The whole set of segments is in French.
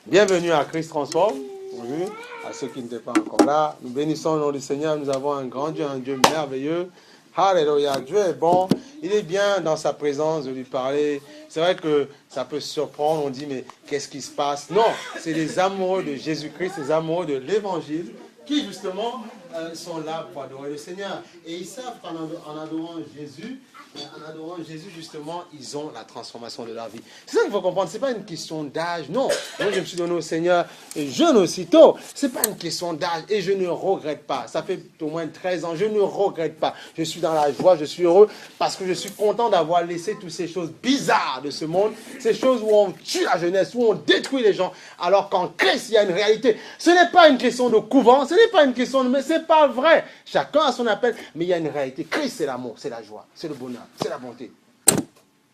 Bienvenue à Christ Transforme. Oui, à ceux qui n'étaient pas encore là. Nous bénissons le nom du Seigneur. Nous avons un grand Dieu, un Dieu merveilleux. Alléluia. Dieu est bon. Il est bien dans sa présence de lui parler. C'est vrai que ça peut surprendre. On dit, mais qu'est-ce qui se passe? Non, c'est les amoureux de Jésus-Christ, les amoureux de l'Évangile qui, justement, sont là pour adorer le Seigneur. Et ils savent qu'en adorant Jésus, justement, ils ont la transformation de leur vie. C'est ça qu'il faut comprendre. Ce n'est pas une question d'âge. Non. Moi, je me suis donné au Seigneur jeune aussitôt. Ce n'est pas une question d'âge. Et je ne regrette pas. Ça fait au moins 13 ans. Je ne regrette pas. Je suis dans la joie. Je suis heureux parce que je suis content d'avoir laissé toutes ces choses bizarres de ce monde. Ces choses où on tue la jeunesse, où on détruit les gens. Alors qu'en Christ, il y a une réalité. Ce n'est pas une question de couvent. Ce n'est pas une question de... Mais ce n'est pas vrai. Chacun a son appel. Mais il y a une réalité. Christ, c'est l'amour, c'est la joie, c'est le bonheur. C'est la bonté.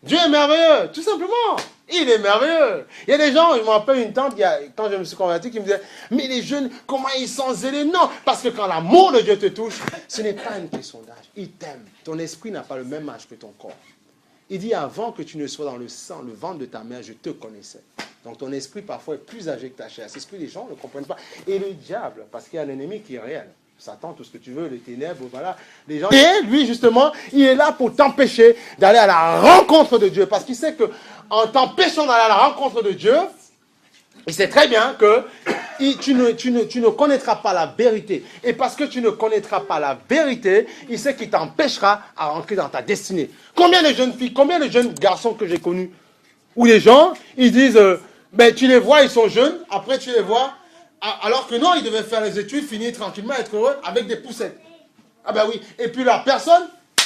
Dieu est merveilleux, tout simplement. Il est merveilleux. Il y a des gens, je me rappelle une tante, quand je me suis converti, qui me disait, mais les jeunes, comment ils sont zélés? Non, parce que quand l'amour de Dieu te touche, ce n'est pas une question d'âge. Il t'aime. Ton esprit n'a pas le même âge que ton corps. Il dit, avant que tu ne sois dans le sang, le ventre de ta mère, je te connaissais. Donc ton esprit parfois est plus âgé que ta chair. C'est ce que les gens ne comprennent pas. Et le diable, parce qu'il y a un ennemi qui est réel. Satan, tout ce que tu veux, les ténèbres, voilà. Les gens... Et lui, justement, il est là pour t'empêcher d'aller à la rencontre de Dieu. Parce qu'il sait qu'en t'empêchant d'aller à la rencontre de Dieu, il sait très bien que tu ne connaîtras pas la vérité. Et parce que tu ne connaîtras pas la vérité, il sait qu'il t'empêchera à rentrer dans ta destinée. Combien de jeunes filles, combien de jeunes garçons que j'ai connus, où les gens, ils disent, ben, tu les vois, ils sont jeunes, après tu les vois, alors que non, ils devaient faire les études, finir tranquillement, être heureux avec des poussettes. Ah ben oui. Et puis la personne,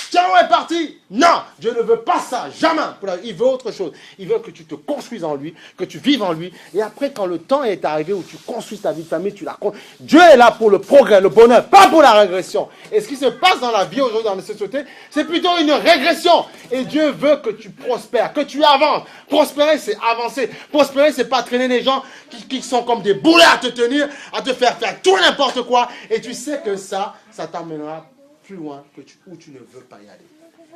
tiens, on est parti. Non, Dieu ne veut pas ça, jamais. Il veut autre chose. Il veut que tu te construises en lui, que tu vives en lui. Et après, quand le temps est arrivé où tu construis ta vie de famille, tu la construis. Dieu est là pour le progrès, le bonheur, pas pour la régression. Et ce qui se passe dans la vie aujourd'hui, dans la société, c'est plutôt une régression. Et Dieu veut que tu prospères, que tu avances. Prospérer, c'est avancer. Prospérer, c'est pas traîner les gens qui sont comme des boulets à te tenir, à te faire tout et n'importe quoi. Et tu sais que ça t'amènera plus loin que où tu ne veux pas y aller.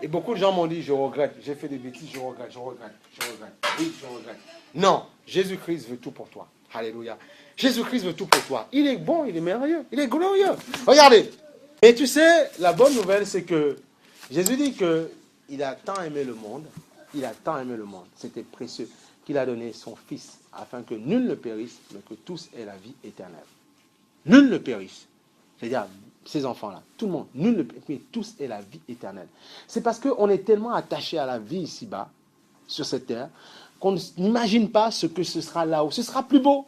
Et beaucoup de gens m'ont dit, je regrette, j'ai fait des bêtises, je regrette. Oui, je regrette. Non, Jésus-Christ veut tout pour toi. Alléluia. Jésus-Christ veut tout pour toi. Il est bon, il est merveilleux, il est glorieux. Regardez. Et tu sais, la bonne nouvelle, c'est que Jésus dit qu'il a tant aimé le monde, c'était précieux, qu'il a donné son Fils, afin que nul ne périsse, mais que tous aient la vie éternelle. Nul ne périsse. C'est-à-dire, ces enfants-là, tout le monde, nul ne périsse, mais tous aient la vie éternelle. C'est parce qu'on est tellement attaché à la vie ici-bas, sur cette terre, qu'on n'imagine pas ce que ce sera là-haut. Ce sera plus beau.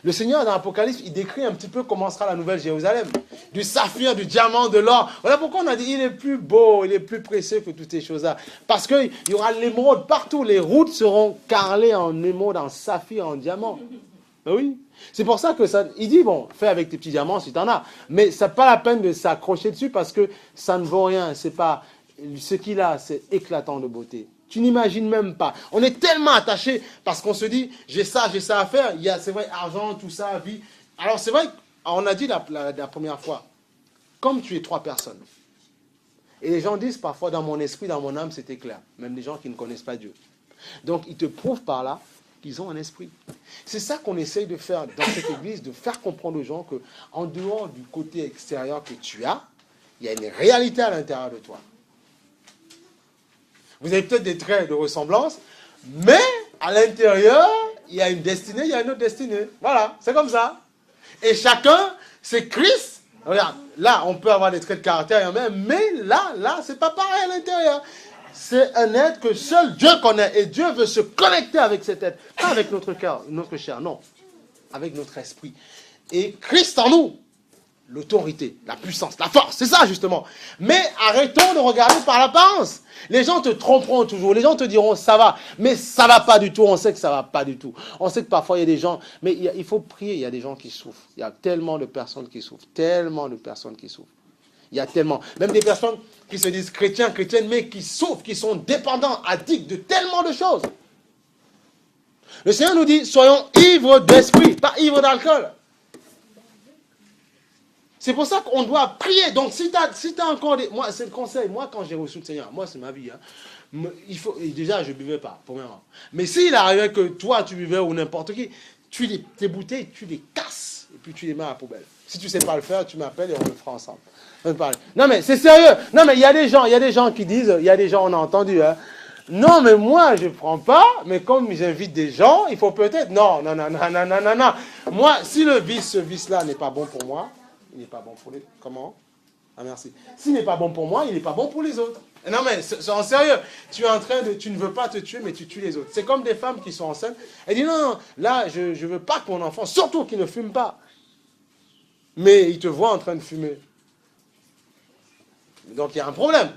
Le Seigneur, dans l'Apocalypse, il décrit un petit peu comment sera la nouvelle Jérusalem. Du saphir, du diamant, de l'or. Voilà pourquoi on a dit, il est plus beau, il est plus précieux que toutes ces choses-là. Parce qu'il y aura l'émeraude partout. Les routes seront carrelées en émeraude, en saphir, en diamant. Ben oui. C'est pour ça que ça, il dit, bon, fais avec tes petits diamants si tu en as. Mais ça n'a pas la peine de s'accrocher dessus parce que ça ne vaut rien. C'est pas, ce qu'il a, c'est éclatant de beauté. Tu n'imagines même pas. On est tellement attaché parce qu'on se dit, j'ai ça à faire. Il y a, c'est vrai, argent, tout ça, vie. Alors c'est vrai, on a dit la première fois, comme tu es 3 personnes. Et les gens disent parfois, dans mon esprit, dans mon âme, c'était clair. Même les gens qui ne connaissent pas Dieu. Donc ils te prouvent par là qu'ils ont un esprit. C'est ça qu'on essaye de faire dans cette église, de faire comprendre aux gens qu'en dehors du côté extérieur que tu as, il y a une réalité à l'intérieur de toi. Vous avez peut-être des traits de ressemblance, mais à l'intérieur, il y a une destinée, il y a une autre destinée. Voilà, c'est comme ça. Et chacun, c'est Christ. Regarde, là, on peut avoir des traits de caractère, mais là, c'est pas pareil à l'intérieur. C'est un être que seul Dieu connaît. Et Dieu veut se connecter avec cet être. Pas avec notre cœur, notre chair, non. Avec notre esprit. Et Christ en nous. L'autorité, la puissance, la force, c'est ça justement. Mais arrêtons de regarder par l'apparence. Les gens te tromperont toujours, les gens te diront ça va, mais ça va pas du tout, on sait que ça va pas du tout. On sait que parfois il y a des gens, mais il faut prier, il y a des gens qui souffrent. Il y a tellement de personnes qui souffrent, Il y a tellement, même des personnes qui se disent chrétiens, chrétiennes, mais qui souffrent, qui sont dépendants, addicts de tellement de choses. Le Seigneur nous dit, soyons ivres d'esprit, pas ivres d'alcool. C'est pour ça qu'on doit prier. Donc, si tu as encore des... Moi, c'est le conseil. Moi, quand j'ai reçu le Seigneur, moi, c'est ma vie. Hein, il faut... Et déjà, je ne buvais pas, premièrement. Mais s'il arrivait que toi, tu buvais ou n'importe qui, tes bouteilles, tu les casses. Et puis, tu les mets à la poubelle. Si tu ne sais pas le faire, tu m'appelles et on le fera ensemble. Non, mais c'est sérieux. Non, mais il y a des gens qui disent, il y a des gens, on a entendu, hein. Non, mais moi, je ne prends pas, mais comme j'invite des gens, il faut peut-être... Non. Moi, si ce vice-là n'est pas bon pour moi, il n'est pas bon pour les... Comment? Ah, merci. S'il n'est pas bon pour moi, il n'est pas bon pour les autres. Non, mais c'est en sérieux. Tu es en train de... Tu ne veux pas te tuer, mais tu tues les autres. C'est comme des femmes qui sont enceintes. Elles disent, non, là, je ne veux pas que mon enfant, surtout qu'il ne fume pas. Mais il te voit en train de fumer. Donc, il y a un problème.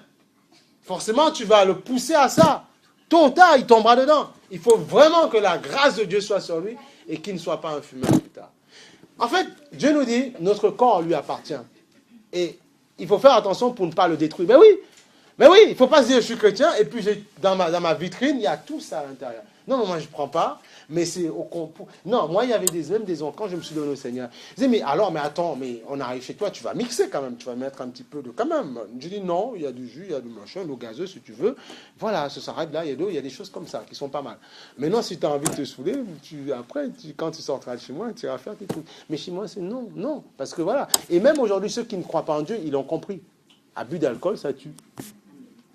Forcément, tu vas le pousser à ça. Tôt ou tard, il tombera dedans. Il faut vraiment que la grâce de Dieu soit sur lui et qu'il ne soit pas un fumeur plus tard. En fait, Dieu nous dit, notre corps lui appartient. Et il faut faire attention pour ne pas le détruire. Mais oui, il ne faut pas se dire, je suis chrétien, et puis dans ma vitrine, il y a tout ça à l'intérieur. Non, moi, je ne prends pas, mais c'est au concours. Non, moi, il y avait même des ans, quand je me suis donné au Seigneur, je disais, mais attends, mais on arrive chez toi, tu vas mixer quand même, tu vas mettre un petit peu de quand même. Je dis, non, il y a du jus, il y a du machin, l'eau gazeuse, si tu veux. Voilà, ça s'arrête là, il y a des choses comme ça, qui sont pas mal. Maintenant, si tu as envie de te saouler, quand tu sortiras de chez moi, tu iras faire tes trucs. Mais chez moi, c'est non, parce que voilà. Et même aujourd'hui, ceux qui ne croient pas en Dieu, ils l'ont compris. Abus d'alcool, ça tue.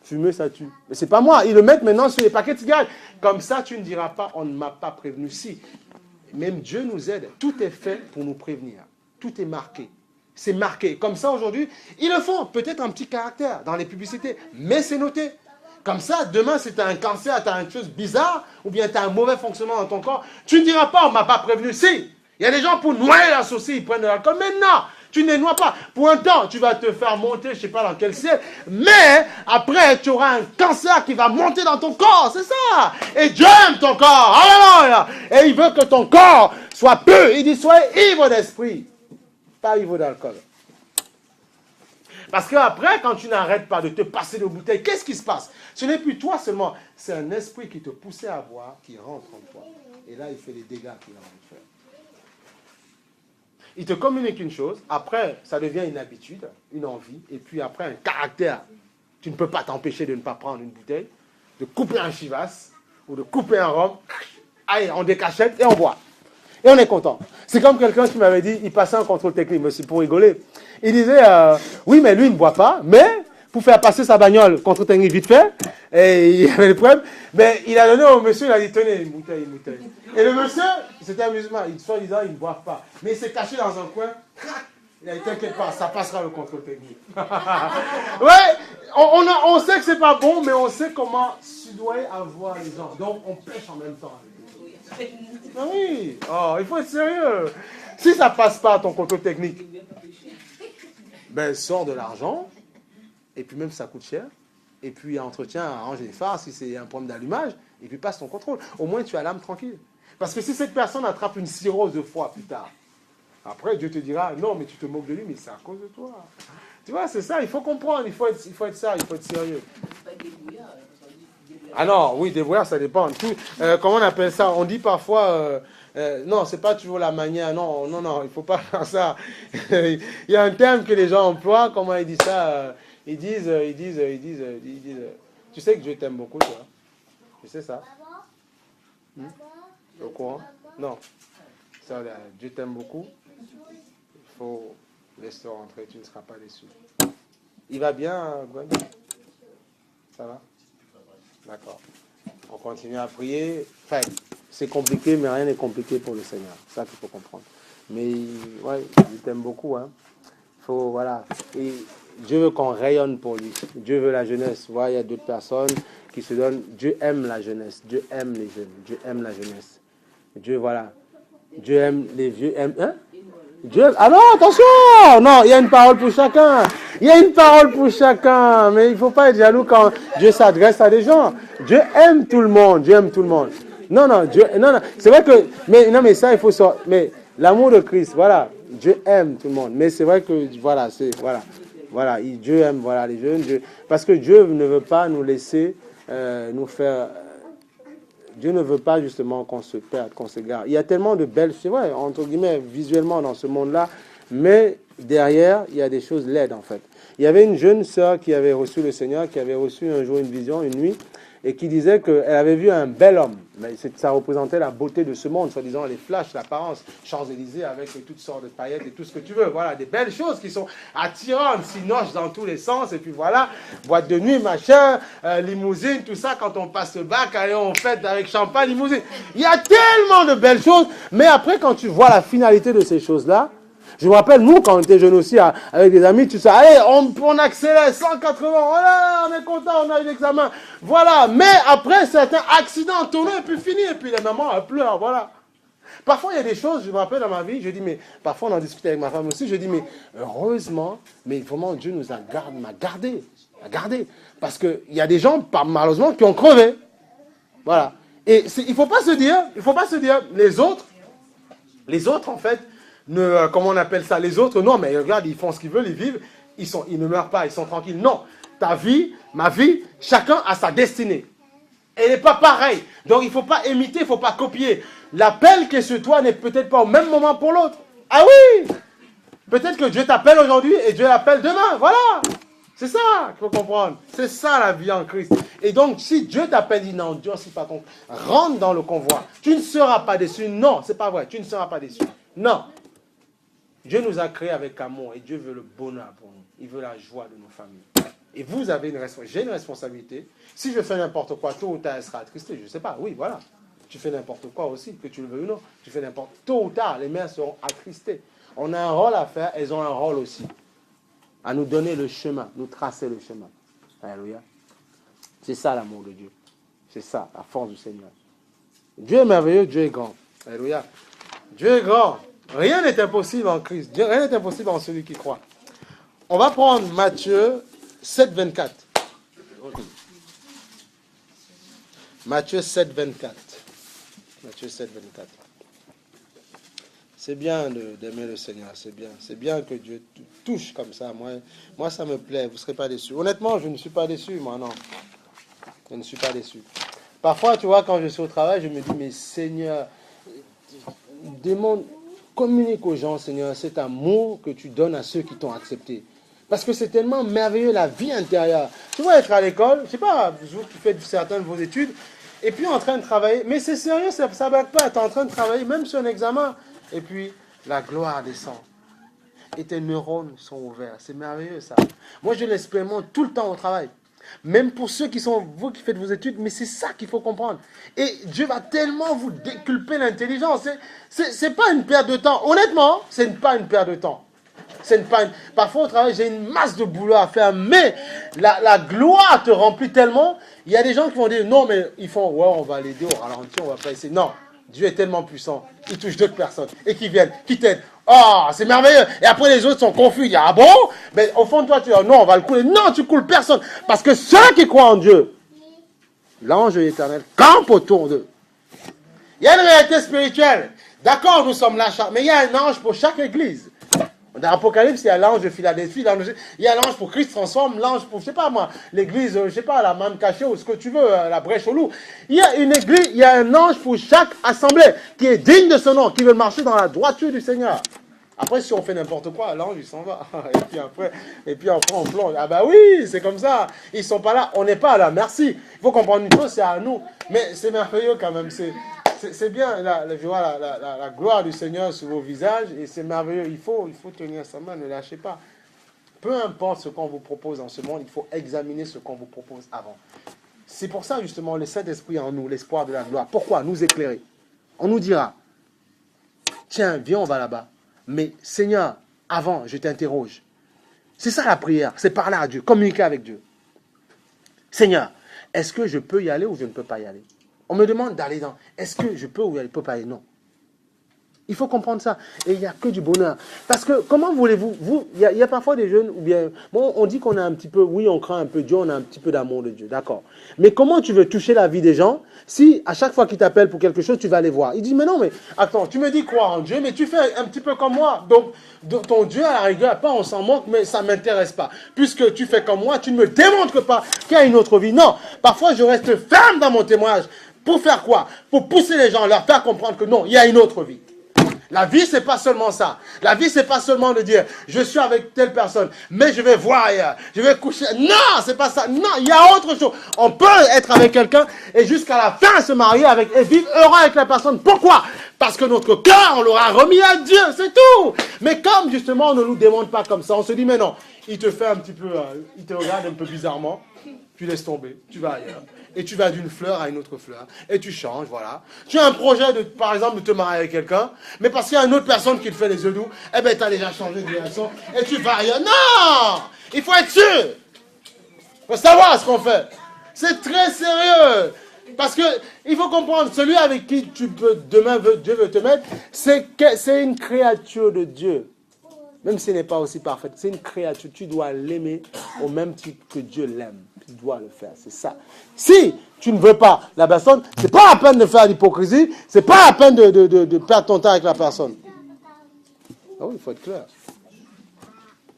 Fumer, ça tue. Mais c'est pas moi. Ils le mettent maintenant sur les paquets de cigarettes. Comme ça, tu ne diras pas, on ne m'a pas prévenu. Si, même Dieu nous aide. Tout est fait pour nous prévenir. Tout est marqué. C'est marqué. Comme ça, aujourd'hui, ils le font. Peut-être un petit caractère dans les publicités. Mais c'est noté. Comme ça, demain, si tu as un cancer, tu as une chose bizarre, ou bien tu as un mauvais fonctionnement dans ton corps, tu ne diras pas, on ne m'a pas prévenu. Si, il y a des gens pour noyer la saucisse, ils prennent de l'alcool. Mais non, tu ne les noies pas. Pour un temps, tu vas te faire monter, je ne sais pas dans quel ciel, mais après, tu auras un cancer qui va monter dans ton corps, c'est ça. Et Dieu aime ton corps. Alléluia. Et il veut que ton corps soit pur. Il dit, soyez ivre d'esprit, pas ivre d'alcool. Parce qu'après, quand tu n'arrêtes pas de te passer de bouteille, qu'est-ce qui se passe? Ce n'est plus toi seulement, c'est un esprit qui te poussait à boire, qui rentre en toi. Et là, il fait les dégâts qu'il a envie de faire. Il te communique une chose, après, ça devient une habitude, une envie, et puis après, un caractère. Tu ne peux pas t'empêcher de ne pas prendre une bouteille, de couper un chivas, ou de couper un rhum. Allez, on décachette et on boit. Et on est content. C'est comme quelqu'un qui m'avait dit, il passait un contrôle technique, mais c'est pour rigoler. Il disait, oui, mais lui, il ne boit pas, mais pour faire passer sa bagnole, contrôle technique vite fait, et il y avait le problème, mais il a donné au monsieur, il a dit, tenez, une bouteille. Et le monsieur, c'était amusement, soi-disant, il ne boit pas. Mais il s'est caché dans un coin, il a dit, t'inquiète pas, ça passera le contrôle technique. Ouais, on sait que c'est pas bon, mais on sait comment soudoyer avoir les gens. Donc, on pêche en même temps. Ah oui, il faut être sérieux. Si ça passe pas ton contrôle technique, ben sors de l'argent, et puis même ça coûte cher, et puis entretien, arrange les phares si c'est un problème d'allumage, et puis passe ton contrôle. Au moins tu as l'âme tranquille. Parce que si cette personne attrape une cirrhose de foie plus tard, après Dieu te dira, non mais tu te moques de lui, mais c'est à cause de toi. Tu vois, c'est ça, il faut comprendre, il faut être ça, il faut être sérieux. Ah non, oui, débrouillard, ça dépend. Comment on appelle ça? On dit parfois, non, c'est pas toujours la manière, non, il ne faut pas faire ça. Il y a un terme que les gens emploient, comment ils disent ça? Ils disent, tu sais que Dieu t'aime beaucoup, toi. Tu sais ça? Au courant? Non. Ça, Dieu t'aime beaucoup. Il faut laisser rentrer, tu ne seras pas déçu. Il va bien, Gwen? Ça va? D'accord. On continue à prier. Enfin, c'est compliqué, mais rien n'est compliqué pour le Seigneur. C'est ça qu'il faut comprendre. Mais, ouais, il t'aime beaucoup, hein. Faut, voilà. Et Dieu veut qu'on rayonne pour lui. Dieu veut la jeunesse. Voilà, il y a d'autres personnes qui se donnent. Dieu aime la jeunesse. Dieu aime les jeunes. Dieu aime la jeunesse. Dieu, voilà. Dieu aime les vieux. Hein? Dieu... Ah non, attention! Non, il y a une parole pour chacun. Il y a une parole pour chacun. Mais il ne faut pas être jaloux quand Dieu s'adresse à des gens. Dieu aime tout le monde. Dieu aime tout le monde. Non. C'est vrai que... Mais ça, il faut sortir. Mais l'amour de Christ, voilà. Dieu aime tout le monde. Mais c'est vrai que, voilà, Voilà, Dieu aime, voilà, les jeunes. Parce que Dieu ne veut pas nous laisser nous faire... Dieu ne veut pas justement qu'on se perde, qu'on s'égare. Il y a tellement de belles, c'est vrai, entre guillemets, visuellement dans ce monde-là, mais derrière, il y a des choses laides en fait. Il y avait une jeune sœur qui avait reçu le Seigneur, qui avait reçu un jour une vision, une nuit, et qui disait qu'elle avait vu un bel homme. Mais ça représentait la beauté de ce monde, soi-disant les flashs, l'apparence, Champs-Élysées avec toutes sortes de paillettes et tout ce que tu veux. Voilà, des belles choses qui sont attirantes, sinoches dans tous les sens. Et puis voilà, boîte de nuit, machin, limousine, tout ça. Quand on passe le bac, allez, on fête avec champagne, limousine. Il y a tellement de belles choses. Mais après, quand tu vois la finalité de ces choses-là, je me rappelle, nous, quand on était jeunes aussi, avec des amis, tu sais, allez, on accélère 180, voilà, on est content, on a eu l'examen. Voilà, mais après, c'est un accident, tourné, et puis fini, et puis la maman, elle pleure, voilà. Parfois, il y a des choses, je me rappelle dans ma vie, je dis, mais parfois, on en discutait avec ma femme aussi, je dis, mais heureusement, mais vraiment, Dieu m'a gardé. Parce qu'il y a des gens, malheureusement, qui ont crevé. Voilà. Et il ne faut pas se dire, les autres, en fait, comment on appelle ça, les autres, non, mais regarde, ils font ce qu'ils veulent, ils vivent, ils ne meurent pas, ils sont tranquilles. Non, ta vie, ma vie, chacun a sa destinée. Elle n'est pas pareille. Donc il ne faut pas imiter, il ne faut pas copier. L'appel qui est sur toi n'est peut-être pas au même moment pour l'autre. Ah oui! Peut-être que Dieu t'appelle aujourd'hui et Dieu l'appelle demain. Voilà! C'est ça qu'il faut comprendre. C'est ça la vie en Christ. Et donc, si Dieu t'appelle, dit non, Dieu aussi pas contre, rentre dans le convoi. Tu ne seras pas déçu. Non, c'est pas vrai. Tu ne seras pas déçu. Non. Dieu nous a créés avec amour et Dieu veut le bonheur pour nous. Il veut la joie de nos familles. Et vous avez j'ai une responsabilité. Si je fais n'importe quoi, tôt ou tard, elle sera attristée. Je ne sais pas. Oui, voilà. Tu fais n'importe quoi aussi, que tu le veuilles ou non. Tu fais n'importe quoi. Tôt ou tard, les mères seront attristées. On a un rôle à faire, elles ont un rôle aussi. À nous donner le chemin, nous tracer le chemin. Alléluia. C'est ça l'amour de Dieu. C'est ça, la force du Seigneur. Dieu est merveilleux, Dieu est grand. Alléluia. Dieu est grand. Rien n'est impossible en Christ. Rien n'est impossible en celui qui croit. On va prendre Matthieu 7, 24. Matthieu 7, 24. Matthieu 7, 24. C'est bien d'aimer le Seigneur, c'est bien. C'est bien que Dieu touche comme ça. Moi, ça me plaît, vous ne serez pas déçus. Honnêtement, je ne suis pas déçu, moi, non. Je ne suis pas déçu. Parfois, tu vois, quand je suis au travail, je me dis, mais Seigneur, communique aux gens, Seigneur, cet amour que tu donnes à ceux qui t'ont accepté. Parce que c'est tellement merveilleux, la vie intérieure. Tu vois, être à l'école, je ne sais pas, vous qui faites certaines de vos études, et puis en train de travailler, mais c'est sérieux, ça ne blague pas, tu es en train de travailler, même sur un examen, et puis la gloire descend. Et tes neurones sont ouverts. C'est merveilleux, ça. Moi, je l'expérimente tout le temps au travail. Même pour ceux qui sont, vous qui faites vos études, mais c'est ça qu'il faut comprendre. Et Dieu va tellement vous déculper l'intelligence. C'est pas une perte de temps. Honnêtement, c'est pas une perte de temps. Parfois au travail, j'ai une masse de boulot à faire, mais la gloire te remplit tellement. Il y a des gens qui vont dire, non, mais ils font, ouais, on va l'aider au ralenti, on va pas essayer. Non, Dieu est tellement puissant. Il touche d'autres personnes et qui viennent, qui t'aident. Oh, c'est merveilleux. Et après, les autres sont confus. Ils disent, ah bon? Mais au fond de toi, tu dis, non, on va le couler. Non, tu coules personne. Parce que ceux qui croient en Dieu, l'ange de l'Éternel campe autour d'eux. Il y a une réalité spirituelle. D'accord, nous sommes là, mais il y a un ange pour chaque église. Dans l'Apocalypse, il y a l'ange de Philadelphie, il y a l'ange pour Christ transforme, l'ange pour, je sais pas moi, l'église, je sais pas, la manne cachée ou ce que tu veux, la brèche au loup. Il y a une église, il y a un ange pour chaque assemblée qui est digne de ce nom, qui veut marcher dans la droiture du Seigneur. Après, si on fait n'importe quoi, l'ange, il s'en va. Et puis après, on plonge. Ah bah oui, c'est comme ça. Ils sont pas là, on n'est pas là. Merci. Il faut comprendre une chose, c'est à nous. Mais c'est merveilleux quand même. C'est bien, je vois la gloire du Seigneur sur vos visages, et c'est merveilleux. Il faut tenir sa main, ne lâchez pas. Peu importe ce qu'on vous propose en ce monde, il faut examiner ce qu'on vous propose avant. C'est pour ça, justement, le Saint-Esprit en nous, l'espoir de la gloire. Pourquoi? Nous éclairer. On nous dira, tiens, viens, on va là-bas. Mais Seigneur, avant, je t'interroge. C'est ça la prière, c'est parler à Dieu, communiquer avec Dieu. Seigneur, est-ce que je peux y aller ou je ne peux pas y aller? On me demande d'aller dans. Est-ce que je peux ou je ne peux pas aller? Non. Il faut comprendre ça. Et il n'y a que du bonheur. Parce que, comment voulez-vous, il y a parfois des jeunes, ou bien, bon, on dit qu'on a un petit peu, oui, on craint un peu Dieu, on a un petit peu d'amour de Dieu, d'accord. Mais comment tu veux toucher la vie des gens si, à chaque fois qu'ils t'appellent pour quelque chose, tu vas les voir? Il dit, mais non, mais attends, tu me dis croire en Dieu, mais tu fais un petit peu comme moi. Donc ton Dieu, à la rigueur, pas on s'en moque, mais ça ne m'intéresse pas. Puisque tu fais comme moi, tu ne me démontres pas qu'il y a une autre vie. Non, parfois je reste ferme dans mon témoignage. Pour faire quoi? Pour pousser les gens, leur faire comprendre que non, il y a une autre vie. La vie, c'est pas seulement ça. La vie, c'est pas seulement de dire, je suis avec telle personne, mais je vais voir ailleurs, je vais coucher. Non, c'est pas ça. Non, il y a autre chose. On peut être avec quelqu'un et jusqu'à la fin se marier avec et vivre heureux avec la personne. Pourquoi? Parce que notre cœur, on l'aura remis à Dieu, c'est tout. Mais comme justement, on ne nous demande pas comme ça, on se dit, mais non, il te fait un petit peu, il te regarde un peu bizarrement, tu laisses tomber, tu vas ailleurs. Et tu vas d'une fleur à une autre fleur. Et tu changes, voilà. Tu as un projet, par exemple, de te marier avec quelqu'un, mais parce qu'il y a une autre personne qui te fait les yeux doux, eh bien, tu as déjà changé de direction et tu vas ailleurs. Non! Il faut être sûr. Il faut savoir ce qu'on fait. C'est très sérieux. Parce que il faut comprendre, celui avec qui tu peux, demain, Dieu veut te mettre, c'est une créature de Dieu. Même si elle n'est pas aussi parfaite, c'est une créature. Tu dois l'aimer au même titre que Dieu l'aime. Tu dois le faire, c'est ça. Si tu ne veux pas la personne, c'est pas la peine de faire l'hypocrisie, c'est pas la peine de perdre ton temps avec la personne. Ah oui, il faut être clair.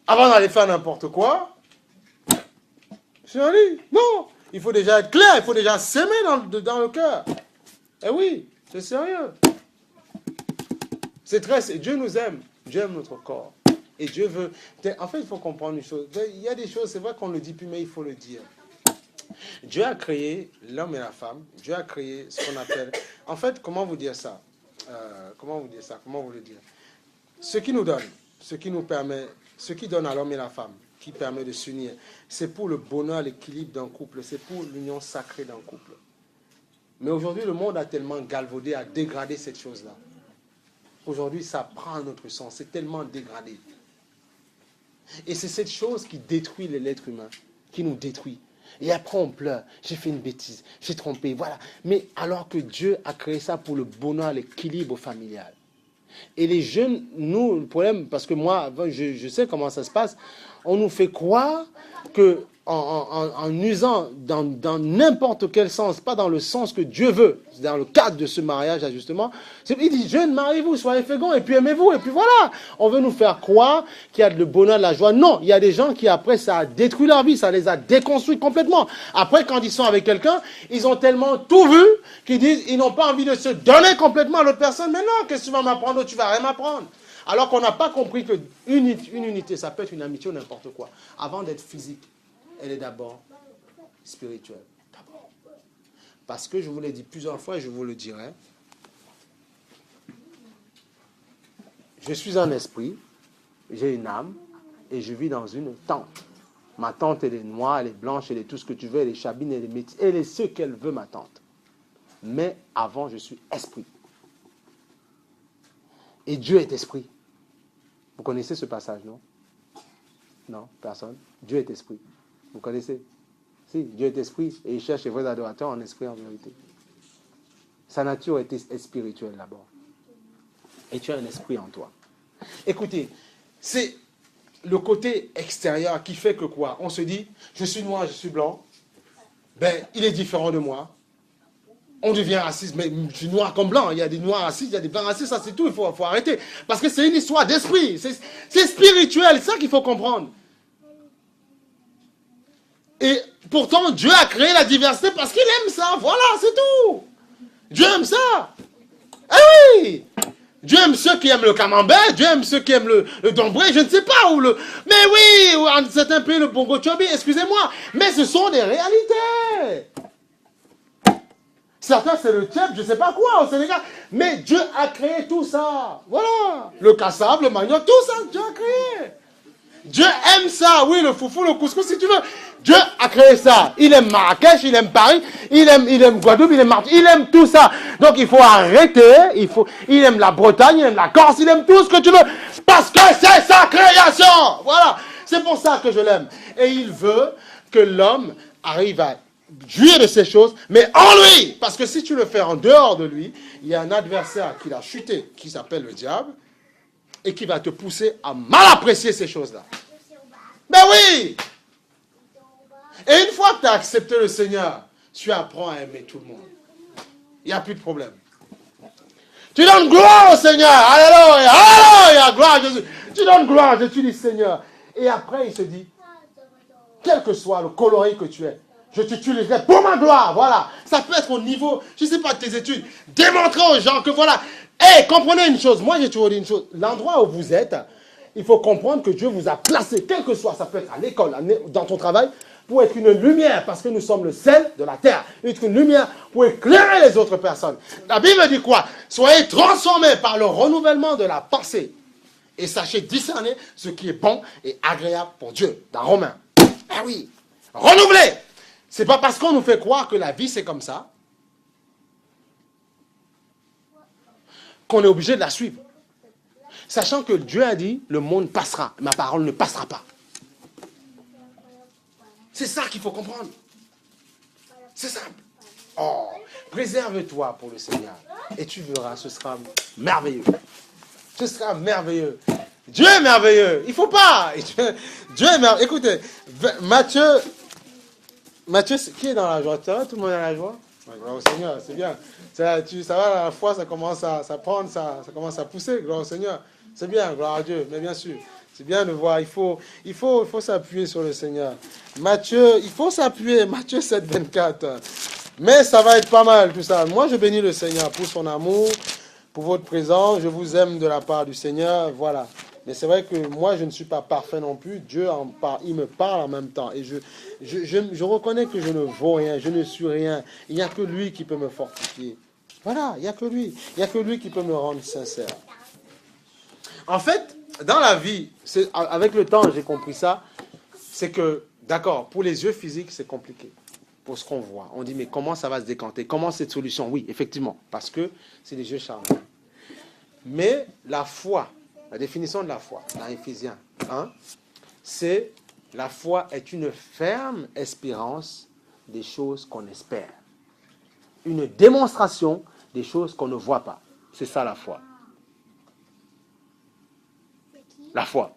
Avant d'aller faire n'importe quoi, c'est un lit. Non, il faut déjà être clair, il faut déjà s'aimer dans le cœur. Eh oui, c'est sérieux. C'est très, Dieu nous aime, Dieu aime notre corps. Et Dieu veut... En fait, il faut comprendre une chose. Il y a des choses, c'est vrai qu'on ne le dit plus, mais il faut le dire. Dieu a créé l'homme et la femme. Dieu a créé ce qu'on appelle... En fait, comment vous dire ça? Comment vous le dire? Ce qui nous donne, ce qui nous permet, ce qui donne à l'homme et la femme, qui permet de s'unir, c'est pour le bonheur, l'équilibre d'un couple, c'est pour l'union sacrée d'un couple. Mais aujourd'hui, le monde a tellement galvaudé, a dégradé cette chose-là. Aujourd'hui, ça prend un autre sens. C'est tellement dégradé. Et c'est cette chose qui détruit l'être humain, qui nous détruit. Et après, on pleure. J'ai fait une bêtise, j'ai trompé, voilà. Mais alors que Dieu a créé ça pour le bonheur, l'équilibre familial. Et les jeunes, nous, le problème, parce que moi, je sais comment ça se passe, on nous fait croire que en usant dans n'importe quel sens, pas dans le sens que Dieu veut, dans le cadre de ce mariage ajustement, il dit, jeunes, mariez-vous, soyez féconds, et puis aimez-vous, et puis voilà. On veut nous faire croire qu'il y a le bonheur, de la joie. Non, il y a des gens qui, après, ça a détruit leur vie, ça les a déconstruits complètement. Après, quand ils sont avec quelqu'un, ils ont tellement tout vu, qu'ils disent, ils n'ont pas envie de se donner complètement à l'autre personne. Mais non, qu'est-ce que tu vas m'apprendre? Tu vas rien m'apprendre. Alors qu'on n'a pas compris qu'une unité, ça peut être une amitié ou n'importe quoi. Avant d'être physique, elle est d'abord spirituelle. D'abord. Parce que je vous l'ai dit plusieurs fois et je vous le dirai. Je suis un esprit, j'ai une âme et je vis dans une tente. Ma tante, elle est noire, elle est blanche, elle est tout ce que tu veux, elle est chabine, elle est métisse, elle est ce qu'elle veut, ma tante. Mais avant, je suis esprit. Et Dieu est esprit. Vous connaissez ce passage, non? Non, personne. Dieu est esprit. Vous connaissez? Si, Dieu est esprit et il cherche les vrais adorateurs en esprit, en vérité. Sa nature est spirituelle d'abord. Et tu as un esprit en toi. Écoutez, c'est le côté extérieur qui fait que quoi? On se dit, je suis noir, je suis blanc. Ben, il est différent de moi. On devient raciste, mais je suis noir comme blanc. Il y a des noirs racistes, il y a des blancs racistes, ça c'est tout, il faut arrêter. Parce que c'est une histoire d'esprit. C'est spirituel, c'est ça qu'il faut comprendre. Et pourtant, Dieu a créé la diversité parce qu'il aime ça. Voilà, c'est tout. Dieu aime ça. Eh oui. Dieu aime ceux qui aiment le camembert, Dieu aime ceux qui aiment le dombré, je ne sais pas où le... Mais oui, en certains pays, le bongo chobi, excusez-moi. Mais ce sont des réalités. Certains, c'est le tchèp, je ne sais pas quoi, au Sénégal. Mais Dieu a créé tout ça. Voilà. Le cassave, le manioc, tout ça, Dieu a créé. Dieu aime ça. Oui, le foufou, le couscous, si tu veux. Dieu a créé ça. Il aime Marrakech, il aime Paris, il aime Guadeloupe, il aime Martinique, il aime tout ça. Donc, il faut arrêter. Il aime la Bretagne, il aime la Corse, il aime tout ce que tu veux. Parce que c'est sa création. Voilà. C'est pour ça que je l'aime. Et il veut que l'homme arrive à jouir de ces choses, mais en lui. Parce que si tu le fais en dehors de lui, il y a un adversaire qui l'a chuté, qui s'appelle le diable, et qui va te pousser à mal apprécier ces choses-là. Ben oui! Et une fois que tu as accepté le Seigneur, tu apprends à aimer tout le monde. Il n'y a plus de problème. Tu donnes gloire au Seigneur. Alléluia! Alléluia! Gloire à Jésus. Tu donnes gloire à Jésus, tu dis Seigneur. Et après, il se dit, quel que soit le coloris que tu es, je t'utiliserai pour ma gloire. Voilà. Ça peut être au niveau, je ne sais pas, de tes études. Démontrer aux gens que voilà, Hey, comprenez une chose. Moi, j'ai toujours dit une chose. L'endroit où vous êtes, il faut comprendre que Dieu vous a placé, quel que soit, ça peut être à l'école, dans ton travail, pour être une lumière, parce que nous sommes le sel de la terre. Être une lumière pour éclairer les autres personnes. La Bible dit quoi? Soyez transformés par le renouvellement de la pensée. Et sachez discerner ce qui est bon et agréable pour Dieu. Dans Romains. Ah oui. Renouvelez. C'est pas parce qu'on nous fait croire que la vie c'est comme ça qu'on est obligé de la suivre. Sachant que Dieu a dit, le monde passera, ma parole ne passera pas. C'est ça qu'il faut comprendre. C'est simple. Oh, préserve-toi pour le Seigneur. Et tu verras, ce sera merveilleux. Ce sera merveilleux. Dieu est merveilleux. Il ne faut pas. Dieu est merveilleux. Écoutez, Matthieu, qui est dans la joie? Tout le monde est dans la joie? Gloire au Seigneur, c'est bien. Ça va, la foi, ça commence à prendre, ça commence à pousser. Gloire au Seigneur. C'est bien, gloire à Dieu. Mais bien sûr, c'est bien de voir. Il faut s'appuyer sur le Seigneur. Matthieu, il faut s'appuyer. Matthieu 7, 24. Mais ça va être pas mal tout ça. Moi, je bénis le Seigneur pour son amour, pour votre présence. Je vous aime de la part du Seigneur. Voilà. Mais c'est vrai que moi, je ne suis pas parfait non plus. Dieu il me parle en même temps. Et je reconnais que je ne vaux rien, je ne suis rien. Il n'y a que lui qui peut me fortifier. Voilà, il n'y a que lui. Il n'y a que lui qui peut me rendre sincère. En fait, dans la vie, avec le temps, j'ai compris ça, c'est que, d'accord, pour les yeux physiques, c'est compliqué. Pour ce qu'on voit. On dit, mais comment ça va se décanter? Comment cette solution? Oui, effectivement, parce que c'est les yeux charnels. Mais la foi, la définition de la foi, dans Éphésiens 1, c'est la foi est une ferme espérance des choses qu'on espère. Une démonstration des choses qu'on ne voit pas. C'est ça la foi. La foi.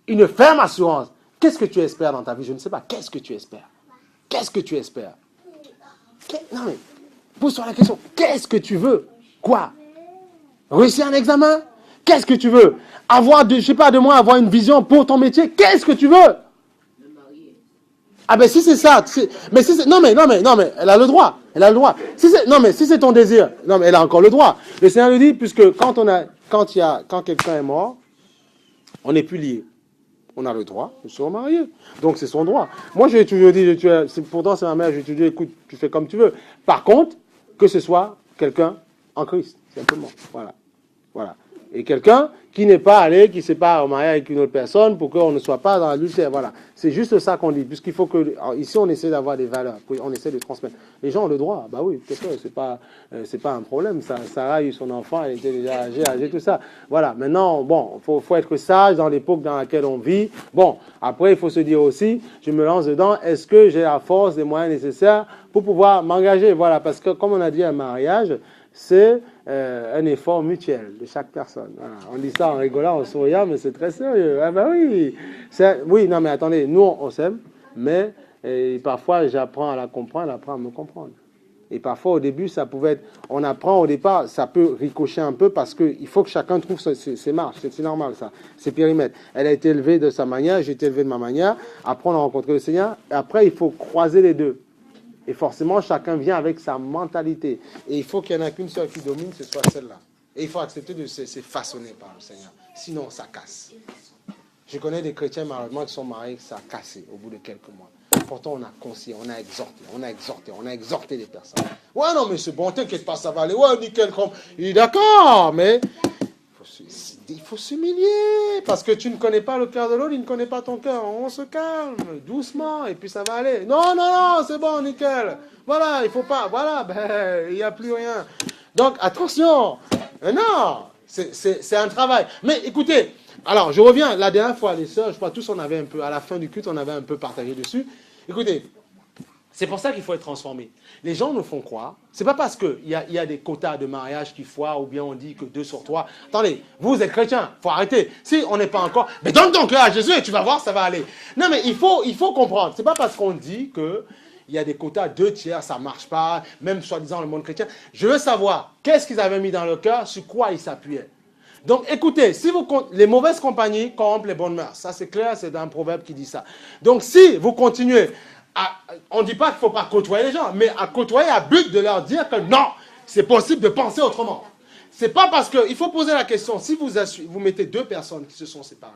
Une ferme assurance. Qu'est-ce que tu espères dans ta vie? Je ne sais pas. Qu'est-ce que tu espères? Qu'est-ce que tu espères? Non mais, pose-toi la question. Qu'est-ce que tu veux? Quoi? Réussir un examen? Qu'est-ce que tu veux? Avoir avoir une vision pour ton métier? Qu'est-ce que tu veux? Ah ben si c'est ça, mais si c'est, non mais, elle a le droit, Si c'est ton désir, non mais elle a encore le droit. Le Seigneur lui dit, puisque quand quelqu'un est mort, on n'est plus lié. On a le droit de se remarier. Donc c'est son droit. Moi je lui ai toujours dit, pourtant c'est ma mère, je lui ai toujours dit, écoute, tu fais comme tu veux. Par contre, que ce soit quelqu'un en Christ, simplement. Voilà. Et quelqu'un qui n'est pas allé, qui ne s'est pas remarié avec une autre personne pour qu'on ne soit pas dans l'adultère. Voilà. C'est juste ça qu'on dit. Puisqu'il faut que. Alors, ici, on essaie d'avoir des valeurs. On essaie de transmettre. Les gens ont le droit. Bah oui, c'est pas un problème. Sarah a eu son enfant, elle était déjà âgée, tout ça. Voilà. Maintenant, bon, faut être sage dans l'époque dans laquelle on vit. Bon, après, il faut se dire aussi, je me lance dedans, est-ce que j'ai la force, les moyens nécessaires pour pouvoir m'engager? Voilà. Parce que, comme on a dit, un mariage, c'est un effort mutuel de chaque personne. Voilà. On dit ça en rigolant, en souriant, mais c'est très sérieux. Ah ben oui. Oui, non mais attendez, nous on s'aime, mais parfois j'apprends à la comprendre, elle apprend à me comprendre. Et parfois au début, ça pouvait être, on apprend au départ, ça peut ricocher un peu parce qu'il faut que chacun trouve ses marches. C'est normal ça, ses périmètres. Elle a été élevée de sa manière, j'ai été élevé de ma manière. Après on a rencontré le Seigneur. Et après il faut croiser les deux. Et forcément, chacun vient avec sa mentalité. Et il faut qu'il n'y en ait qu'une seule qui domine, ce soit celle-là. Et il faut accepter de se façonner par le Seigneur. Sinon, ça casse. Je connais des chrétiens, malheureusement, qui sont mariés, ça a cassé au bout de quelques mois. Pourtant, on a conseillé, on a exhorté les personnes. Ouais, non, mais c'est bon, t'inquiète pas, ça va aller. Ouais, nickel, il est d'accord, mais il faut s'humilier, parce que tu ne connais pas le cœur de l'autre, il ne connaît pas ton cœur. On se calme, doucement, et puis ça va aller. Non, c'est bon, nickel. Voilà, il faut pas, voilà, il n'y a plus rien. Donc, attention. Non, c'est un travail. Mais écoutez, alors, je reviens, la dernière fois, les sœurs, je crois tous, on avait un peu, à la fin du culte, on avait un peu partagé dessus. Écoutez, c'est pour ça qu'il faut être transformé. Les gens nous font croire, c'est pas parce qu'il y a des quotas de mariage qui foirent, ou bien on dit que 2 sur 3. Attendez, vous êtes chrétien, faut arrêter. Si on n'est pas encore, mais donne ton cœur à Jésus et tu vas voir, ça va aller. Non, mais il faut comprendre. C'est pas parce qu'on dit que il y a des quotas 2/3, ça marche pas, même soi-disant le monde chrétien. Je veux savoir, qu'est-ce qu'ils avaient mis dans le cœur, sur quoi ils s'appuyaient. Donc écoutez, les mauvaises compagnies corrompent les bonnes mœurs. Ça c'est clair, c'est un proverbe qui dit ça. Donc si vous continuez, on ne dit pas qu'il ne faut pas côtoyer les gens, mais à côtoyer à but de leur dire que non, c'est possible de penser autrement. C'est pas parce que... Il faut poser la question. Si vous mettez 2 personnes qui se sont séparées,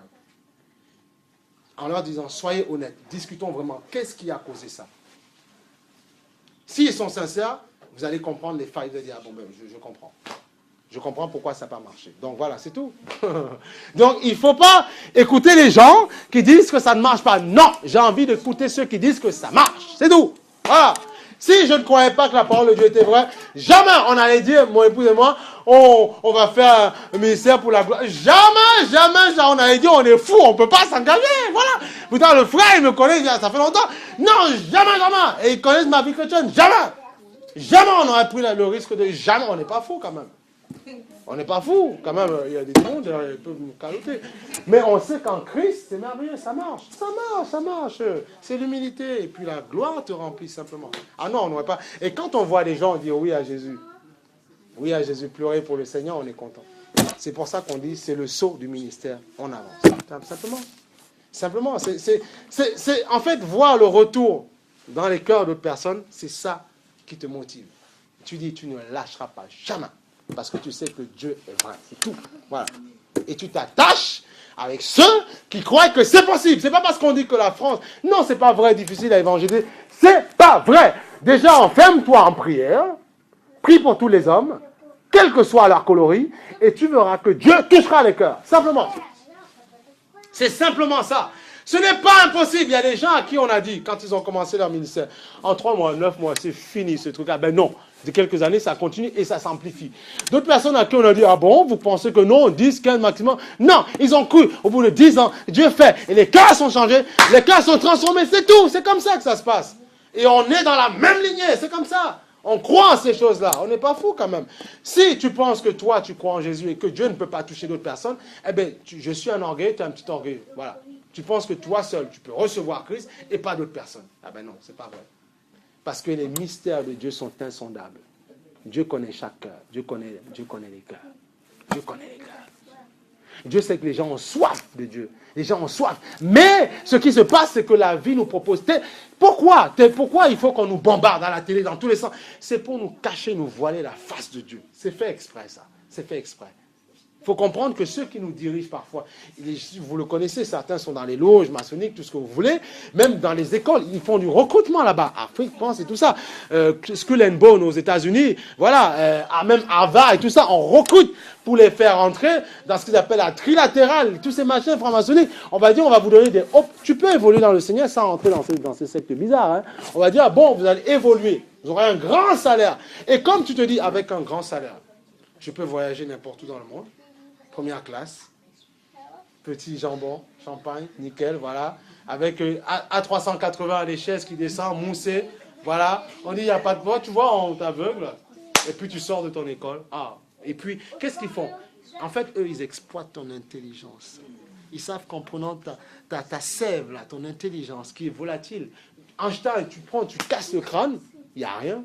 en leur disant, soyez honnêtes, discutons vraiment, qu'est-ce qui a causé ça? S'ils sont sincères, vous allez comprendre les failles. Vous allez dire, ah bon, ben, je comprends. Je comprends pourquoi ça n'a pas marché. Donc voilà, c'est tout. Donc il ne faut pas écouter les gens qui disent que ça ne marche pas. Non, j'ai envie d'écouter ceux qui disent que ça marche. C'est tout. Voilà. Si je ne croyais pas que la parole de Dieu était vraie, jamais on allait dire, mon épouse et moi, on va faire un ministère pour la gloire. Jamais, on allait dire, on est fou, on ne peut pas s'engager. Voilà. Putain, le frère, il me connaît, ça fait longtemps. Non, jamais. Et ils connaissent ma vie chrétienne. Jamais on aurait pris le risque de... Jamais, on n'est pas fou quand même. On n'est pas fou, quand même, il y a des démons, ils peuvent nous caloter. Mais on sait qu'en Christ, c'est merveilleux, ça marche. Ça marche. C'est l'humilité. Et puis la gloire te remplit simplement. Ah non, on n'aurait pas... Et quand on voit des gens dire oui à Jésus, pleurer pour le Seigneur, on est content. C'est pour ça qu'on dit, c'est le sceau du ministère, on avance. Simplement. C'est en fait, voir le retour dans les cœurs d'autres personnes, c'est ça qui te motive. Tu dis, tu ne lâcheras pas, jamais. Parce que tu sais que Dieu est vrai. C'est tout. Voilà. Et tu t'attaches avec ceux qui croient que c'est possible. C'est pas parce qu'on dit que la France... Non, c'est pas vrai, difficile à évangéliser. C'est pas vrai. Déjà, enferme-toi en prière. Prie pour tous les hommes, quel que soit leur coloris, et tu verras que Dieu touchera les cœurs. Simplement. C'est simplement ça. Ce n'est pas impossible. Il y a des gens à qui on a dit, quand ils ont commencé leur ministère, en 3 mois, 9 mois, c'est fini ce truc-là. Ben non. De quelques années, ça continue et ça s'amplifie. D'autres personnes à qui on a dit, ah bon, vous pensez que non, 10, 15 maximum? Non, ils ont cru. Au bout de 10 ans, Dieu fait. Et les cœurs sont changés, les cœurs sont transformés, c'est tout. C'est comme ça que ça se passe. Et on est dans la même lignée, c'est comme ça. On croit en ces choses-là. On n'est pas fou quand même. Si tu penses que toi, tu crois en Jésus et que Dieu ne peut pas toucher d'autres personnes, eh bien, je suis un orgueil, tu es un petit orgueil. Voilà. Tu penses que toi seul, tu peux recevoir Christ et pas d'autres personnes. Ah ben non, c'est pas vrai. Parce que les mystères de Dieu sont insondables. Dieu connaît chaque cœur. Dieu connaît les cœurs. Dieu connaît les cœurs. Dieu sait que les gens ont soif de Dieu. Les gens ont soif. Mais ce qui se passe, c'est que la vie nous propose... Pourquoi il faut qu'on nous bombarde à la télé dans tous les sens? C'est pour nous cacher, nous voiler la face de Dieu. C'est fait exprès, ça. C'est fait exprès. Il faut comprendre que ceux qui nous dirigent parfois, vous le connaissez, certains sont dans les loges maçonniques, tout ce que vous voulez, même dans les écoles, ils font du recrutement là-bas, Afrique, France et tout ça, Skull and Bone aux États-Unis, voilà, même Harvard et tout ça, on recrute pour les faire entrer dans ce qu'ils appellent la trilatérale, tous ces machins francs-maçonniques. On va dire, on va vous donner des... tu peux évoluer dans le Seigneur sans entrer dans ces sectes bizarres. Hein. On va dire, bon, vous allez évoluer, vous aurez un grand salaire. Et comme tu te dis, avec un grand salaire, je peux voyager n'importe où dans le monde, première classe, petit jambon, champagne, nickel, voilà, avec A380 des chaises qui descendent, moussées, voilà. On dit, il n'y a pas de voix, tu vois, on t'aveugle, et puis tu sors de ton école. Ah, et puis, qu'est-ce qu'ils font? En fait, eux, ils exploitent ton intelligence. Ils savent qu'en prenant ta sève, là, ton intelligence, qui est volatile, Einstein, tu casses le crâne, il n'y a rien,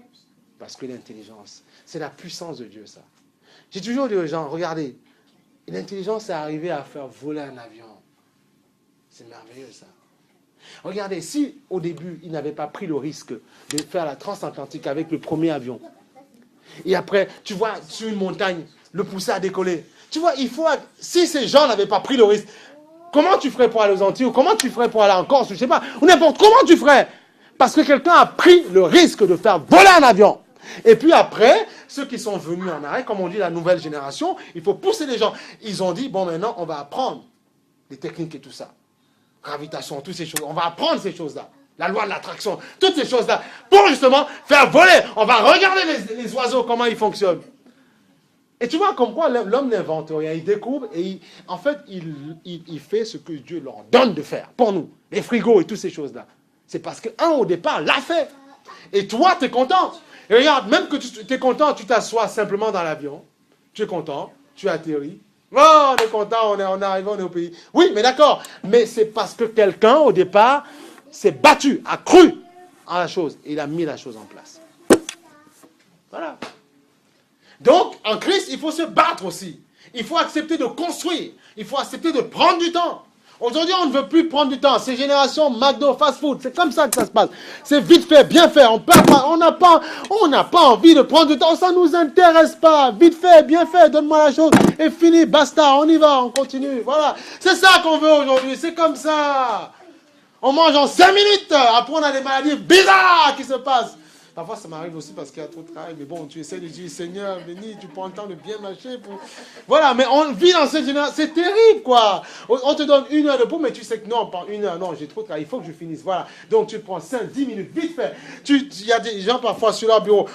parce que l'intelligence, c'est la puissance de Dieu, ça. J'ai toujours dit aux gens, regardez, l'intelligence est arrivée à faire voler un avion. C'est merveilleux, ça. Regardez, si au début, ils n'avaient pas pris le risque de faire la transatlantique avec le premier avion, et après, tu vois, sur une montagne, le pousser à décoller. Tu vois, si ces gens n'avaient pas pris le risque, comment tu ferais pour aller aux Antilles, ou comment tu ferais pour aller en Corse, ou je sais pas, ou n'importe comment tu ferais? Parce que quelqu'un a pris le risque de faire voler un avion. Et puis après, ceux qui sont venus en arrêt, comme on dit la nouvelle génération, il faut pousser les gens. Ils ont dit, bon maintenant, on va apprendre les techniques et tout ça. Gravitation, toutes ces choses. On va apprendre ces choses-là. La loi de l'attraction, toutes ces choses-là. Pour justement faire voler. On va regarder les oiseaux, comment ils fonctionnent. Et tu vois comme quoi l'homme n'invente rien. Il découvre et en fait, il fait ce que Dieu leur donne de faire. Pour nous, les frigos et toutes ces choses-là. C'est parce qu'un au départ l'a fait. Et toi, tu es content. Et regarde, même que tu es content, tu t'assois simplement dans l'avion. Tu es content, tu atterris. Oh, on est content, on est arrivé, on est au pays. Oui, mais d'accord. Mais c'est parce que quelqu'un, au départ, s'est battu, a cru en la chose. Et il a mis la chose en place. Voilà. Donc, en Christ, il faut se battre aussi. Il faut accepter de construire. Il faut accepter de prendre du temps. Aujourd'hui, on ne veut plus prendre du temps. C'est génération McDo, fast food. C'est comme ça que ça se passe. C'est vite fait, bien fait. On n'a pas envie de prendre du temps. Ça ne nous intéresse pas. Vite fait, bien fait. Donne-moi la chose. Et fini, basta. On y va, on continue. Voilà. C'est ça qu'on veut aujourd'hui. C'est comme ça. On mange en 5 minutes. Après, on a des maladies bizarres qui se passent. Parfois, ça m'arrive aussi parce qu'il y a trop de travail. Mais bon, tu essaies de dire, Seigneur, béni, tu prends le temps de bien marcher. Voilà, mais on vit dans cette génération. C'est terrible, quoi. On te donne 1 heure de pause, mais tu sais que non, pas 1 heure. Non, j'ai trop de travail. Il faut que je finisse. Voilà. Donc, tu prends 5, 10 minutes, vite fait. Il y a des gens parfois sur leur bureau.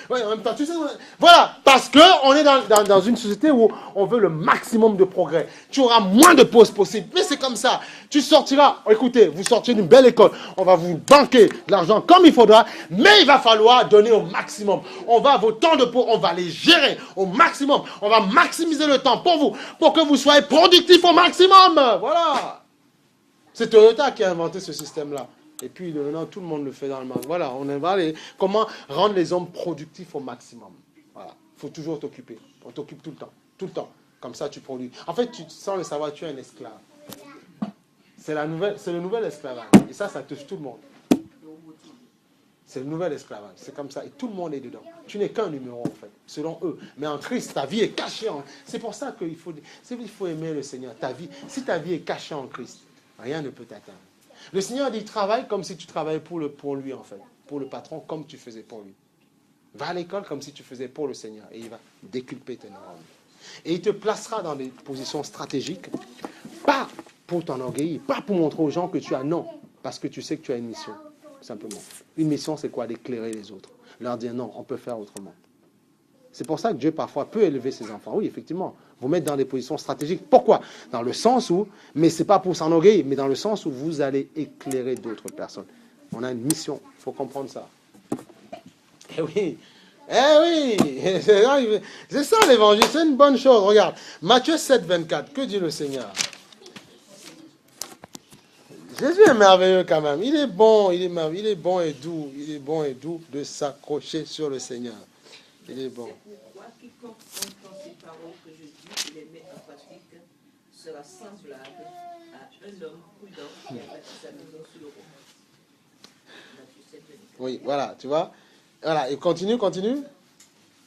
Ouais, en même temps, tu sais. Voilà. Parce qu'on est dans une société où on veut le maximum de progrès. Tu auras moins de pauses possibles. Mais c'est comme ça. Tu sortiras. Écoutez, vous sortirez d'une belle école. On va vous banquer de l'argent comme il faudra. Mais il va falloir donner au maximum. On va, vos temps de pause, on va les gérer au maximum. On va maximiser le temps pour vous, pour que vous soyez productifs au maximum. Voilà. C'est Toyota qui a inventé ce système-là. Et puis, maintenant, tout le monde le fait dans le monde. Voilà, on va aller, comment rendre les hommes productifs au maximum. Voilà. Il faut toujours t'occuper. On t'occupe tout le temps. Tout le temps. Comme ça, tu produis. En fait, sans le savoir, tu es un esclave. C'est le nouvel esclavage. Et ça touche tout le monde. C'est le nouvel esclavage. C'est comme ça. Et tout le monde est dedans. Tu n'es qu'un numéro, en fait, selon eux. Mais en Christ, ta vie est cachée. C'est pour ça qu'il faut aimer le Seigneur. Si ta vie est cachée en Christ, rien ne peut t'atteindre. Le Seigneur dit, travaille comme si tu travaillais pour lui, en fait. Pour le patron, comme tu faisais pour lui. Va à l'école comme si tu faisais pour le Seigneur. Et il va déculper tes neurones. Et il te placera dans des positions stratégiques. Pas pour t'enorgueillir. Pas pour montrer aux gens que tu as non. Parce que tu sais que tu as une mission. Simplement. Une mission, c'est quoi? D'éclairer les autres. Leur dire non, on peut faire autrement. C'est pour ça que Dieu parfois peut élever ses enfants. Oui, effectivement. Vous mettre dans des positions stratégiques. Pourquoi? Dans le sens où, mais ce n'est pas pour s'enorgueillir, mais dans le sens où vous allez éclairer d'autres personnes. On a une mission. Il faut comprendre ça. Eh oui. C'est ça l'évangile. C'est une bonne chose. Regarde. Matthieu 7, 24. Que dit le Seigneur? Jésus est merveilleux quand même. Il est bon, il est bon et doux. Il est bon et doux de s'accrocher sur le Seigneur. Il est bon. C'est pourquoi quiconque entend ces paroles que je dis et les met en pratique sera semblable à un homme prudent qui a bâti sa maison sur le roc. Oui, voilà, tu vois. Voilà, et continue.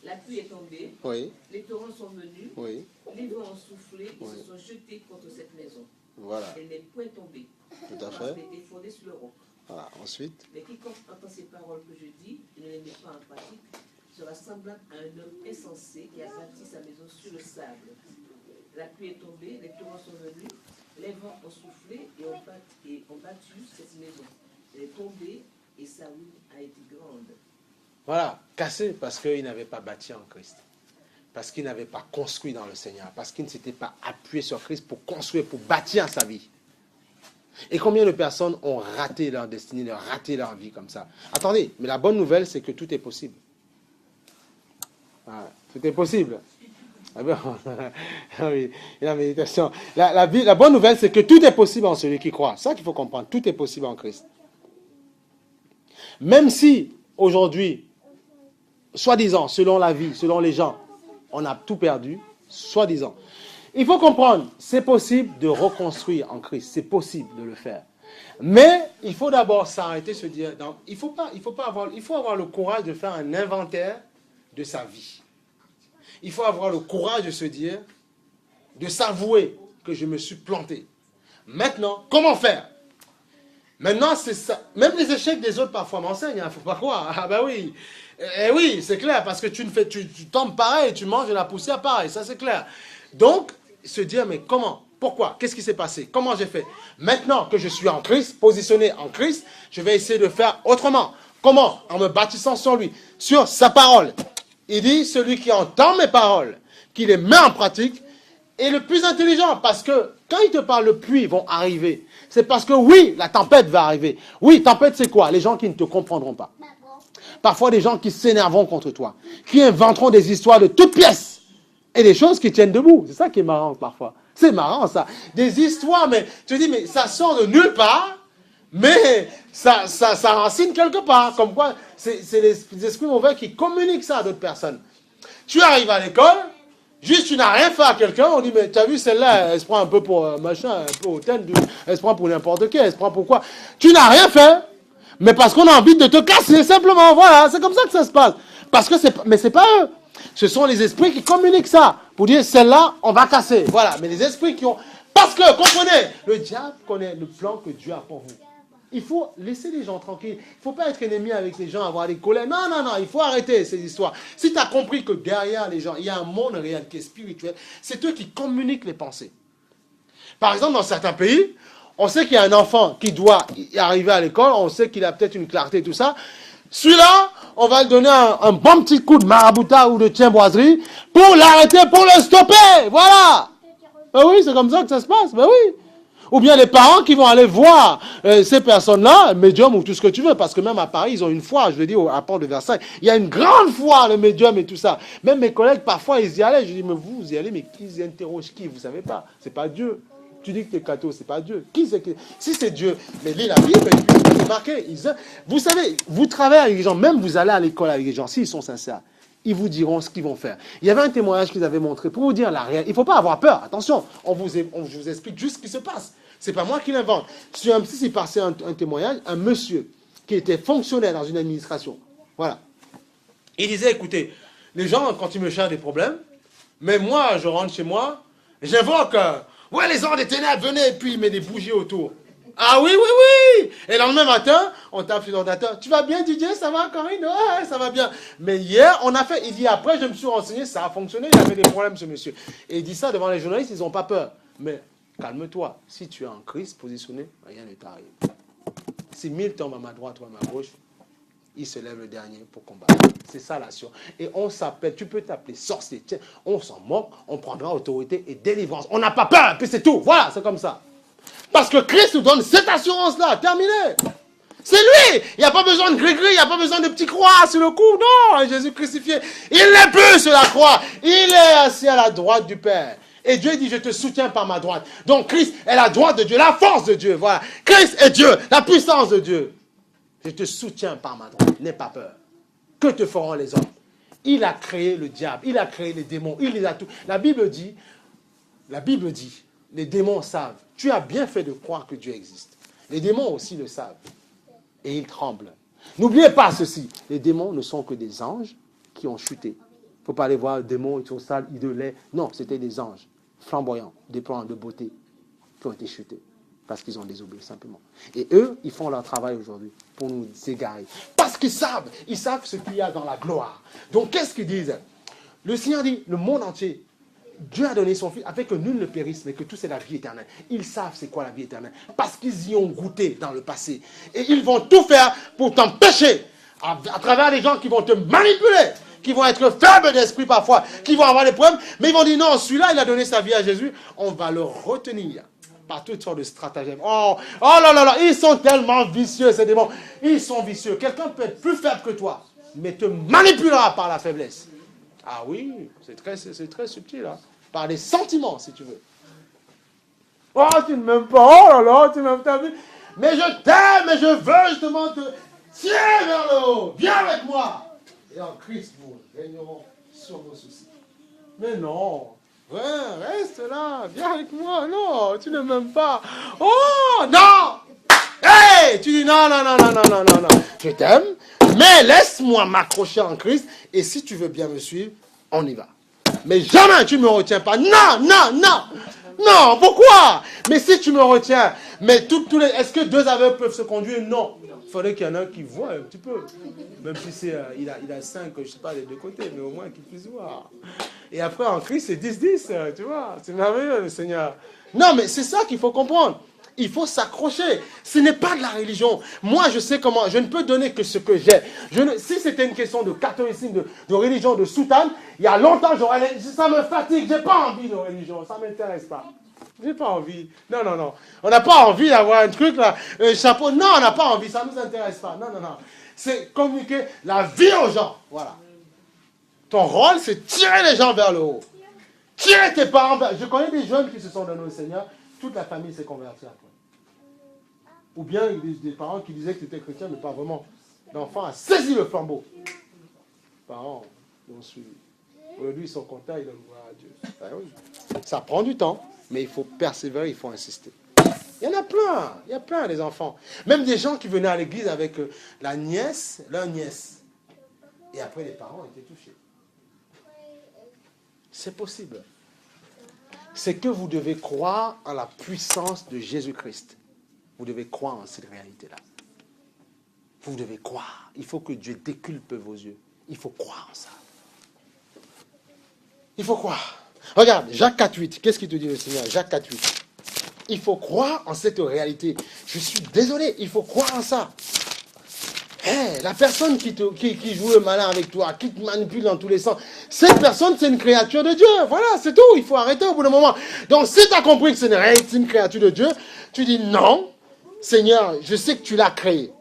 La pluie est tombée. Oui. Les torrents sont venus. Oui. Les vents ont soufflé et se sont jetés contre cette maison. Voilà. Elle n'est point tombée. Tout à fait. Elle a été fondée sur le roc. Voilà, ensuite. Mais quiconque entend ces paroles que je dis et ne les met pas en pratique sera semblable à un homme insensé qui a bâti sa maison sur le sable. La pluie est tombée, les torrents sont venus, les vents ont soufflé et ont battu cette maison. Elle est tombée et sa ruine a été grande. Voilà, cassé parce qu'il n'avait pas bâti en Christ. Parce qu'il n'avait pas construit dans le Seigneur. Parce qu'il ne s'était pas appuyé sur Christ pour construire, pour bâtir sa vie. Et combien de personnes ont raté leur destinée, raté leur vie comme ça? Attendez, mais la bonne nouvelle, c'est que tout est possible. Voilà, tout est possible. Oui, la méditation. La bonne nouvelle, c'est que tout est possible en celui qui croit. C'est ça qu'il faut comprendre. Tout est possible en Christ. Même si, aujourd'hui, soi-disant, selon la vie, selon les gens, on a tout perdu, soi-disant. Il faut comprendre, c'est possible de reconstruire en Christ, c'est possible de le faire. Mais il faut d'abord s'arrêter, se dire, il faut avoir le courage de faire un inventaire de sa vie. Il faut avoir le courage de se dire, de s'avouer que je me suis planté. Maintenant, comment faire? Maintenant, c'est ça. Même les échecs des autres parfois m'enseignent, il ne faut pas croire. Ah ben oui. Oui, c'est clair, parce que tu tombes pareil, tu manges de la poussière pareil, ça c'est clair. Donc, se dire, mais comment? Pourquoi? Qu'est-ce qui s'est passé? Comment j'ai fait? Maintenant que je suis en Christ, positionné en Christ, je vais essayer de faire autrement. Comment? En me bâtissant sur lui, sur sa parole. Il dit, celui qui entend mes paroles, qui les met en pratique, est le plus intelligent. Parce que quand il te parle, le pluie vont arriver. C'est parce que oui, la tempête va arriver. Oui, tempête c'est quoi? Les gens qui ne te comprendront pas. Parfois des gens qui s'énerveront contre toi, qui inventeront des histoires de toutes pièces et des choses qui tiennent debout. C'est ça qui est marrant parfois. C'est marrant ça. Des histoires, mais tu te dis, mais ça sort de nulle part, mais ça racine quelque part. Comme quoi, c'est les esprits mauvais qui communiquent ça à d'autres personnes. Tu arrives à l'école, Juste, tu n'as rien fait à quelqu'un, on dit, mais tu as vu celle-là, elle se prend un peu pour machin, un peu hautaine, elle se prend pour n'importe qui, elle se prend pour quoi? Tu n'as rien fait, mais parce qu'on a envie de te casser, simplement, voilà, c'est comme ça que ça se passe. Parce que mais c'est pas eux. Ce sont les esprits qui communiquent ça, pour dire, celle-là, on va casser, voilà. Mais les esprits qui ont... Parce que, comprenez, le diable connaît le plan que Dieu a pour vous. Il faut laisser les gens tranquilles. Il ne faut pas être ennemi avec les gens, avoir des colères. Non, non, non, il faut arrêter ces histoires. Si tu as compris que derrière les gens, il y a un monde réel qui est spirituel, c'est eux qui communiquent les pensées. Par exemple, dans certains pays, on sait qu'il y a un enfant qui doit arriver à l'école, on sait qu'il a peut-être une clarté, tout ça. Celui-là, on va lui donner un bon petit coup de marabouta ou de tiens-boiserie pour l'arrêter, pour le stopper. Voilà. Ben oui, c'est comme ça que ça se passe. Ben oui. Ou bien les parents qui vont aller voir ces personnes-là, médium ou tout ce que tu veux, parce que même à Paris, ils ont une foi, je le dis à Port de Versailles, il y a une grande foi, le médium et tout ça. Même mes collègues, parfois, ils y allaient. Je dis, mais vous y allez, mais qui interroge qui? Vous ne savez pas. C'est pas Dieu. Tu dis que tu es catho, c'est pas Dieu. Qui c'est que... Si c'est Dieu, mais lis la Bible, c'est marqué. Vous savez, vous travaillez avec les gens, même vous allez à l'école avec les gens, s'ils sont sincères, ils vous diront ce qu'ils vont faire. Il y avait un témoignage qu'ils avaient montré pour vous dire la réalité. Il ne faut pas avoir peur. Attention, je vous explique juste ce qui se passe. Ce n'est pas moi qui l'invente. Sur un petit, il passait un témoignage, un monsieur qui était fonctionnaire dans une administration. Voilà. Il disait, écoutez, les gens, quand ils me cherchent des problèmes, mais moi, je rentre chez moi, j'invoque, ouais, les anges des ténèbres, venez, et puis il met des bougies autour. Ah oui, oui, oui. Et le lendemain matin, on tape sur l'ordinateur. Tu vas bien, Didier? Ça va, Corinne? Ouais, ça va bien. Mais hier, on a fait, il dit, après, je me suis renseigné, ça a fonctionné, il avait des problèmes, ce monsieur. Et il dit ça devant les journalistes, ils n'ont pas peur. Mais calme-toi. Si tu es en Christ positionné, rien ne t'arrive. Si 1000 tombent à ma droite ou à ma gauche, il se lève le dernier pour combattre. C'est ça la science. Et on s'appelle, tu peux t'appeler sorcier. Tiens, on s'en moque, on prendra autorité et délivrance. On n'a pas peur, puis c'est tout. Voilà, c'est comme ça. Parce que Christ nous donne cette assurance-là. Terminé. C'est lui. Il n'y a pas besoin de gris-gris, il n'y a pas besoin de petits croix sur le cou. Non, Jésus crucifié. Il n'est plus sur la croix. Il est assis à la droite du Père. Et Dieu dit, je te soutiens par ma droite. Donc Christ est la droite de Dieu, la force de Dieu. Voilà. Christ est Dieu, la puissance de Dieu. Je te soutiens par ma droite. N'aie pas peur. Que te feront les hommes? Il a créé le diable, il a créé les démons, il les a tous. La Bible dit, les démons savent. Tu as bien fait de croire que Dieu existe. Les démons aussi le savent. Et ils tremblent. N'oubliez pas ceci. Les démons ne sont que des anges qui ont chuté. Il ne faut pas aller voir les démons, ils sont sales, idolés. Non, c'était des anges flamboyants, déployants de beauté, qui ont été chutés. Parce qu'ils ont désobéi simplement. Et eux, ils font leur travail aujourd'hui pour nous égarer. Parce qu'ils savent ce qu'il y a dans la gloire. Donc qu'est-ce qu'ils disent? Le Seigneur dit, le monde entier, Dieu a donné son Fils afin que nul ne périsse, mais que tous aient la vie éternelle. Ils savent c'est quoi la vie éternelle, parce qu'ils y ont goûté dans le passé. Et ils vont tout faire pour t'empêcher, à travers les gens qui vont te manipuler, qui vont être faibles d'esprit parfois, qui vont avoir des problèmes, mais ils vont dire non, celui-là, il a donné sa vie à Jésus, on va le retenir par toutes sortes de stratagèmes. Oh là là là, ils sont tellement vicieux, ces démons. Ils sont vicieux. Quelqu'un peut être plus faible que toi, mais te manipulera par la faiblesse. Ah oui, c'est très subtil, hein. Par les sentiments, si tu veux. Oh, tu ne m'aimes pas, oh là là, tu m'aimes ta vie. Mais je t'aime et je veux justement te tirer vers le haut. Viens avec moi. Et en Christ, nous régnerons sur nos soucis. Mais non, reste là, viens avec moi. Non, tu ne m'aimes pas. Oh, non. Hey, tu dis non, non, non, non, non, non, non, non. Je t'aime, mais laisse-moi m'accrocher en Christ. Et si tu veux bien me suivre, on y va. Mais jamais tu ne me retiens pas. Non, non, non. Non, pourquoi? Mais si tu me retiens, mais est-ce que deux aveugles peuvent se conduire? Non. Il faudrait qu'il y en ait un qui voit un petit peu. Même si il a 5, je ne sais pas, des deux côtés, mais au moins qu'il puisse voir. Et après, en Christ, c'est 10-10, tu vois. C'est merveilleux, le Seigneur. Non, mais c'est ça qu'il faut comprendre. Il faut s'accrocher. Ce n'est pas de la religion. Moi, je sais comment. Je ne peux donner que ce que j'ai. Si c'était une question de catholicisme, de religion, de soutane, il y a longtemps, ça me fatigue. Je n'ai pas envie de religion. Ça ne m'intéresse pas. Je n'ai pas envie. Non, non, non. On n'a pas envie d'avoir un truc là, un chapeau. Non, on n'a pas envie. Ça ne nous intéresse pas. Non, non, non. C'est communiquer la vie aux gens. Voilà. Ton rôle, c'est tirer les gens vers le haut. Tirer tes parents vers... Je connais des jeunes qui se sont donnés au Seigneur. Toute la famille s'est convertie après. Ou bien des parents qui disaient que c'était chrétien, mais pas vraiment. L'enfant a saisi le flambeau. Les parents l'ont suivi. Aujourd'hui, ils sont contents, ils donnent gloire à Dieu. Ben oui. Ça prend du temps, mais il faut persévérer, il faut insister. Il y en a plein, il y a plein des enfants. Même des gens qui venaient à l'église avec leur nièce. Et après, les parents étaient touchés. C'est possible. C'est que vous devez croire en la puissance de Jésus-Christ. Vous devez croire en cette réalité-là. Vous devez croire. Il faut que Dieu déculpe vos yeux. Il faut croire en ça. Il faut croire. Regarde, Jacques 4,8. Qu'est-ce qu'il te dit le Seigneur? Jacques 4,8. Il faut croire en cette réalité. Je suis désolé, il faut croire en ça. Hey, la personne qui joue le malin avec toi, qui te manipule dans tous les sens, cette personne, c'est une créature de Dieu. Voilà, c'est tout. Il faut arrêter au bout d'un moment. Donc, si tu as compris que c'est une créature de Dieu, tu dis non, Seigneur, je sais que tu l'as créé.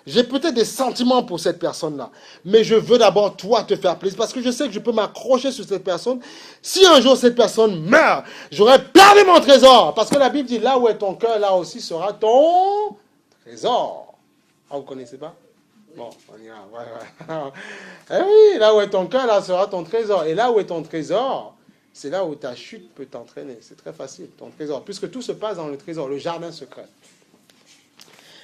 J'ai peut-être des sentiments pour cette personne-là, mais je veux d'abord, toi, te faire plaisir, parce que je sais que je peux m'accrocher sur cette personne. Si un jour cette personne meurt, j'aurai perdu mon trésor. Parce que la Bible dit, là où est ton cœur, là aussi sera ton trésor. Ah, vous ne connaissez pas? Bon, on ira. Ouais. Eh oui, là où est ton cœur, là sera ton trésor. Et là où est ton trésor, c'est là où ta chute peut t'entraîner. C'est très facile, ton trésor. Puisque tout se passe dans le trésor, le jardin secret.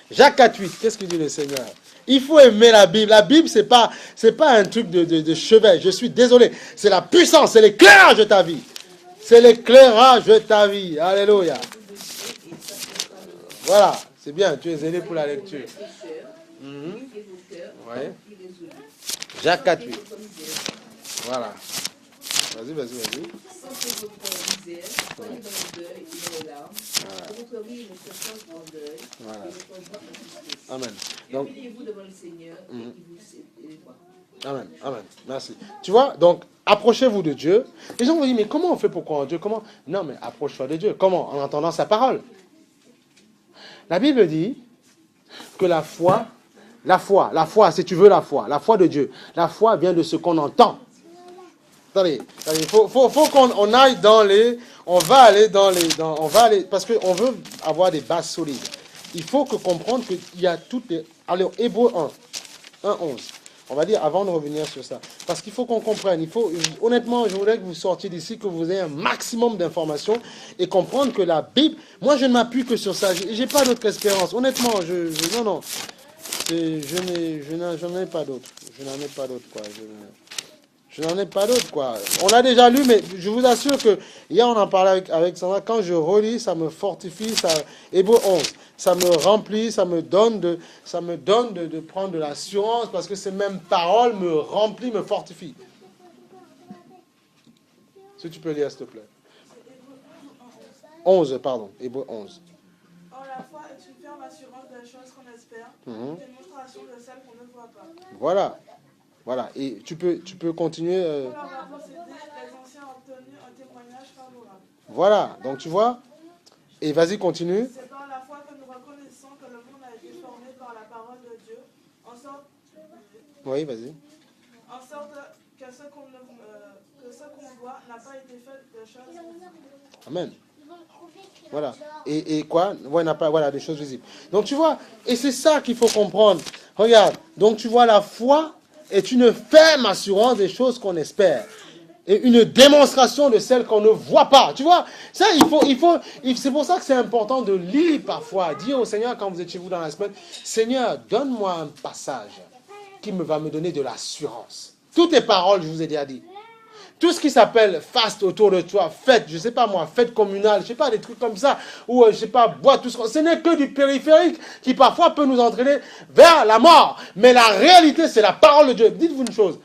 Jacques 4,8, qu'est-ce qu'il dit le Seigneur? Il faut aimer la Bible. La Bible, c'est pas un truc de chevet. Je suis désolé. C'est la puissance, c'est l'éclairage de ta vie. C'est l'éclairage de ta vie. Alléluia. Voilà, c'est bien. Tu es aidé pour la lecture. Ouais. Jacques 4,8. Voilà. Vas-y. Sentez votre misère, soyez dans le deuil et dans les larmes. Que votre rire ne soit pas en deuil, Voilà. et votre joie en tristesse. Amen. Donc, Humiliez-vous devant le Seigneur et il vous élèvera. Amen. Merci. Tu vois, donc, approchez-vous de Dieu. Les gens vont dire, mais comment on fait pour croire en Dieu? Comment? Non, mais approche-toi de Dieu. Comment? En entendant sa parole. La Bible dit que la foi, si tu veux la foi de Dieu, la foi vient de ce qu'on entend. Attendez, il faut qu'on aille dans les... On va aller, parce qu'on veut avoir des bases solides. Il faut comprendre qu'il y a toutes les... Alors, Hébreux 1:11. On va dire, avant de revenir sur ça. Parce qu'il faut qu'on comprenne. Honnêtement, je voudrais que vous sortiez d'ici, que vous ayez un maximum d'informations et comprendre que la Bible... Moi, je ne m'appuie que sur ça. Je n'ai pas d'autre espérance. Honnêtement, non. Je n'en ai pas d'autre. Je n'en ai pas d'autre, quoi. Je n'en ai pas d'autre, quoi. On l'a déjà lu, mais je vous assure que hier, on en parlait avec Sandra. Quand je relis, ça me fortifie. Hébreux 11, ça me remplit, ça me donne de prendre de l'assurance, parce que ces mêmes paroles me remplissent, me fortifient. Si tu peux lire, s'il te plaît. 11, pardon. Hébreux 11. Or, la foi est une ferme assurance des choses qu'on espère, une démonstration de celles qu'on ne voit pas. Voilà, et tu peux continuer. Pour leur posséder, les anciens ont obtenu un témoignage favorable. Voilà, donc tu vois. Et vas-y, continue. C'est par la foi que nous reconnaissons que le monde a été formé par la parole de Dieu, en sorte que ce qu'on voit n'a pas été fait de choses visibles. Amen. Voilà. Et quoi? Voilà, des choses visibles. Donc tu vois, et c'est ça qu'il faut comprendre. Regarde, donc tu vois, la foi est une ferme assurance des choses qu'on espère. Et une démonstration de celles qu'on ne voit pas. Tu vois, ça, c'est pour ça que c'est important de lire parfois. Dire au Seigneur, quand vous êtes chez vous dans la semaine, Seigneur, donne-moi un passage qui va me donner de l'assurance. Toutes les paroles, je vous ai déjà dit. Tout ce qui s'appelle faste autour de toi, fête, je ne sais pas moi, fête communale, je ne sais pas, des trucs comme ça, ou je ne sais pas, boire tout ce n'est que du périphérique qui parfois peut nous entraîner vers la mort. Mais la réalité, c'est la parole de Dieu. Dites-vous une chose,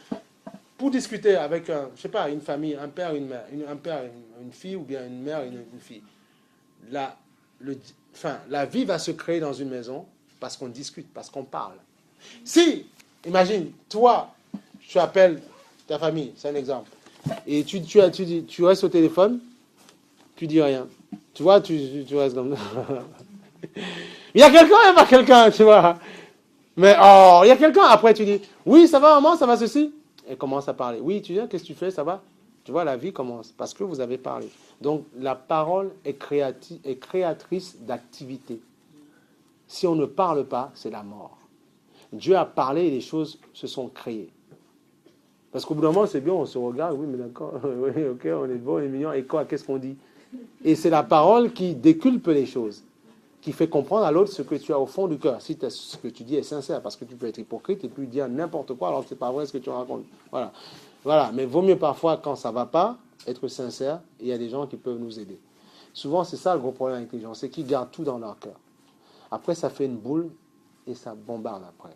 pour discuter avec, je sais pas, une famille, un père, une mère, une fille, ou bien une mère, une fille, la vie va se créer dans une maison parce qu'on discute, parce qu'on parle. Si, imagine, toi, tu appelles ta famille, c'est un exemple. Et tu restes au téléphone, tu dis rien. Tu vois, tu restes comme ça. Il y a quelqu'un, il n'y a pas quelqu'un, tu vois. Mais, il y a quelqu'un. Après, tu dis, oui, ça va, maman, ça va ceci. Et commence à parler. Oui, tu dis, qu'est-ce que tu fais, ça va? Tu vois, la vie commence parce que vous avez parlé. Donc, la parole est créatrice d'activité. Si on ne parle pas, c'est la mort. Dieu a parlé et les choses se sont créées. Parce qu'au bout d'un moment, c'est bien, on se regarde, oui, mais d'accord, oui, ok, on est beau, on est mignon, et quoi, qu'est-ce qu'on dit? Et c'est la parole qui déculpe les choses, qui fait comprendre à l'autre ce que tu as au fond du cœur. Si ce que tu dis est sincère, parce que tu peux être hypocrite et puis dire n'importe quoi, alors que c'est pas vrai ce que tu racontes. Voilà. Voilà. Mais vaut mieux parfois, quand ça va pas, être sincère, et il y a des gens qui peuvent nous aider. Souvent, c'est ça le gros problème avec les gens, c'est qu'ils gardent tout dans leur cœur. Après, ça fait une boule, et ça bombarde après.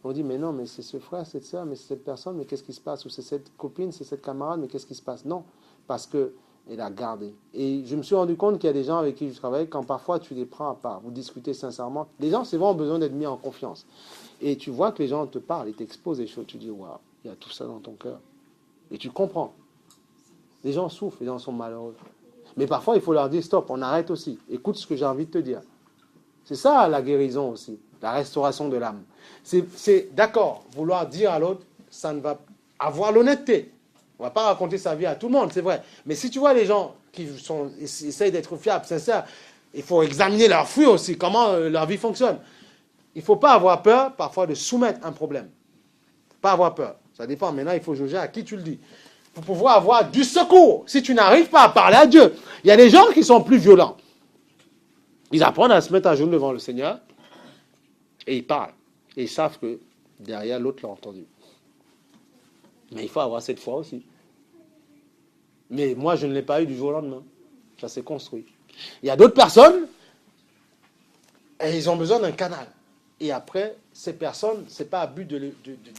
On dit, mais non, mais c'est ce frère, cette soeur, mais c'est cette personne, mais qu'est-ce qui se passe? Ou c'est cette copine, c'est cette camarade, mais qu'est-ce qui se passe? Non, parce qu'elle a gardé. Et je me suis rendu compte qu'il y a des gens avec qui je travaille, quand parfois tu les prends à part, vous discutez sincèrement, les gens, c'est vraiment besoin d'être mis en confiance. Et tu vois que les gens te parlent, ils t'exposent des choses, tu dis, waouh, il y a tout ça dans ton cœur. Et tu comprends. Les gens souffrent, les gens sont malheureux. Mais parfois, il faut leur dire, stop, on arrête aussi. Écoute ce que j'ai envie de te dire. C'est ça la guérison aussi, la restauration de l'âme. C'est d'accord, vouloir dire à l'autre, ça ne va avoir l'honnêteté. On ne va pas raconter sa vie à tout le monde, c'est vrai. Mais si tu vois les gens qui essayent d'être fiables, sincères, il faut examiner leurs fruits aussi, comment leur vie fonctionne. Il ne faut pas avoir peur, parfois, de soumettre un problème. Pas avoir peur. Ça dépend. Maintenant, il faut juger à qui tu le dis. Pour pouvoir avoir du secours. Si tu n'arrives pas à parler à Dieu, il y a des gens qui sont plus violents. Ils apprennent à se mettre à genoux devant le Seigneur et ils parlent. Et ils savent que derrière, l'autre l'a entendu. Mais il faut avoir cette foi aussi. Mais moi, je ne l'ai pas eu du jour au lendemain. Ça s'est construit. Il y a d'autres personnes, et ils ont besoin d'un canal. Et après, ces personnes, ce n'est pas à but de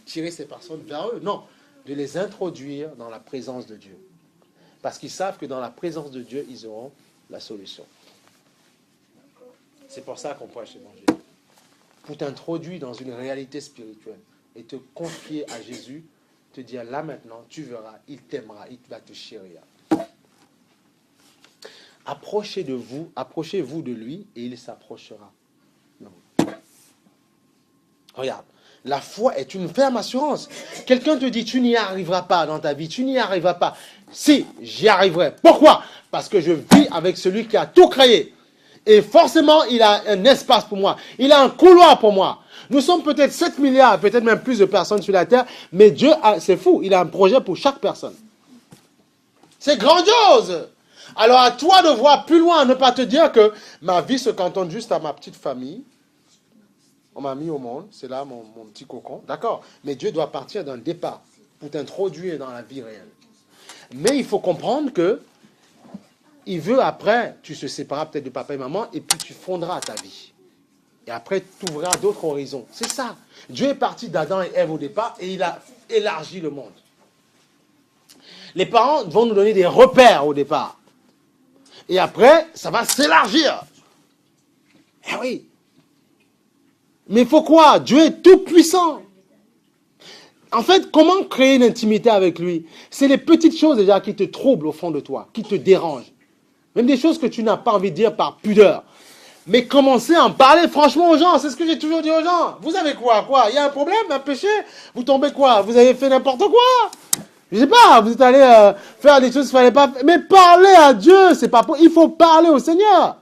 tirer ces personnes vers eux. Non, de les introduire dans la présence de Dieu. Parce qu'ils savent que dans la présence de Dieu, ils auront la solution. C'est pour ça qu'on prêche l'évangile. Pour t'introduire dans une réalité spirituelle et te confier à Jésus, te dire là maintenant, tu verras, il t'aimera, il va te chérir. Approchez-vous de lui et il s'approchera. Regarde, la foi est une ferme assurance. Quelqu'un te dit, tu n'y arriveras pas dans ta vie, tu n'y arriveras pas. Si, j'y arriverai. Pourquoi? Parce que je vis avec celui qui a tout créé. Et forcément, il a un espace pour moi. Il a un couloir pour moi. Nous sommes peut-être 7 milliards, peut-être même plus de personnes sur la terre, mais Dieu, c'est fou, il a un projet pour chaque personne. C'est grandiose. Alors à toi de voir plus loin, ne pas te dire que ma vie se cantonne juste à ma petite famille. On m'a mis au monde, c'est là mon petit cocon, d'accord. Mais Dieu doit partir d'un départ pour t'introduire dans la vie réelle. Mais il faut comprendre que il veut après, tu se sépareras peut-être de papa et maman, et puis tu fonderas ta vie. Et après, tu ouvriras d'autres horizons. C'est ça. Dieu est parti d'Adam et Ève au départ, et il a élargi le monde. Les parents vont nous donner des repères au départ. Et après, ça va s'élargir. Eh oui. Mais il faut quoi? Dieu est tout puissant. En fait, comment créer une intimité avec lui? C'est les petites choses déjà qui te troublent au fond de toi, qui te dérangent. Même des choses que tu n'as pas envie de dire par pudeur. Mais commencez à en parler franchement aux gens. C'est ce que j'ai toujours dit aux gens. Vous avez quoi? Il y a un problème, un péché? Vous tombez quoi? Vous avez fait n'importe quoi? Je sais pas, vous êtes allé faire des choses qu'il ne fallait pas faire. Mais parlez à Dieu, c'est pas pour... Il faut parler au Seigneur.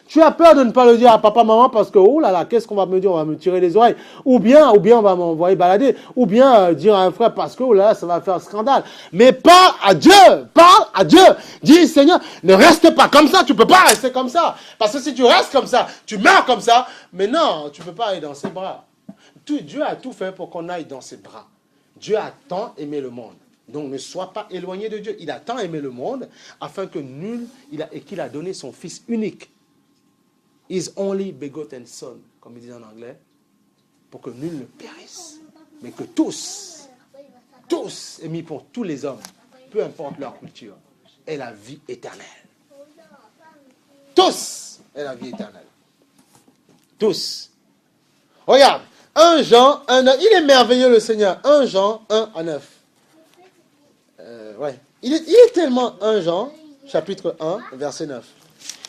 Tu as peur de ne pas le dire à papa, maman parce que, oh là là, qu'est-ce qu'on va me dire? On va me tirer les oreilles. Ou bien on va m'envoyer balader. Ou bien dire à un frère parce que, oh là là, ça va faire scandale. Mais parle à Dieu. Parle à Dieu. Dis, Seigneur, ne reste pas comme ça. Tu peux pas rester comme ça. Parce que si tu restes comme ça, tu meurs comme ça. Mais non, tu peux pas aller dans ses bras. Dieu a tout fait pour qu'on aille dans ses bras. Dieu a tant aimé le monde. Donc ne sois pas éloigné de Dieu. Il a tant aimé le monde afin que qu'il a donné son Fils unique. His only begotten son, comme ils disent en anglais, pour que nul ne périsse, mais que tous, et mis pour tous les hommes, peu importe leur culture, aient la vie éternelle. Tous aient la vie éternelle. Tous. Regarde, 1 Jean 1:9, il est merveilleux le Seigneur. 1 Jean 1:9. Ouais. Il est tellement 1 Jean, chapitre 1, verset 9.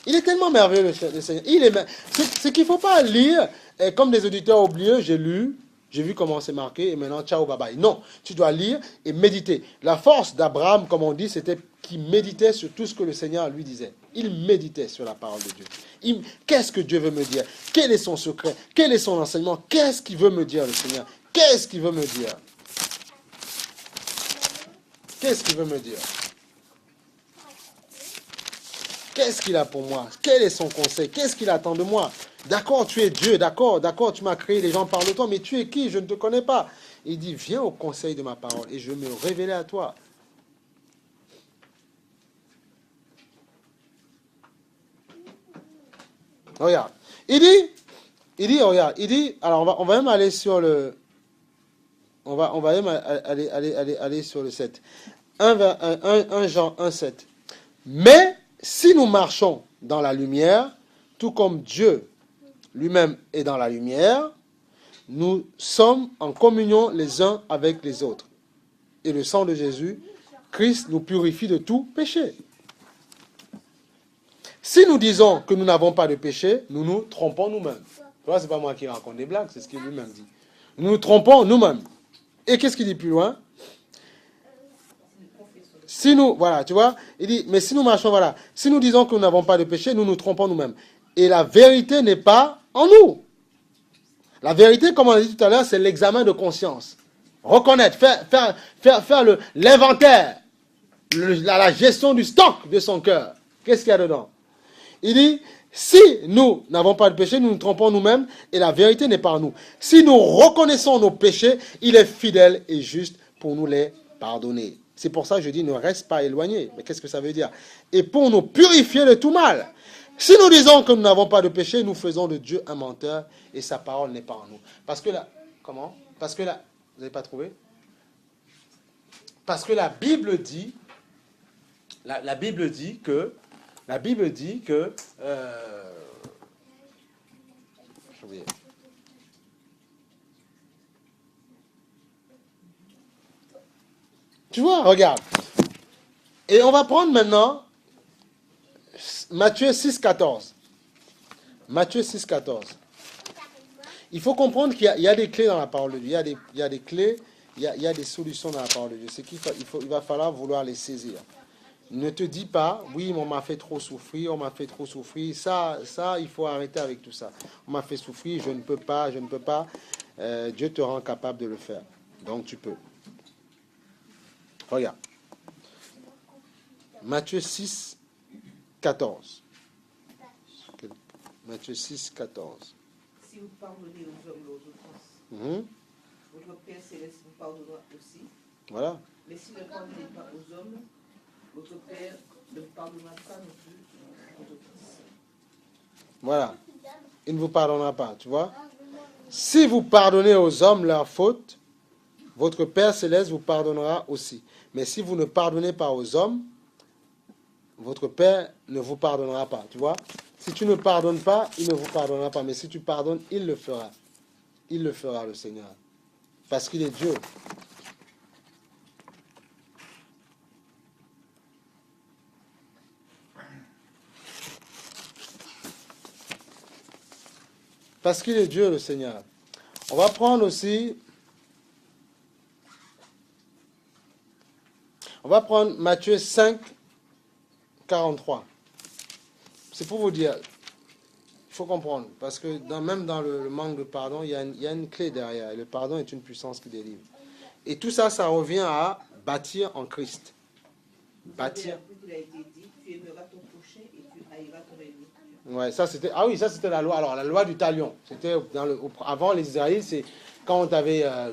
Il est tellement merveilleux le Seigneur. C'est qu'il ne faut pas lire comme des auditeurs oublieux, j'ai lu, j'ai vu comment c'est marqué et maintenant ciao bye bye. Non, tu dois lire et méditer. La force d'Abraham, comme on dit, c'était qu'il méditait sur tout ce que le Seigneur lui disait. Il méditait sur la parole de Dieu. Qu'est-ce que Dieu veut me dire? Quel est son secret? Quel est son enseignement? Qu'est-ce qu'il veut me dire le Seigneur? Qu'est-ce qu'il veut me dire? Qu'est-ce qu'il veut me dire? Qu'est-ce qu'il a pour moi? Quel est son conseil? Qu'est-ce qu'il attend de moi? D'accord, tu es Dieu, d'accord, tu m'as créé, les gens parlent de toi, mais tu es qui? Je ne te connais pas. Il dit, viens au conseil de ma parole et je vais me révéler à toi. Regarde, alors on va même aller sur le, on va même aller sur le 7. 1 Jean 1, 7. Mais si nous marchons dans la lumière, tout comme Dieu lui-même est dans la lumière, nous sommes en communion les uns avec les autres. Et le sang de Jésus, Christ, nous purifie de tout péché. Si nous disons que nous n'avons pas de péché, nous nous trompons nous-mêmes. Tu vois, c'est pas moi qui raconte des blagues, c'est ce qu'il lui-même dit. Nous nous trompons nous-mêmes. Et qu'est-ce qu'il dit plus loin? Si nous, voilà, tu vois, il dit, mais si nous marchons, voilà, si nous disons que nous n'avons pas de péché, nous nous trompons nous-mêmes. Et la vérité n'est pas en nous. La vérité, comme on a dit tout à l'heure, c'est l'examen de conscience. Reconnaître, faire l'inventaire, la gestion du stock de son cœur. Qu'est-ce qu'il y a dedans? Il dit, si nous n'avons pas de péché, nous nous trompons nous-mêmes et la vérité n'est pas en nous. Si nous reconnaissons nos péchés, il est fidèle et juste pour nous les pardonner. C'est pour ça que je dis, ne reste pas éloigné. Mais qu'est-ce que ça veut dire? Et pour nous purifier de tout mal. Si nous disons que nous n'avons pas de péché, nous faisons de Dieu un menteur et sa parole n'est pas en nous. Parce que là, comment? Parce que là, vous n'avez pas trouvé? Parce que la Bible dit, la Bible dit que, tu vois, regarde. Et on va prendre maintenant Matthieu 6, 14. Matthieu 6, 14. Il faut comprendre qu'il y a des clés dans la parole de Dieu. Il y a des clés, il y a des solutions dans la parole de Dieu. C'est il va falloir vouloir les saisir. Ne te dis pas, oui, on m'a fait trop souffrir, Ça, il faut arrêter avec tout ça. On m'a fait souffrir, je ne peux pas. Dieu te rend capable de le faire. Donc tu peux. Regarde. Matthieu 6, 14. Matthieu 6, 14. Si vous pardonnez aux hommes leurs offenses, votre Père Céleste vous pardonnera aussi. Voilà. Mais si vous ne pardonnez pas aux hommes, votre Père ne vous pardonnera pas non plus vos offenses. Voilà. Il ne vous pardonnera pas, tu vois. Si vous pardonnez aux hommes leurs fautes, votre Père Céleste vous pardonnera aussi. Mais si vous ne pardonnez pas aux hommes, votre Père ne vous pardonnera pas, tu vois. Si tu ne pardonnes pas, il ne vous pardonnera pas. Mais si tu pardonnes, il le fera. Il le fera, le Seigneur. Parce qu'il est Dieu. Parce qu'il est Dieu, le Seigneur. On va prendre aussi... On va prendre Matthieu 5, 43. C'est pour vous dire, il faut comprendre, parce que même dans le manque de pardon, il y a une clé derrière. Et le pardon est une puissance qui délivre. Et tout ça, ça revient à bâtir en Christ. Bâtir. Tu aimeras ton prochain et tu haïras ton ennemi. Ouais, ça c'était la loi. Alors la loi du talion. C'était avant les Israélites, c'est quand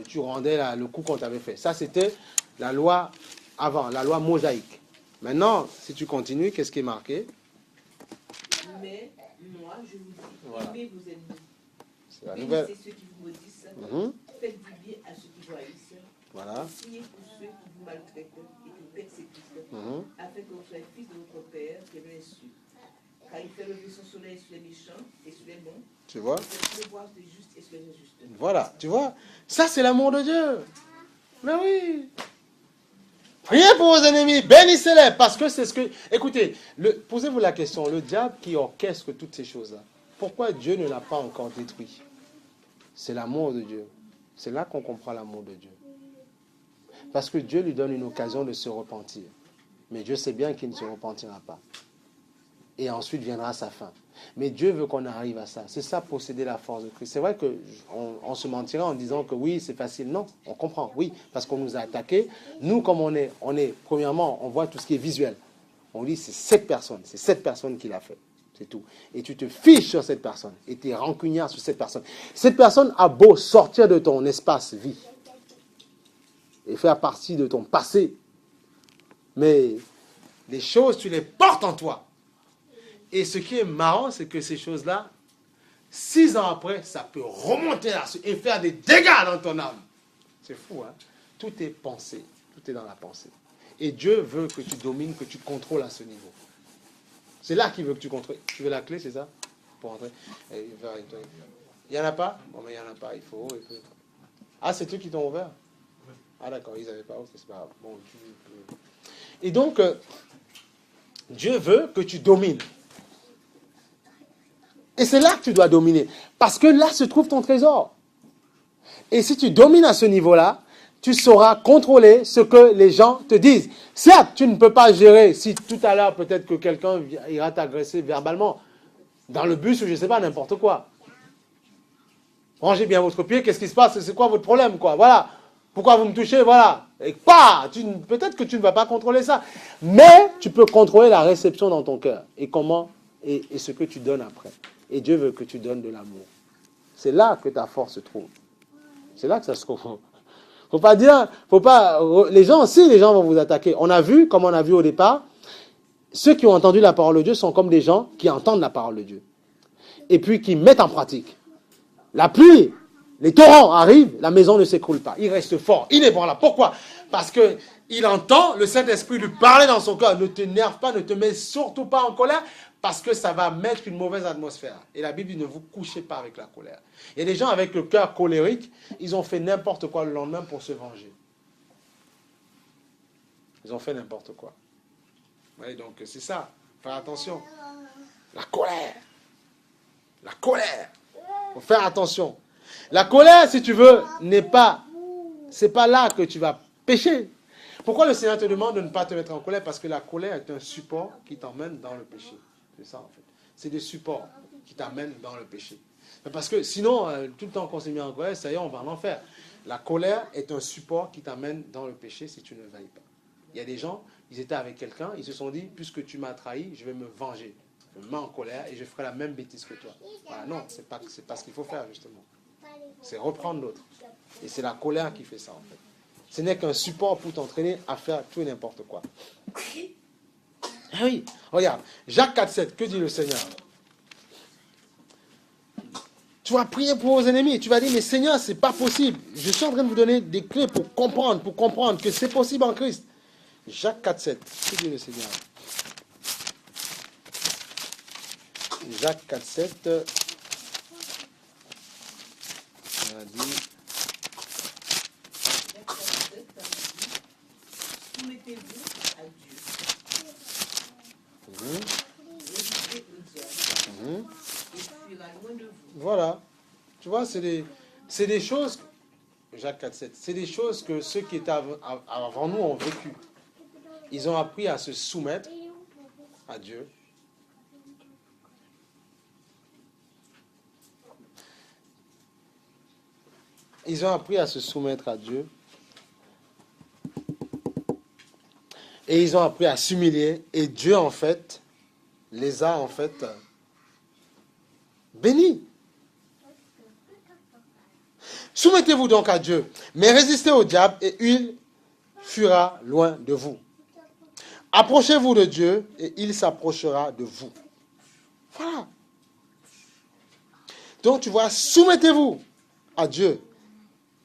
tu rendais le coup qu'on t'avait fait. Ça c'était la loi avant, la loi mosaïque. Maintenant, si tu continues, qu'est-ce qui est marqué? Mais moi, je vous dis, voilà. Aimez vos ennemis. C'est la nouvelle. Bénissez ceux qui vous maudissent. Faites du bien à ceux qui vous haïssent. Voilà. Priez pour ceux qui vous maltraitent et qui vous persécutent, afin que vous soyez fils de votre Père qui est dans les cieux. Car il fait lever son soleil sur les méchants et sur les bons. Tu vois? Il fait pleuvoir sur les justes et sur les injustes. Voilà, tu vois? Ça, c'est l'amour de Dieu. Mais oui. Priez pour vos ennemis, bénissez-les, parce que c'est ce que... Écoutez, posez-vous la question, le diable qui orchestre toutes ces choses-là, pourquoi Dieu ne l'a pas encore détruit? C'est l'amour de Dieu. C'est là qu'on comprend l'amour de Dieu. Parce que Dieu lui donne une occasion de se repentir. Mais Dieu sait bien qu'il ne se repentira pas. Et ensuite viendra sa fin. Mais Dieu veut qu'on arrive à ça. C'est ça, posséder la force de Christ. C'est vrai qu'on se mentirait en disant que oui, c'est facile. Non, on comprend. Oui, parce qu'on nous a attaqués. Nous, comme on est, premièrement, on voit tout ce qui est visuel. On dit, c'est cette personne qui l'a fait. C'est tout. Et tu te fiches sur cette personne. Et tu es rancunière sur cette personne. Cette personne a beau sortir de ton espace vie. Et faire partie de ton passé. Mais les choses, tu les portes en toi. Et ce qui est marrant, c'est que ces choses-là, 6 ans après, ça peut remonter là et faire des dégâts dans ton âme. C'est fou, hein? Tout est pensé. Tout est dans la pensée. Et Dieu veut que tu domines, que tu contrôles à ce niveau. C'est là qu'il veut que tu contrôles. Tu veux la clé, c'est ça? Pour entrer. Il n'y en a pas? Bon, mais il n'y en a pas. Il faut. Ah, c'est eux qui t'ont ouvert? Ah, d'accord, ils n'avaient pas. Ok, c'est pas grave. Bon, et donc, Dieu veut que tu domines. Et c'est là que tu dois dominer. Parce que là se trouve ton trésor. Et si tu domines à ce niveau-là, tu sauras contrôler ce que les gens te disent. Certes, tu ne peux pas gérer si tout à l'heure, peut-être que quelqu'un ira t'agresser verbalement, dans le bus ou je ne sais pas, n'importe quoi. Rangez bien votre pied, qu'est-ce qui se passe? C'est quoi votre problème, quoi? Voilà. Pourquoi vous me touchez? Voilà. Et peut-être que tu ne vas pas contrôler ça. Mais tu peux contrôler la réception dans ton cœur. Et comment, et ce que tu donnes après. Et Dieu veut que tu donnes de l'amour. C'est là que ta force se trouve. C'est là que ça se trouve. Les gens vont vous attaquer. On a vu, comme on a vu au départ, ceux qui ont entendu la parole de Dieu sont comme des gens qui entendent la parole de Dieu. Et puis qui mettent en pratique. La pluie, les torrents arrivent, la maison ne s'écroule pas. Il reste fort, inébranlable. Pourquoi? Parce que il entend le Saint-Esprit lui parler dans son cœur. Ne t'énerve pas, ne te mets surtout pas en colère, parce que ça va mettre une mauvaise atmosphère. Et la Bible dit, ne vous couchez pas avec la colère. Il y a des gens avec le cœur colérique, ils ont fait n'importe quoi le lendemain pour se venger. Ils ont fait n'importe quoi. Oui, donc c'est ça. Faire attention. La colère. La colère. Il faut faire attention. La colère, si tu veux, c'est pas là que tu vas pécher. Pourquoi le Seigneur te demande de ne pas te mettre en colère? Parce que la colère est un support qui t'emmène dans le péché. C'est ça, en fait. C'est des supports qui t'amènent dans le péché. Parce que sinon, tout le temps qu'on s'est mis en colère, ça y est, on va en enfer. La colère est un support qui t'amène dans le péché si tu ne veilles pas. Il y a des gens, ils étaient avec quelqu'un, ils se sont dit, puisque tu m'as trahi, je vais me venger. Je me mets en colère et je ferai la même bêtise que toi. Voilà, non, c'est pas ce qu'il faut faire, justement. C'est reprendre l'autre. Et c'est la colère qui fait ça, en fait. Ce n'est qu'un support pour t'entraîner à faire tout et n'importe quoi. Ah oui, regarde, Jacques 4,7, que dit le Seigneur? Tu vas prier pour vos ennemis. Tu vas dire, mais Seigneur, c'est pas possible. Je suis en train de vous donner des clés pour comprendre que c'est possible en Christ. Jacques 4,7, que dit le Seigneur? Jacques 4,7, on a dit... Soumettez-vous à Dieu. Résistez au diable. Il fuira loin de vous. Voilà. Tu vois, c'est des choses, Jacques 4,7, c'est des choses que ceux qui étaient avant nous ont vécu. Ils ont appris à se soumettre à Dieu. Ils ont appris à se soumettre à Dieu. Et ils ont appris à s'humilier. Et Dieu, en fait, les a, en fait, bénis. Soumettez-vous donc à Dieu, mais résistez au diable et il fuira loin de vous. Approchez-vous de Dieu et il s'approchera de vous. Voilà. Donc tu vois, soumettez-vous à Dieu,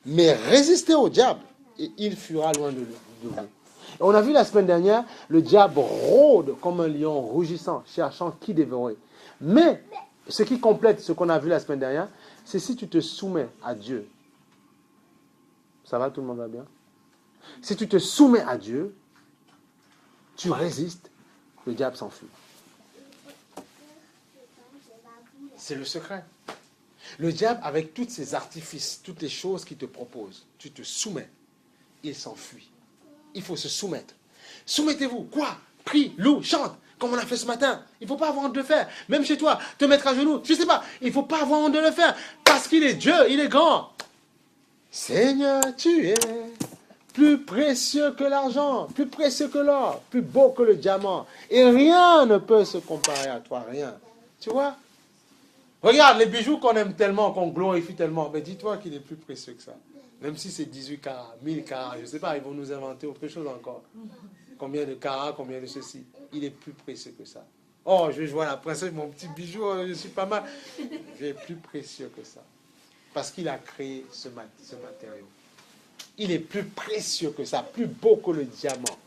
mais résistez au diable et il fuira loin de vous. Et on a vu la semaine dernière, le diable rôde comme un lion rugissant, cherchant qui dévorer. Mais ce qui complète ce qu'on a vu la semaine dernière, c'est si tu te soumets à Dieu. Ça va, tout le monde va bien? Si tu te soumets à Dieu, tu résistes, le diable s'enfuit. C'est le secret. Le diable, avec tous ses artifices, toutes les choses qu'il te propose, tu te soumets, il s'enfuit. Il faut se soumettre. Soumettez-vous. Quoi? Prie, loue, chante. comme on a fait ce matin. Il ne faut pas avoir honte de le faire. Même chez toi, te mettre à genoux, je ne sais pas. Il ne faut pas avoir honte de le faire. Parce qu'il est Dieu, il est grand. Seigneur, tu es plus précieux que l'argent, plus précieux que l'or, plus beau que le diamant. Et rien ne peut se comparer à toi, rien. Tu vois? Regarde les bijoux qu'on aime tellement, qu'on glorifie tellement. Mais dis-toi qu'il est plus précieux que ça. Même si c'est 18 carats, 1000 carats, je ne sais pas, ils vont nous inventer autre chose encore. Combien de carats, combien de ceci. Il est plus précieux que ça. Oh, je vais jouer à la princesse, mon petit bijou, je suis pas mal. Il est plus précieux que ça. Parce qu'il a créé ce matériau. Il est plus précieux que ça, plus beau que le diamant.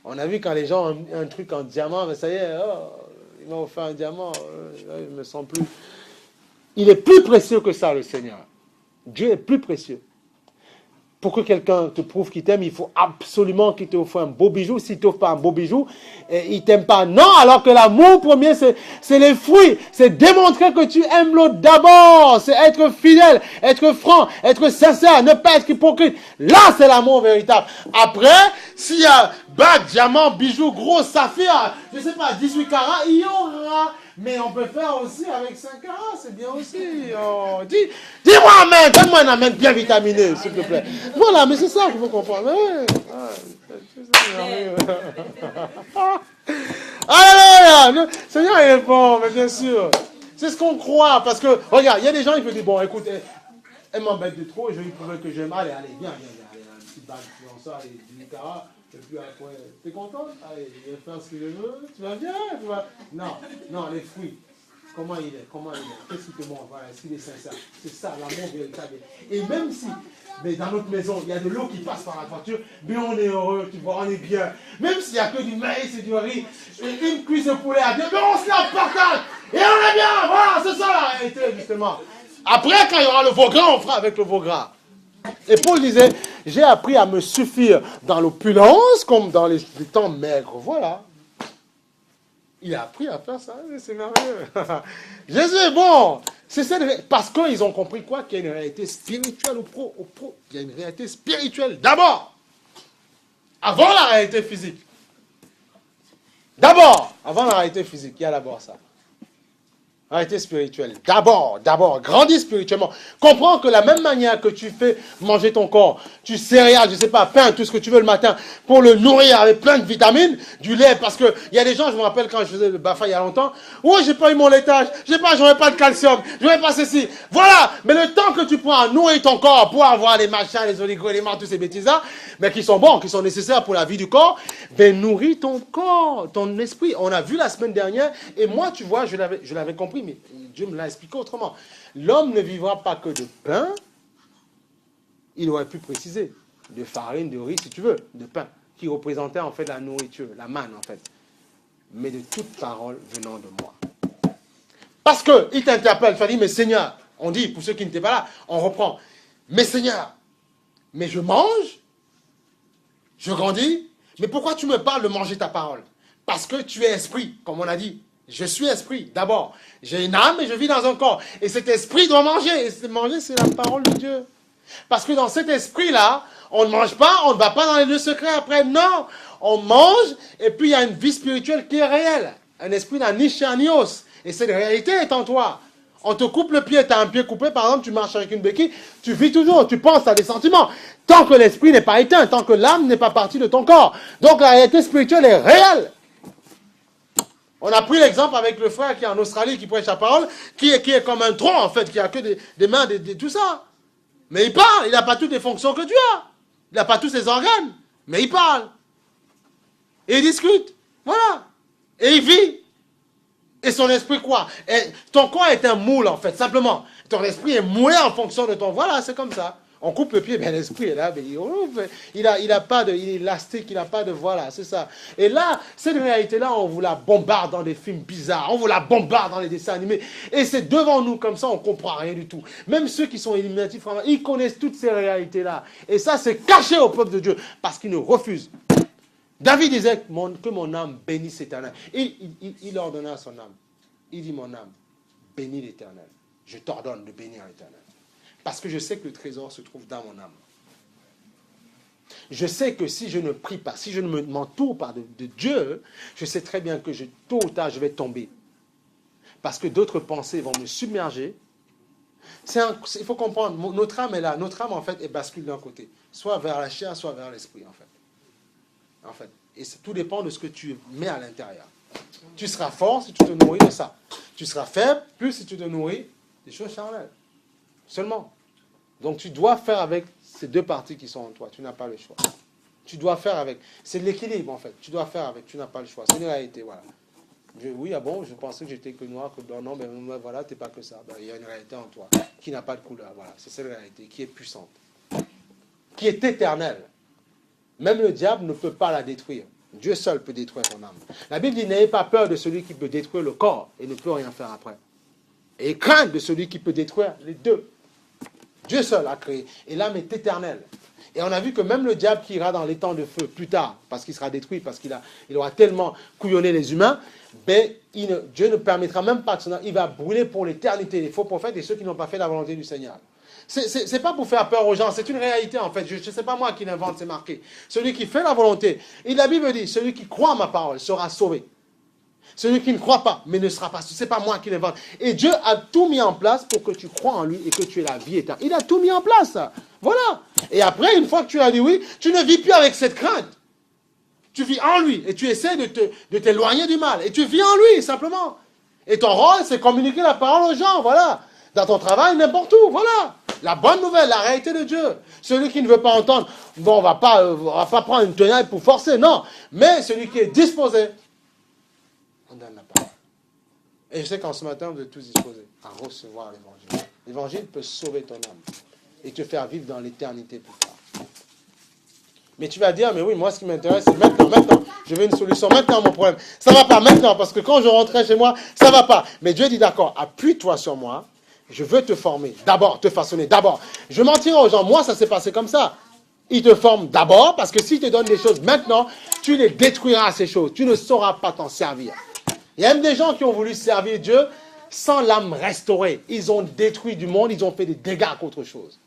On a vu quand les gens ont un truc en diamant, mais ça y est, oh, ils m'ont offert un diamant, il me sent plus. Il est plus précieux que ça, le Seigneur. Dieu est plus précieux. Pour que quelqu'un te prouve qu'il t'aime, il faut absolument qu'il t'offre un beau bijou. S'il ne t'offre pas un beau bijou, il ne t'aime pas. Non, alors que l'amour premier, c'est les fruits. C'est démontrer que tu aimes l'autre d'abord. C'est être fidèle, être franc, être sincère, ne pas être hypocrite. Là, c'est l'amour véritable. Après, s'il y a bague, diamant, bijou, gros, saphir, je ne sais pas, 18 carats, il y aura. Mais on peut faire aussi avec 5 carats, c'est bien aussi. Oh, dis-moi amen, donne-moi un amen bien vitaminé, s'il te plaît. Voilà, mais c'est ça qu'il faut comprendre. Alléluia, le Seigneur il est bon, mais bien sûr. C'est ce qu'on croit, parce que, regarde, il y a des gens qui peuvent dire, bon, écoute, elle m'embête de trop, je vais lui prouver que j'aime. Allez, viens, allez, un petit bague sur ça, allez, 18 carats. Et puis après, t'es contente? Allez, je vais faire ce que je veux. Tu vas bien? Non, les fruits. Comment il est? Qu'est-ce qu'il te montre? Voilà, est-ce qu'il est sincère? C'est ça, l'amour véritable. Et même si, mais dans notre maison, il y a de l'eau qui passe par la voiture, mais on est heureux, tu vois, on est bien. Même s'il n'y a que du maïs et du riz, et une cuisse de poulet à deux, mais on se la partage. Et on est bien, voilà, c'est ça la réalité, justement. Après, quand il y aura le veau gras, on fera avec le veau gras. Et Paul disait, j'ai appris à me suffire dans l'opulence comme dans les temps maigres. Voilà. Il a appris à faire ça, c'est merveilleux. Jésus est bon. Parce qu'ils ont compris quoi? Qu'il y a une réalité spirituelle au pro. Il y a une réalité spirituelle d'abord. Avant la réalité physique. D'abord, avant la réalité physique, il y a d'abord ça. Réalité spirituelle. D'abord, grandis spirituellement. Comprends que la même manière que tu fais manger ton corps, tu céréales, je sais pas, pain, tout ce que tu veux le matin, pour le nourrir avec plein de vitamines, du lait, parce que il y a des gens, je me rappelle quand je faisais le BAFA il y a longtemps, ouais, j'ai pas eu mon laitage, j'aurais pas de calcium, j'aurais pas ceci. Voilà, mais le temps que tu prends à nourrir ton corps pour avoir les machins, les oligo-éléments, toutes ces bêtises-là, mais qui sont bons, qui sont nécessaires pour la vie du corps, ben nourris ton corps, ton esprit. On a vu la semaine dernière, et moi, tu vois, je l'avais compris, mais Dieu me l'a expliqué autrement. L'homme ne vivra pas que de pain, il aurait pu préciser, de farine, de riz, si tu veux, de pain, qui représentait en fait la nourriture, la manne en fait, mais de toute parole venant de moi. Parce qu'il t'interpelle, tu vas dire, mais Seigneur, on dit, pour ceux qui n'étaient pas là, on reprend, mais Seigneur, mais je mange, je grandis, mais pourquoi tu me parles de manger ta parole? Parce que tu es esprit, comme on a dit. Je suis esprit, d'abord. J'ai une âme et je vis dans un corps. Et cet esprit doit manger. Et manger, c'est la parole de Dieu. Parce que dans cet esprit-là, on ne mange pas, on ne va pas dans les lieux secrets après. Non, on mange et puis il y a une vie spirituelle qui est réelle. Un esprit n'a ni chair ni os. Et cette réalité est en toi. On te coupe le pied, tu as un pied coupé, par exemple, tu marches avec une béquille, tu vis toujours, tu penses à des sentiments. Tant que l'esprit n'est pas éteint, tant que l'âme n'est pas partie de ton corps. Donc la réalité spirituelle est réelle. On a pris l'exemple avec le frère qui est en Australie, qui prêche la parole, qui est comme un tronc, en fait, qui a que des mains, tout ça. Mais il parle, il n'a pas toutes les fonctions que tu as. Il n'a pas tous ses organes, mais il parle. Et il discute. Voilà. Et il vit. Et son esprit quoi? Et ton corps est un moule, en fait, simplement. Ton esprit est moué en fonction de ton... Voilà, c'est comme ça. On coupe le pied, ben l'esprit est là, ben il a pas de, il est élastique, il n'a pas de, voilà, c'est ça. Et là, cette réalité-là, on vous la bombarde dans des films bizarres, on vous la bombarde dans les dessins animés, et c'est devant nous, comme ça, on ne comprend rien du tout. Même ceux qui sont illuminatifs, ils connaissent toutes ces réalités-là. Et ça, c'est caché au peuple de Dieu, parce qu'ils nous refusent. David disait que mon âme bénisse l'Éternel. Il ordonna à son âme. Il dit, mon âme, bénis l'Éternel. Je t'ordonne de bénir l'Éternel. Parce que je sais que le trésor se trouve dans mon âme. Je sais que si je ne prie pas, si je ne m'entoure pas de Dieu, je sais très bien que tôt ou tard, je vais tomber. Parce que d'autres pensées vont me submerger. Il faut comprendre, notre âme est là. Notre âme, en fait, est bascule d'un côté. Soit vers la chair, soit vers l'esprit, en fait. Et tout dépend de ce que tu mets à l'intérieur. Tu seras fort si tu te nourris de ça. Tu seras faible plus si tu te nourris des choses charnelles. Seulement. Donc tu dois faire avec ces deux parties qui sont en toi. Tu n'as pas le choix. Tu dois faire avec. C'est l'équilibre, en fait. Tu dois faire avec. Tu n'as pas le choix. C'est une réalité, voilà. Oui, ah bon, je pensais que j'étais que noir, que blanc. Non, mais voilà, tu n'es pas que ça. Ben, il y a une réalité en toi qui n'a pas de couleur. Voilà, c'est cette réalité qui est puissante, qui est éternelle. Même le diable ne peut pas la détruire. Dieu seul peut détruire ton âme. La Bible dit, n'ayez pas peur de celui qui peut détruire le corps et ne peut rien faire après. Et crainte de celui qui peut détruire les deux. Dieu seul a créé. Et l'âme est éternelle. Et on a vu que même le diable qui ira dans les temps de feu plus tard, parce qu'il sera détruit, parce qu'il aura tellement couillonné les humains, ben, Dieu ne permettra même pas que son âme, il va brûler pour l'éternité les faux prophètes et ceux qui n'ont pas fait la volonté du Seigneur. C'est pas pour faire peur aux gens, c'est une réalité en fait. Je ne sais pas moi qui l'invente, c'est marqué. Celui qui fait la volonté, et la Bible dit, celui qui croit à ma parole sera sauvé. Celui qui ne croit pas, mais ne sera pas sauvé. Ce n'est pas moi qui l'invente. Et Dieu a tout mis en place pour que tu crois en lui et que tu aies la vie éternelle. Il a tout mis en place. Voilà. Et après, une fois que tu as dit oui, tu ne vis plus avec cette crainte. Tu vis en lui et tu essaies de t'éloigner du mal. Et tu vis en lui, simplement. Et ton rôle, c'est communiquer la parole aux gens. Voilà. Dans ton travail, n'importe où. Voilà. La bonne nouvelle, la réalité de Dieu. Celui qui ne veut pas entendre, bon, on va pas prendre une tenaille pour forcer, non. Mais celui qui est disposé, on donne la parole. Et je sais qu'en ce matin, vous êtes tous disposés à recevoir l'évangile. L'évangile peut sauver ton âme et te faire vivre dans l'éternité plus tard. Mais tu vas dire, mais oui, moi, ce qui m'intéresse, c'est maintenant. Je veux une solution. Maintenant, mon problème. Ça ne va pas maintenant, parce que quand je rentrais chez moi, ça ne va pas. Mais Dieu dit, d'accord, appuie-toi sur moi. Je veux te former. D'abord, te façonner. D'abord. Je mentirai aux gens. Moi, ça s'est passé comme ça. Il te forme d'abord, parce que s'il te donne des choses maintenant, tu les détruiras, ces choses. Tu ne sauras pas t'en servir. Il y a même des gens qui ont voulu servir Dieu sans l'âme restaurée. Ils ont détruit du monde, ils ont fait des dégâts qu'autre chose.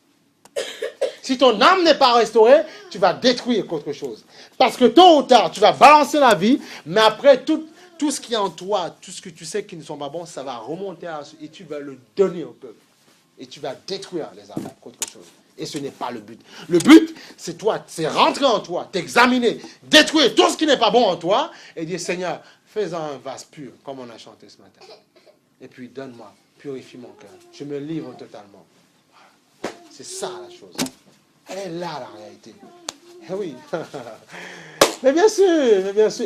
Si ton âme n'est pas restaurée, tu vas détruire qu'autre chose. Parce que tôt ou tard, tu vas balancer la vie, mais après, tout ce qui est en toi, tout ce que tu sais qui ne sont pas bons, ça va remonter et tu vas le donner au peuple. Et tu vas détruire les âmes qu'autre chose. Et ce n'est pas le but. Le but, c'est toi, c'est rentrer en toi, t'examiner, détruire tout ce qui n'est pas bon en toi, et dire, Seigneur, fais-en un vase pur, comme on a chanté ce matin. Et puis, donne-moi, purifie mon cœur. Je me livre totalement. C'est ça la chose. Elle est là, la réalité. Eh oui. Mais bien sûr.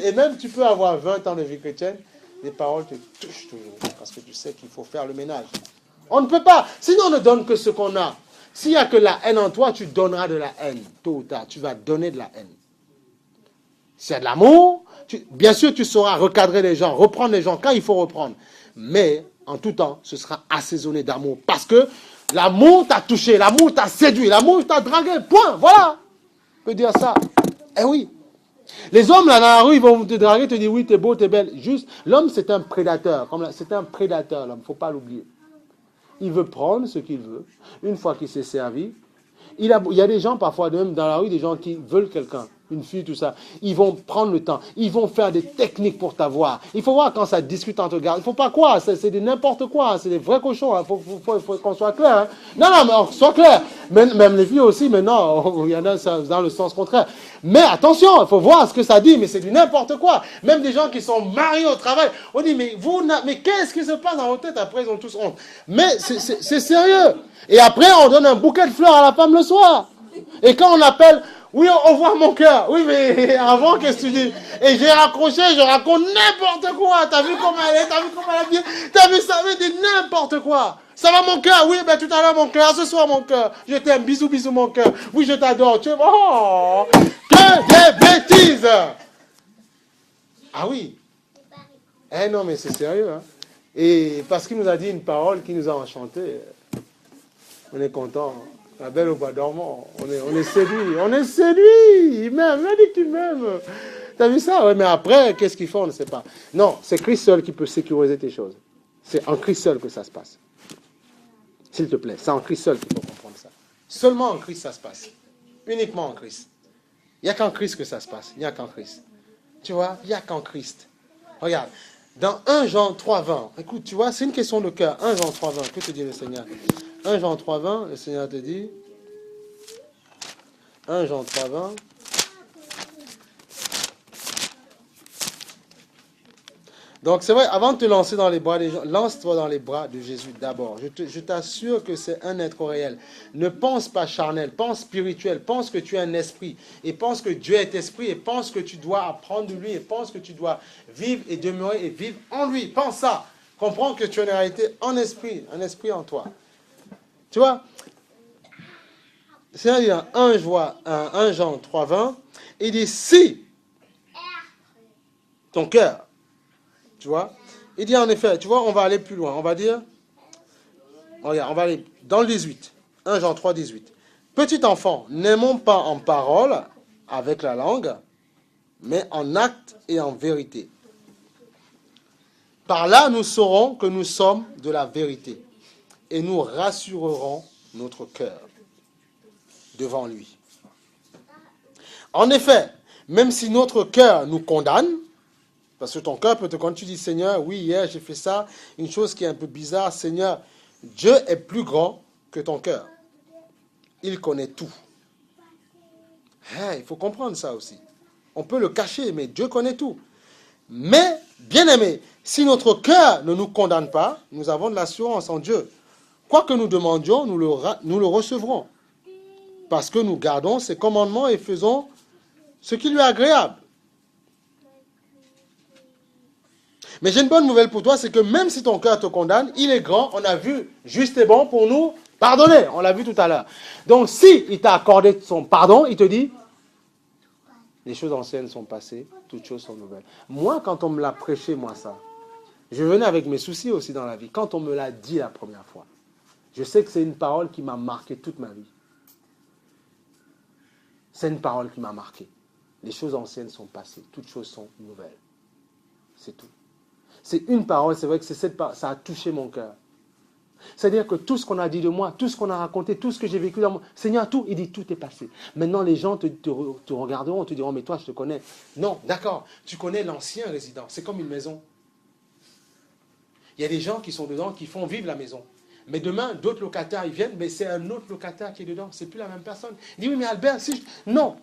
Et même, tu peux avoir 20 ans de vie chrétienne, les paroles te touchent toujours, parce que tu sais qu'il faut faire le ménage. On ne peut pas. Sinon, on ne donne que ce qu'on a. S'il n'y a que la haine en toi, tu donneras de la haine. Tôt ou tard, tu vas donner de la haine. S'il y a de l'amour, bien sûr, tu sauras recadrer les gens, reprendre les gens quand il faut reprendre. Mais, en tout temps, ce sera assaisonné d'amour. Parce que l'amour t'a touché, l'amour t'a séduit, l'amour t'a dragué. Point. Voilà. On peut dire ça. Eh oui. Les hommes, là, dans la rue, ils vont te draguer, te dire, oui, t'es beau, t'es belle. Juste, l'homme, c'est un prédateur. C'est un prédateur, l'homme. Il ne faut pas l'oublier. Il veut prendre ce qu'il veut. Une fois qu'il s'est servi, il y a des gens, parfois, même dans la rue, des gens qui veulent quelqu'un, une fille, tout ça. Ils vont prendre le temps. Ils vont faire des techniques pour t'avoir. Il faut voir quand ça discute entre gars. Il ne faut pas quoi. C'est de n'importe quoi. C'est des vrais cochons. Il faut qu'on soit clair. Hein. Non, mais on soit clair. Même les filles aussi, maintenant, il y en a dans le sens contraire. Mais attention, il faut voir ce que ça dit. Mais c'est du n'importe quoi. Même des gens qui sont mariés au travail. On dit, mais qu'est-ce qui se passe dans vos têtes? Après, ils ont tous honte. Mais c'est sérieux. Et après, on donne un bouquet de fleurs à la femme le soir. Et quand on appelle, oui, on voit mon cœur. Oui, mais avant, qu'est-ce que tu dis? Et j'ai raccroché, je raconte n'importe quoi. T'as vu comment elle est? T'as vu comment elle est bien? T'as vu ça? Mais n'importe quoi. Ça va mon cœur? Oui, ben tout à l'heure mon cœur. Ce soir mon cœur. Je t'aime. Bisous, bisous mon cœur. Oui, je t'adore. Tu es... Oh, que des bêtises. Ah oui. Eh non, mais c'est sérieux. Hein? Et parce qu'il nous a dit une parole qui nous a enchantés. On est content. La belle au bois dormant. On est séduit. On est séduit. Il m'aime. Il a dit que tu m'aimes. T'as vu ça? Ouais, mais après, qu'est-ce qu'il faut? On ne sait pas. Non, c'est Christ seul qui peut sécuriser tes choses. C'est en Christ seul que ça se passe. S'il te plaît. C'est en Christ seul qu'il faut comprendre ça. Seulement en Christ ça se passe. Uniquement en Christ. Il n'y a qu'en Christ que ça se passe. Il n'y a qu'en Christ. Tu vois, il n'y a qu'en Christ. Regarde, dans 1 Jean 3,20, écoute, tu vois, c'est une question de cœur. 1 Jean 3,20, que te dit le Seigneur? 1 Jean 3,20, le Seigneur te dit, 1 Jean 3,20, donc c'est vrai, avant de te lancer dans les bras des gens, lance-toi dans les bras de Jésus d'abord. Je t'assure que c'est un être réel. Ne pense pas charnel, pense spirituel, pense que tu es un esprit, et pense que Dieu est esprit, et pense que tu dois apprendre de lui, et pense que tu dois vivre et demeurer et vivre en lui. Pense ça. Comprends que tu es en réalité en esprit, un esprit en toi. Tu vois, c'est il y a 1 Jean 3,20, il dit si ton cœur, tu vois, il dit en effet, tu vois, on va aller plus loin, on va dire, regarde, on va aller dans le 18, 1 Jean 3, 18. Petit enfant, n'aimons pas en parole avec la langue, mais en acte et en vérité. Par là, nous saurons que nous sommes de la vérité et nous rassurerons notre cœur devant lui. En effet, même si notre cœur nous condamne, parce que ton cœur peut te, quand tu dis Seigneur, oui, hier j'ai fait ça, une chose qui est un peu bizarre, Seigneur, Dieu est plus grand que ton cœur. Il connaît tout. Il faut comprendre ça aussi. On peut le cacher, mais Dieu connaît tout. Mais, bien aimé, si notre cœur ne nous condamne pas, nous avons de l'assurance en Dieu. Quoi que nous demandions, nous le recevrons. Parce que nous gardons ses commandements et faisons ce qui lui est agréable. Mais j'ai une bonne nouvelle pour toi, c'est que même si ton cœur te condamne, il est grand, on a vu, juste et bon pour nous pardonner. On l'a vu tout à l'heure. Donc si il t'a accordé son pardon, il te dit, les choses anciennes sont passées, toutes choses sont nouvelles. Moi, quand on me l'a prêché, moi ça, je venais avec mes soucis aussi dans la vie. Quand on me l'a dit la première fois, je sais que c'est une parole qui m'a marqué toute ma vie. C'est une parole qui m'a marqué. Les choses anciennes sont passées, toutes choses sont nouvelles. C'est tout. C'est une parole, c'est vrai que c'est cette parole, ça a touché mon cœur. C'est-à-dire que tout ce qu'on a dit de moi, tout ce qu'on a raconté, tout ce que j'ai vécu dans moi, Seigneur, tout, il dit tout est passé. Maintenant, les gens te regarderont, te diront, mais toi, je te connais. Non, d'accord, tu connais l'ancien résident, c'est comme une maison. Il y a des gens qui sont dedans, qui font vivre la maison. Mais demain, d'autres locataires, ils viennent, mais c'est un autre locataire qui est dedans, c'est plus la même personne. Il dit, oui, mais Albert, si je... Non,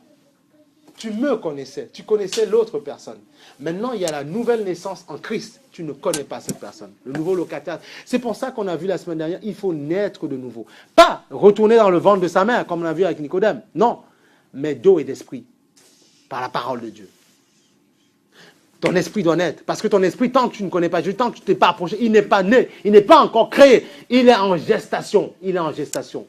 tu me connaissais, tu connaissais l'autre personne. Maintenant, il y a la nouvelle naissance en Christ. Tu ne connais pas cette personne, le nouveau locataire. C'est pour ça qu'on a vu la semaine dernière, il faut naître de nouveau. Pas retourner dans le ventre de sa mère, comme on a vu avec Nicodème. Non, mais d'eau et d'esprit, par la parole de Dieu. Ton esprit doit naître. Parce que ton esprit, tant que tu ne connais pas Dieu, tant que tu ne t'es pas approché, il n'est pas né, il n'est pas encore créé. Il est en gestation. Il est en gestation.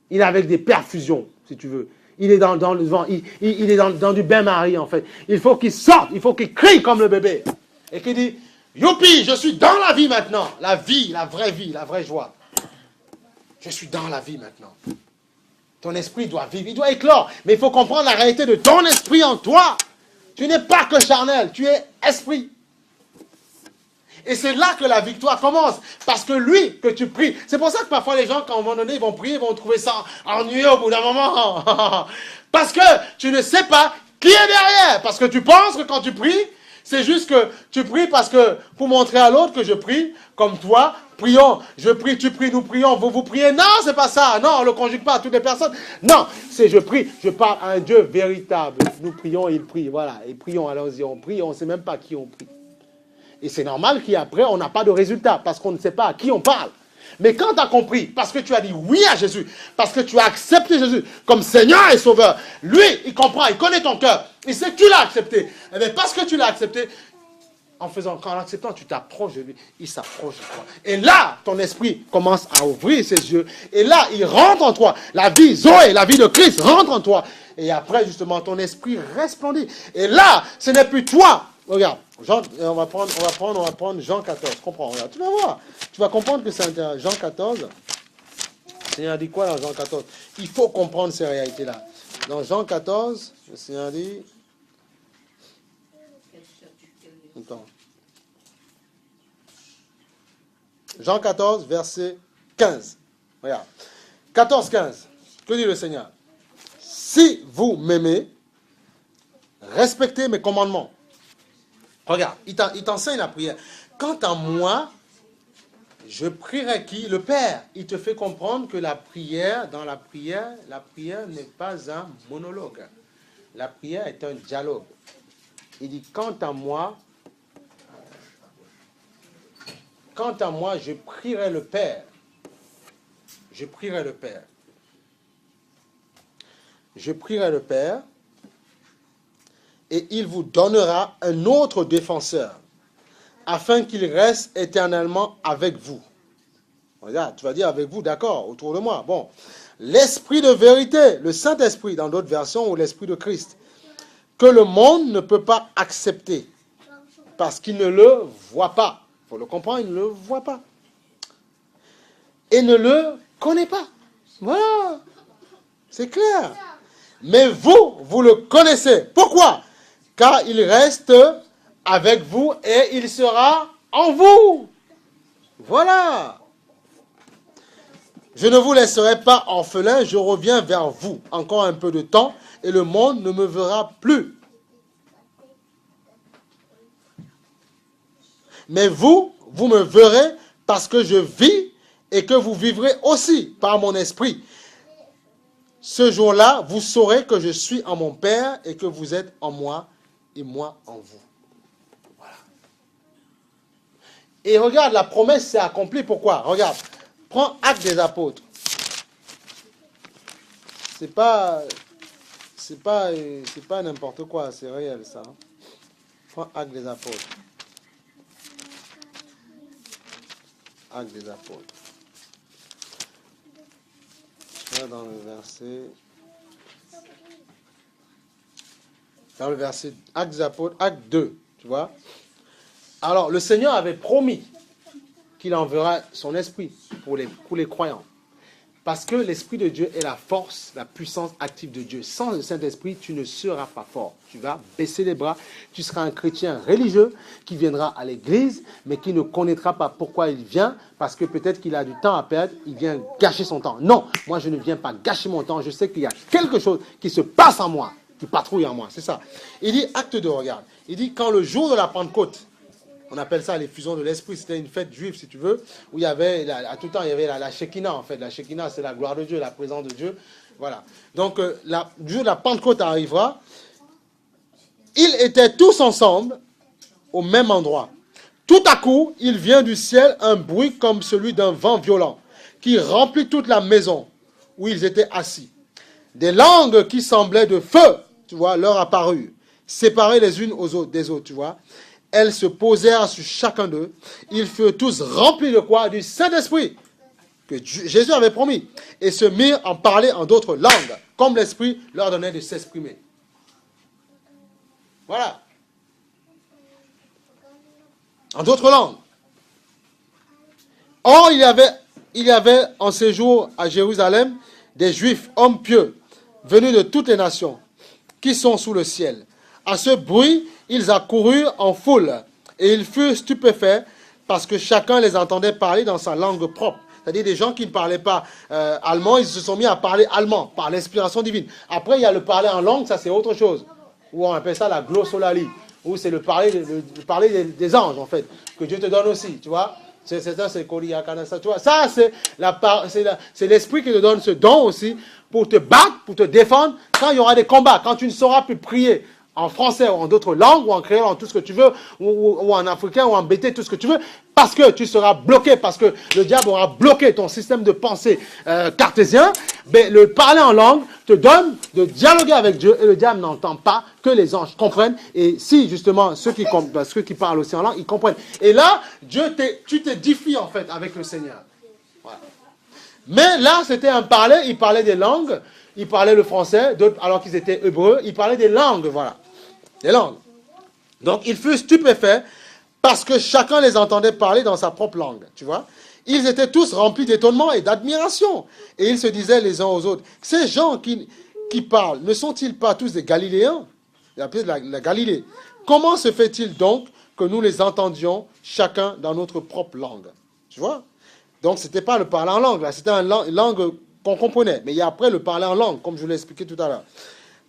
Il est avec des perfusions, si tu veux. Il est dans le vent, il est dans du bain-marie en fait. Il faut qu'il sorte, il faut qu'il crie comme le bébé. Et qu'il dit, youpi, je suis dans la vie maintenant. La vie, la vraie joie. Je suis dans la vie maintenant. Ton esprit doit vivre, il doit éclore. Mais il faut comprendre la réalité de ton esprit en toi. Tu n'es pas que charnel, tu es esprit. Et c'est là que la victoire commence. Parce que lui, que tu pries. C'est pour ça que parfois les gens, quand à un moment donné, ils vont prier, ils vont trouver ça ennuyeux au bout d'un moment. Parce que tu ne sais pas qui est derrière. Parce que tu penses que quand tu pries, c'est juste que tu pries parce que, pour montrer à l'autre que je prie, comme toi, prions, je prie, tu pries, nous prions, vous priez. Non, c'est pas ça. Non, on ne le conjugue pas à toutes les personnes. Non, c'est je prie, je parle à un Dieu véritable. Nous prions, il prie. Voilà, et prions, allons-y, on prie, on ne sait même pas qui on prie. Et c'est normal qu'après, on n'a pas de résultat, parce qu'on ne sait pas à qui on parle. Mais quand tu as compris, parce que tu as dit oui à Jésus, parce que tu as accepté Jésus comme Seigneur et Sauveur, lui, il comprend, il connaît ton cœur, il sait que tu l'as accepté. Et bien parce que tu l'as accepté, en acceptant, tu t'approches de lui, il s'approche de toi. Et là, ton esprit commence à ouvrir ses yeux, et là, il rentre en toi. La vie Zoé, la vie de Christ rentre en toi. Et après, justement, ton esprit resplendit. Et là, ce n'est plus toi. Regarde, on va prendre Jean 14. Comprends, regarde, tu vas voir. Tu vas comprendre que c'est intéressant. Jean 14. Le Seigneur dit quoi dans Jean 14? Il faut comprendre ces réalités-là. Dans Jean 14, le Seigneur dit... Attends. Jean 14, verset 15. Regarde. 14, 15. Que dit le Seigneur? Si si vous m'aimez, respectez mes commandements. Regarde, il t'enseigne la prière. Quant à moi, je prierai qui? Le Père. Il te fait comprendre que la prière n'est pas un monologue. La prière est un dialogue. Il dit, quant à moi, je prierai le Père. Je prierai le Père. Je prierai le Père et il vous donnera un autre défenseur afin qu'il reste éternellement avec vous. Regarde, tu vas dire avec vous, d'accord, autour de moi. Bon, l'Esprit de vérité, le Saint-Esprit dans d'autres versions, ou l'Esprit de Christ, que le monde ne peut pas accepter parce qu'il ne le voit pas. Il faut le comprendre, il ne le voit pas. Et ne le connaît pas. Voilà, c'est clair. Mais vous le connaissez. Pourquoi? Car il reste avec vous et il sera en vous. Voilà. Je ne vous laisserai pas orphelin, je reviens vers vous. Encore un peu de temps et le monde ne me verra plus. Mais vous me verrez parce que je vis et que vous vivrez aussi par mon esprit. Ce jour-là, vous saurez que je suis en mon Père et que vous êtes en moi et moi en vous. Voilà. Et regarde, la promesse s'est accomplie. Pourquoi? Regarde, prends Actes des Apôtres. C'est pas n'importe quoi, c'est réel ça. Prends Actes des Apôtres. Actes des Apôtres. Là, dans le verset Actes des Apôtres, Acte 2, tu vois. Alors, le Seigneur avait promis qu'il enverra son esprit pour les croyants. Parce que l'Esprit de Dieu est la force, la puissance active de Dieu. Sans le Saint-Esprit, tu ne seras pas fort. Tu vas baisser les bras. Tu seras un chrétien religieux qui viendra à l'église, mais qui ne connaîtra pas pourquoi il vient, parce que peut-être qu'il a du temps à perdre, il vient gâcher son temps. Non, moi je ne viens pas gâcher mon temps. Je sais qu'il y a quelque chose qui se passe en moi, qui patrouille en moi. C'est ça. Il dit, acte 2, regarde. Il dit, quand le jour de la Pentecôte, on appelle ça l'effusion de l'esprit. C'était une fête juive, si tu veux, où il y avait, à tout temps, il y avait la Shekinah, en fait. La Shekinah, c'est la gloire de Dieu, la présence de Dieu. Voilà. Donc, le jour de la Pentecôte arrivera. Ils étaient tous ensemble, au même endroit. Tout à coup, il vient du ciel un bruit comme celui d'un vent violent, qui remplit toute la maison où ils étaient assis. Des langues qui semblaient de feu, tu vois, leur apparurent, séparées les unes des autres, tu vois. Elles se posèrent sur chacun d'eux. Ils furent tous remplis de quoi? Du Saint-Esprit, que Jésus avait promis. Et se mirent à parler en d'autres langues, comme l'Esprit leur donnait de s'exprimer. Voilà. En d'autres langues. Or, il y avait en séjour à Jérusalem des Juifs, hommes pieux, venus de toutes les nations, qui sont sous le ciel. À ce bruit, ils accoururent en foule, et ils furent stupéfaits, parce que chacun les entendait parler dans sa langue propre. C'est-à-dire des gens qui ne parlaient pas allemand, ils se sont mis à parler allemand, par l'inspiration divine. Après, il y a le parler en langue, ça c'est autre chose. Ou on appelle ça la glossolalie, ou c'est le parler des anges, en fait, que Dieu te donne aussi, tu vois. C'est ça, c'est Koriakana, ça, tu vois. Ça, c'est l'esprit qui te donne ce don aussi, pour te battre, pour te défendre, quand il y aura des combats, quand tu ne sauras plus prier en français ou en d'autres langues, ou en créole, en tout ce que tu veux, ou en africain, ou en bété, tout ce que tu veux, parce que tu seras bloqué, parce que le diable aura bloqué ton système de pensée cartésien, ben, le parler en langue te donne de dialoguer avec Dieu, et le diable n'entend pas que les anges comprennent, et si justement ceux qui parlent aussi en langue, ils comprennent. Et là, tu t'édifies en fait avec le Seigneur. Voilà. Mais là, c'était un parler, il parlait des langues, il parlait le français, d'autres, alors qu'ils étaient hébreux, il parlait des langues, voilà. Des langues. Donc, ils furent stupéfaits parce que chacun les entendait parler dans sa propre langue, tu vois. Ils étaient tous remplis d'étonnement et d'admiration. Et ils se disaient les uns aux autres, ces gens qui parlent, ne sont-ils pas tous des Galiléens? Ils appelaient la Galilée. Comment se fait-il donc que nous les entendions chacun dans notre propre langue? Tu vois? Donc, ce n'était pas le parler en langue, là, c'était une langue qu'on comprenait. Mais il y a après le parler en langue, comme je vous l'ai expliqué tout à l'heure.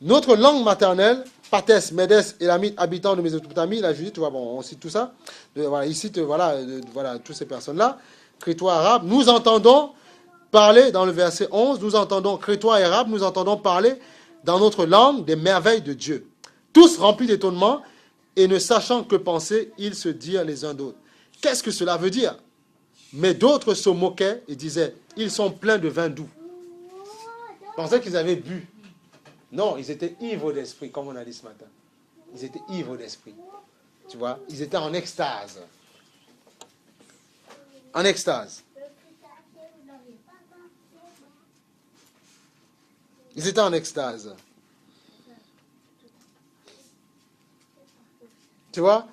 Notre langue maternelle, Pathès, Médès, Élamites, habitants de Mésopotamie, la Judée, tu vois, bon, on cite tout ça. Voilà, il cite, voilà, toutes ces personnes-là. Crétois, arabes, nous entendons parler, dans le verset 11, nous entendons, Crétois et arabes, nous entendons parler dans notre langue des merveilles de Dieu. Tous remplis d'étonnement et ne sachant que penser, ils se dirent les uns d'autres. Qu'est-ce que cela veut dire? Mais d'autres se moquaient et disaient, ils sont pleins de vin doux. Ils pensaient qu'ils avaient bu. Non, ils étaient ivres d'esprit, comme on a dit ce matin. Ils étaient ivres d'esprit. Tu vois, ils étaient en extase. En extase. Ils étaient en extase. Tu vois?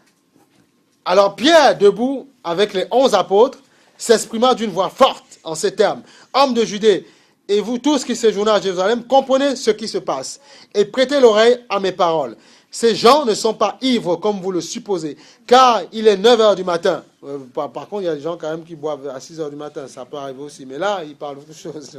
Alors Pierre, debout avec les 11 apôtres, s'exprima d'une voix forte en ces termes. Hommes de Judée, et vous tous qui séjournez à Jérusalem, comprenez ce qui se passe et prêtez l'oreille à mes paroles. Ces gens ne sont pas ivres comme vous le supposez, car il est 9 heures du matin. Par contre, il y a des gens quand même qui boivent à 6 heures du matin, ça peut arriver aussi. Mais là, ils parlent d'autre chose.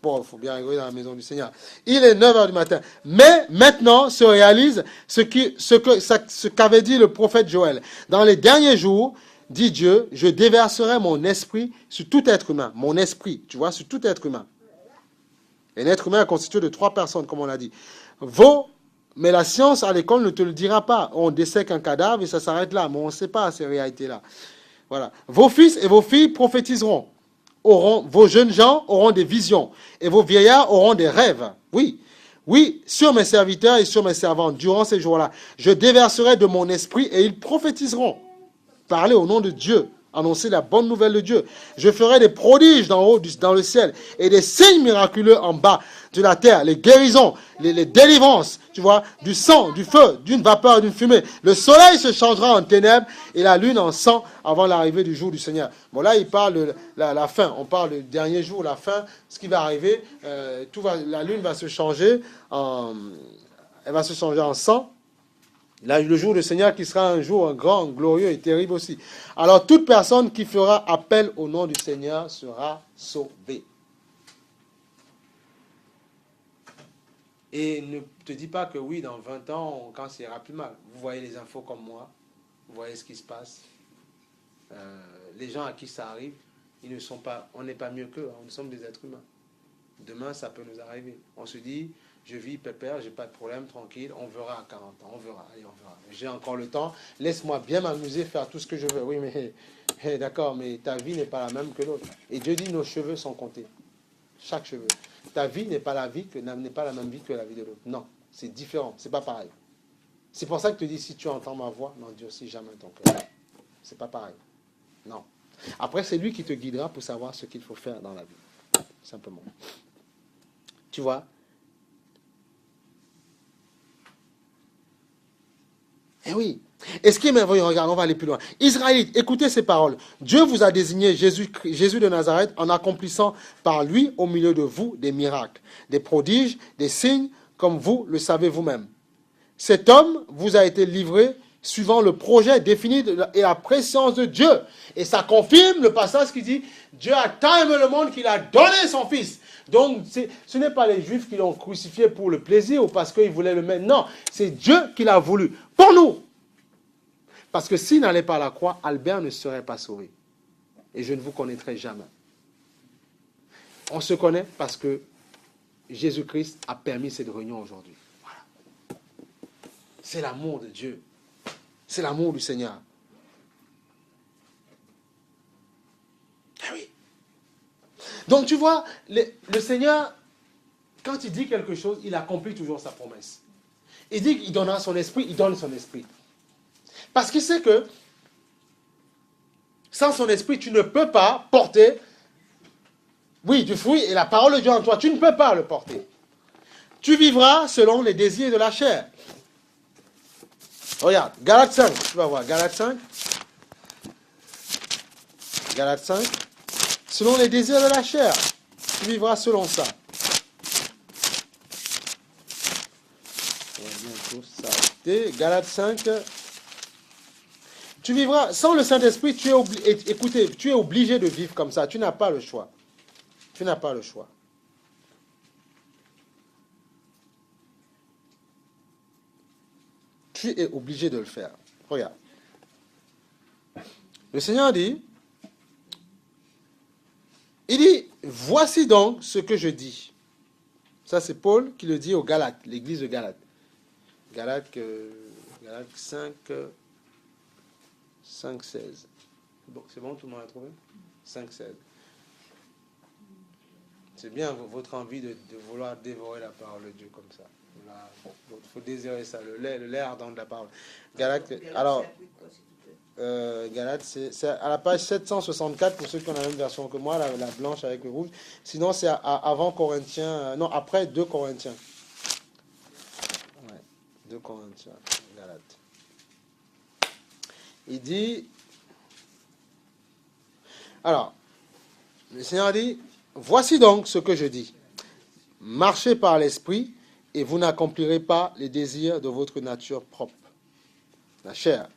Bon, il faut bien rigoler dans la maison du Seigneur. Il est 9 heures du matin. Mais maintenant se réalise ce qu'avait dit le prophète Joël. Dans les derniers jours, dit Dieu, je déverserai mon esprit sur tout être humain. Mon esprit, tu vois, sur tout être humain. Un être humain est constitué de 3 personnes, comme on l'a dit. Mais la science à l'école ne te le dira pas. On dessèque un cadavre et ça s'arrête là. Mais on ne sait pas ces réalités-là. Voilà. Vos fils et vos filles prophétiseront. Vos jeunes gens auront des visions. Et vos vieillards auront des rêves. Oui. Oui, sur mes serviteurs et sur mes servantes, durant ces jours-là, je déverserai de mon esprit et ils prophétiseront. Parler au nom de Dieu. Annoncer la bonne nouvelle de Dieu. Je ferai des prodiges d'en haut, dans le ciel, et des signes miraculeux en bas de la terre, les guérisons, les délivrances, tu vois, du sang, du feu, d'une vapeur, d'une fumée. Le soleil se changera en ténèbres et la lune en sang avant l'arrivée du jour du Seigneur. Bon, là, il parle de la fin. On parle du dernier jour, la fin, ce qui va arriver. La lune va se changer elle va se changer en sang. Là, le jour du Seigneur qui sera un jour grand, glorieux et terrible aussi. Alors, toute personne qui fera appel au nom du Seigneur sera sauvée. Et ne te dis pas que oui, dans 20 ans, quand ça ira plus mal. Vous voyez les infos comme moi. Vous voyez ce qui se passe. Les gens à qui ça arrive, ils ne sont pas, on n'est pas mieux qu'eux. Nous sommes des êtres humains. Demain, ça peut nous arriver. On se dit... Je vis pépère, j'ai pas de problème, tranquille, on verra à 40 ans, on verra, allez, on verra. J'ai encore le temps, laisse-moi bien m'amuser, faire tout ce que je veux. Oui, mais d'accord, mais ta vie n'est pas la même que l'autre. Et Dieu dit, nos cheveux sont comptés. Chaque cheveu. Ta vie n'est pas la même vie que la vie de l'autre. Non, c'est différent, c'est pas pareil. C'est pour ça que je te dis, si tu entends ma voix, n'endurcis jamais ton cœur. C'est pas pareil. Non. Après, c'est lui qui te guidera pour savoir ce qu'il faut faire dans la vie. Simplement. Tu vois? Eh oui. Et ce qui est merveilleux, regarde, on va aller plus loin. Israélites, écoutez ces paroles. Dieu vous a désigné Jésus de Nazareth en accomplissant par lui au milieu de vous des miracles, des prodiges, des signes, comme vous le savez vous-même. Cet homme vous a été livré suivant le projet défini et la préscience de Dieu. Et ça confirme le passage qui dit, Dieu a tant aimé le monde qu'il a donné son Fils. Donc, ce n'est pas les Juifs qui l'ont crucifié pour le plaisir ou parce qu'ils voulaient le mettre. Non, c'est Dieu qui l'a voulu. Pour nous. Parce que s'il n'allait pas à la croix, Albert ne serait pas sauvé. Et je ne vous connaîtrai jamais. On se connaît parce que Jésus-Christ a permis cette réunion aujourd'hui. Voilà. C'est l'amour de Dieu. C'est l'amour du Seigneur. Eh oui. Donc tu vois, le Seigneur, quand il dit quelque chose, il accomplit toujours sa promesse. Il dit qu'il donnera son esprit, il donne son esprit. Parce qu'il sait que sans son esprit, tu ne peux pas porter, oui, du fruit et la parole de Dieu en toi. Tu ne peux pas le porter. Tu vivras selon les désirs de la chair. Regarde, Galates 5, tu vas voir, Galates 5. Galates 5. Selon les désirs de la chair, tu vivras selon ça. Galates 5. Tu vivras sans le Saint-Esprit, écoutez, tu es obligé de vivre comme ça. Tu n'as pas le choix. Tu n'as pas le choix. Tu es obligé de le faire. Regarde. Le Seigneur dit, il dit, voici donc ce que je dis. Ça, c'est Paul qui le dit aux Galates, l'église de Galates. Galates 5, 16. Bon, c'est bon, tout le monde a trouvé 5, 16. C'est bien votre envie de vouloir dévorer la parole de Dieu comme ça. Il faut désirer ça, le lait ardent de la parole. Galates, alors, Galates, c'est à la page 764 pour ceux qui ont la même version que moi, la blanche avec le rouge. Sinon, c'est avant Corinthiens, non, après 2 Corinthiens. Ouais, 2 Corinthiens, Galates. Il dit, alors, le Seigneur dit, voici donc ce que je dis. Marchez par l'esprit et vous n'accomplirez pas les désirs de votre nature propre, la chair.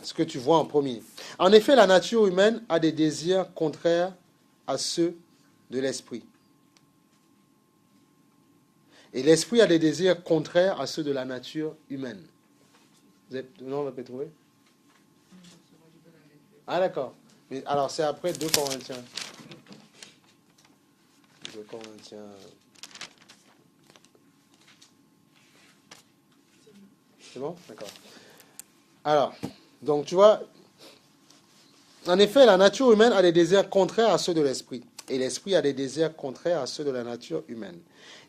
Ce que tu vois en premier. En effet, la nature humaine a des désirs contraires à ceux de l'esprit. Et l'esprit a des désirs contraires à ceux de la nature humaine. Non, on va pas trouver. Ah, d'accord. Mais alors, c'est après 2 Corinthiens. 2 Corinthiens. C'est bon? D'accord. Alors, donc tu vois, en effet, la nature humaine a des désirs contraires à ceux de l'esprit. Et l'esprit a des désirs contraires à ceux de la nature humaine.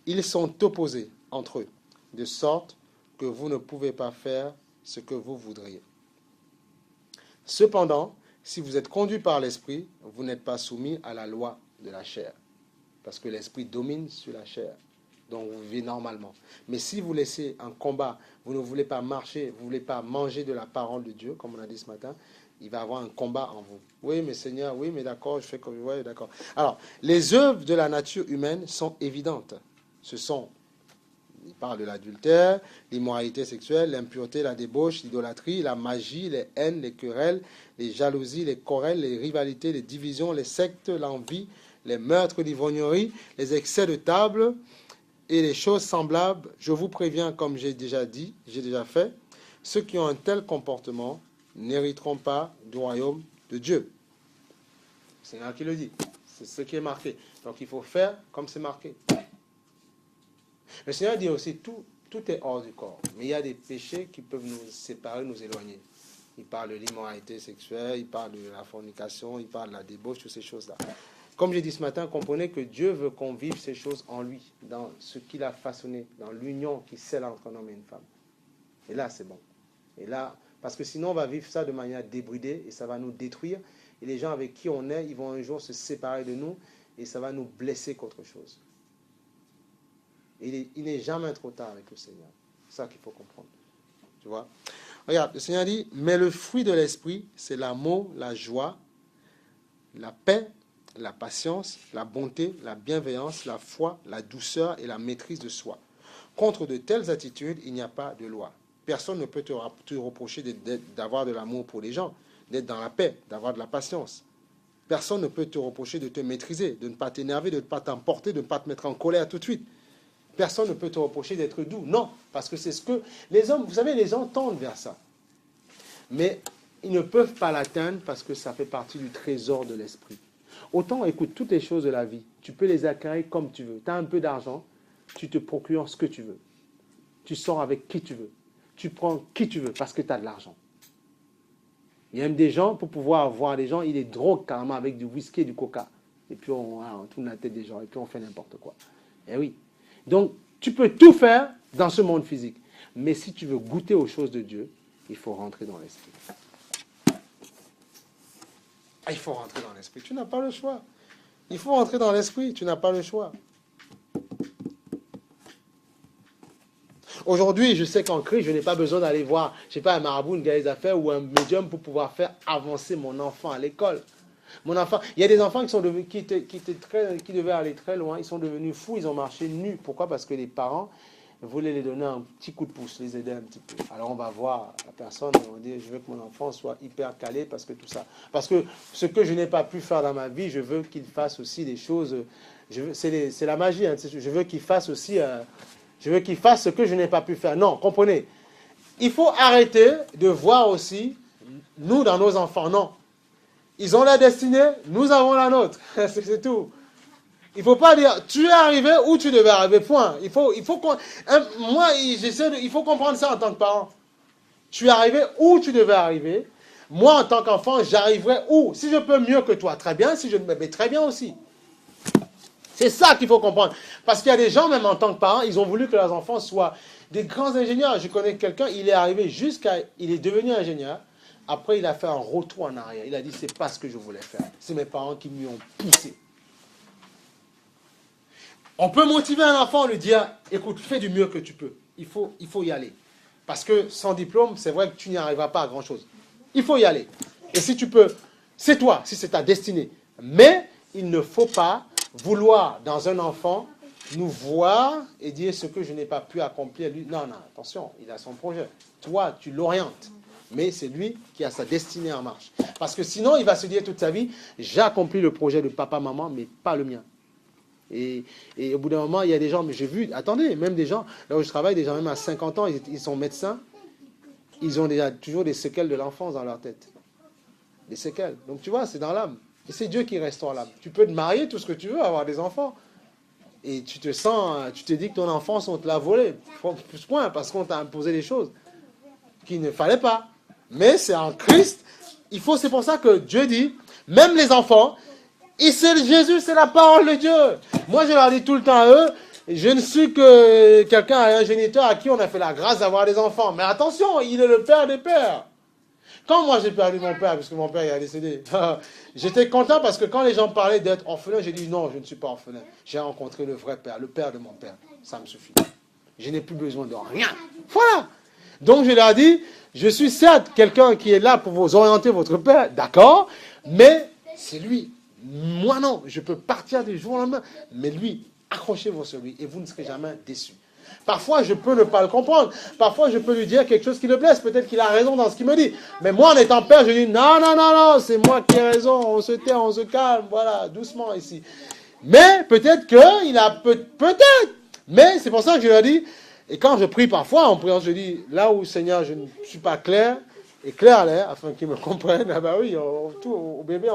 Ils sont opposés entre eux, de sorte que vous ne pouvez pas faire ce que vous voudriez. Cependant, si vous êtes conduit par l'esprit, vous n'êtes pas soumis à la loi de la chair. Parce que l'esprit domine sur la chair. Donc vous vivez normalement. Mais si vous laissez un combat, vous ne voulez pas marcher, vous ne voulez pas manger de la parole de Dieu, comme on a dit ce matin, il va y avoir un combat en vous. Oui, mais Seigneur, oui, mais d'accord, je fais comme... Oui, d'accord. Alors, les œuvres de la nature humaine sont évidentes. Ce sont, il parle de l'adultère, l'immoralité sexuelle, l'impureté, la débauche, l'idolâtrie, la magie, les haines, les querelles, les jalousies, les querelles, les rivalités, les divisions, les sectes, l'envie, les meurtres, l'ivrognerie, les excès de table... et les choses semblables, je vous préviens, comme j'ai déjà dit, j'ai déjà fait, ceux qui ont un tel comportement n'hériteront pas du royaume de Dieu. C'est là qui le dit. C'est ce qui est marqué. Donc il faut faire comme c'est marqué. Le Seigneur dit aussi, tout est hors du corps. Mais il y a des péchés qui peuvent nous séparer, nous éloigner. Il parle de l'immoralité sexuelle, il parle de la fornication, il parle de la débauche, toutes ces choses-là. Comme j'ai dit ce matin, comprenez que Dieu veut qu'on vive ces choses en lui, dans ce qu'il a façonné, dans l'union qui scelle entre un homme et une femme. Et là, c'est bon. Et là, parce que sinon, on va vivre ça de manière débridée et ça va nous détruire. Et les gens avec qui on est, ils vont un jour se séparer de nous et ça va nous blesser qu'autre chose. Il n'est jamais trop tard avec le Seigneur. C'est ça qu'il faut comprendre. Tu vois? Regarde, le Seigneur dit, mais le fruit de l'esprit, c'est l'amour, la joie, la paix, la patience, la bonté, la bienveillance, la foi, la douceur et la maîtrise de soi. Contre de telles attitudes, il n'y a pas de loi. Personne ne peut te reprocher d'avoir de l'amour pour les gens, d'être dans la paix, d'avoir de la patience. Personne ne peut te reprocher de te maîtriser, de ne pas t'énerver, de ne pas t'emporter, de ne pas te mettre en colère tout de suite. Personne ne peut te reprocher d'être doux. Non, parce que c'est ce que les hommes, vous savez, les gens tendent vers ça. Mais ils ne peuvent pas l'atteindre parce que ça fait partie du trésor de l'esprit. Autant, écoute, toutes les choses de la vie, tu peux les acquérir comme tu veux. Tu as un peu d'argent, tu te procures ce que tu veux. Tu sors avec qui tu veux. Tu prends qui tu veux parce que tu as de l'argent. Il y a même des gens, pour pouvoir voir des gens, ils les droguent carrément avec du whisky et du coca. Et puis on tourne la tête des gens et puis on fait n'importe quoi. Eh oui. Donc, tu peux tout faire dans ce monde physique. Mais si tu veux goûter aux choses de Dieu, il faut rentrer dans l'esprit. Il faut rentrer dans l'esprit. Tu n'as pas le choix. Il faut rentrer dans l'esprit. Tu n'as pas le choix. Aujourd'hui, je sais qu'en Christ, je n'ai pas besoin d'aller voir, je ne sais pas, un marabout, une gars des affaires ou un médium pour pouvoir faire avancer mon enfant à l'école. Mon enfant, il y a des enfants qui sont devenus, qui devaient aller très loin, ils sont devenus fous, ils ont marché nus. Pourquoi? Parce que les parents voulaient les donner un petit coup de pouce, les aider un petit peu. Alors on va voir la personne, on va dire, je veux que mon enfant soit hyper calé parce que tout ça. Parce que ce que je n'ai pas pu faire dans ma vie, je veux qu'il fasse aussi des choses, c'est la magie, hein, je veux qu'il fasse aussi, je veux qu'il fasse ce que je n'ai pas pu faire. Non, comprenez, il faut arrêter de voir aussi, nous, dans nos enfants. Non. Ils ont la destinée, nous avons la nôtre. C'est tout. Il ne faut pas dire, tu es arrivé où tu devais arriver, point. Il faut comprendre ça en tant que parent. Tu es arrivé où tu devais arriver. Moi, en tant qu'enfant, j'arriverai où? Si je peux mieux que toi, très bien. Si je ne me mets très bien aussi. C'est ça qu'il faut comprendre. Parce qu'il y a des gens, même en tant que parents, ils ont voulu que leurs enfants soient des grands ingénieurs. Je connais quelqu'un, il est arrivé il est devenu ingénieur. Après, il a fait un retour en arrière. Il a dit, c'est pas ce que je voulais faire. C'est mes parents qui m'y ont poussé. On peut motiver un enfant, lui dire, écoute, fais du mieux que tu peux. Il faut y aller. Parce que sans diplôme, c'est vrai que tu n'y arriveras pas à grand-chose. Il faut y aller. Et si tu peux, c'est toi, si c'est ta destinée. Mais il ne faut pas vouloir, dans un enfant, nous voir et dire ce que je n'ai pas pu accomplir. Lui, non, attention, il a son projet. Toi, tu l'orientes. Mais c'est lui qui a sa destinée en marche. Parce que sinon, il va se dire toute sa vie, j'ai accompli le projet de papa, maman, mais pas le mien. Et au bout d'un moment, il y a des gens, mais j'ai vu, attendez, même des gens, là où je travaille, des gens même à 50 ans, ils sont médecins, ils ont déjà toujours des séquelles de l'enfance dans leur tête. Des séquelles. Donc tu vois, c'est dans l'âme. Et c'est Dieu qui restaure l'âme. Tu peux te marier tout ce que tu veux, avoir des enfants. Et tu te dis que ton enfance, on te l'a volé. Point, parce qu'on t'a imposé des choses qu'il ne fallait pas. Mais c'est en Christ. C'est pour ça que Dieu dit, même les enfants, et Jésus, c'est la parole de Dieu. Moi, je leur dis tout le temps à eux, je ne suis que quelqu'un, un géniteur à qui on a fait la grâce d'avoir des enfants. Mais attention, il est le père des pères. Quand moi j'ai perdu mon père, parce que mon père il a décédé, j'étais content parce que quand les gens parlaient d'être orphelin, j'ai dit non, je ne suis pas orphelin. J'ai rencontré le vrai père, le père de mon père. Ça me suffit. Je n'ai plus besoin de rien. Voilà. Donc je leur dis, je suis certes quelqu'un qui est là pour vous orienter votre père, d'accord, mais c'est lui. Moi non, je peux partir du jour au lendemain, mais lui, accrochez-vous sur lui et vous ne serez jamais déçus. Parfois, je peux ne pas le comprendre. Parfois, je peux lui dire quelque chose qui le blesse. Peut-être qu'il a raison dans ce qu'il me dit. Mais moi, en étant père, je dis, non, c'est moi qui ai raison. On se tait, on se calme. Voilà, doucement ici. Mais peut-être qu'il a... Peut-être. Mais c'est pour ça que je lui ai dit, et quand je prie parfois, en priant, je dis, là où, Seigneur, je ne suis pas clair, et clair l'air, afin qu'ils me comprennent. Ah bah oui, au bébé,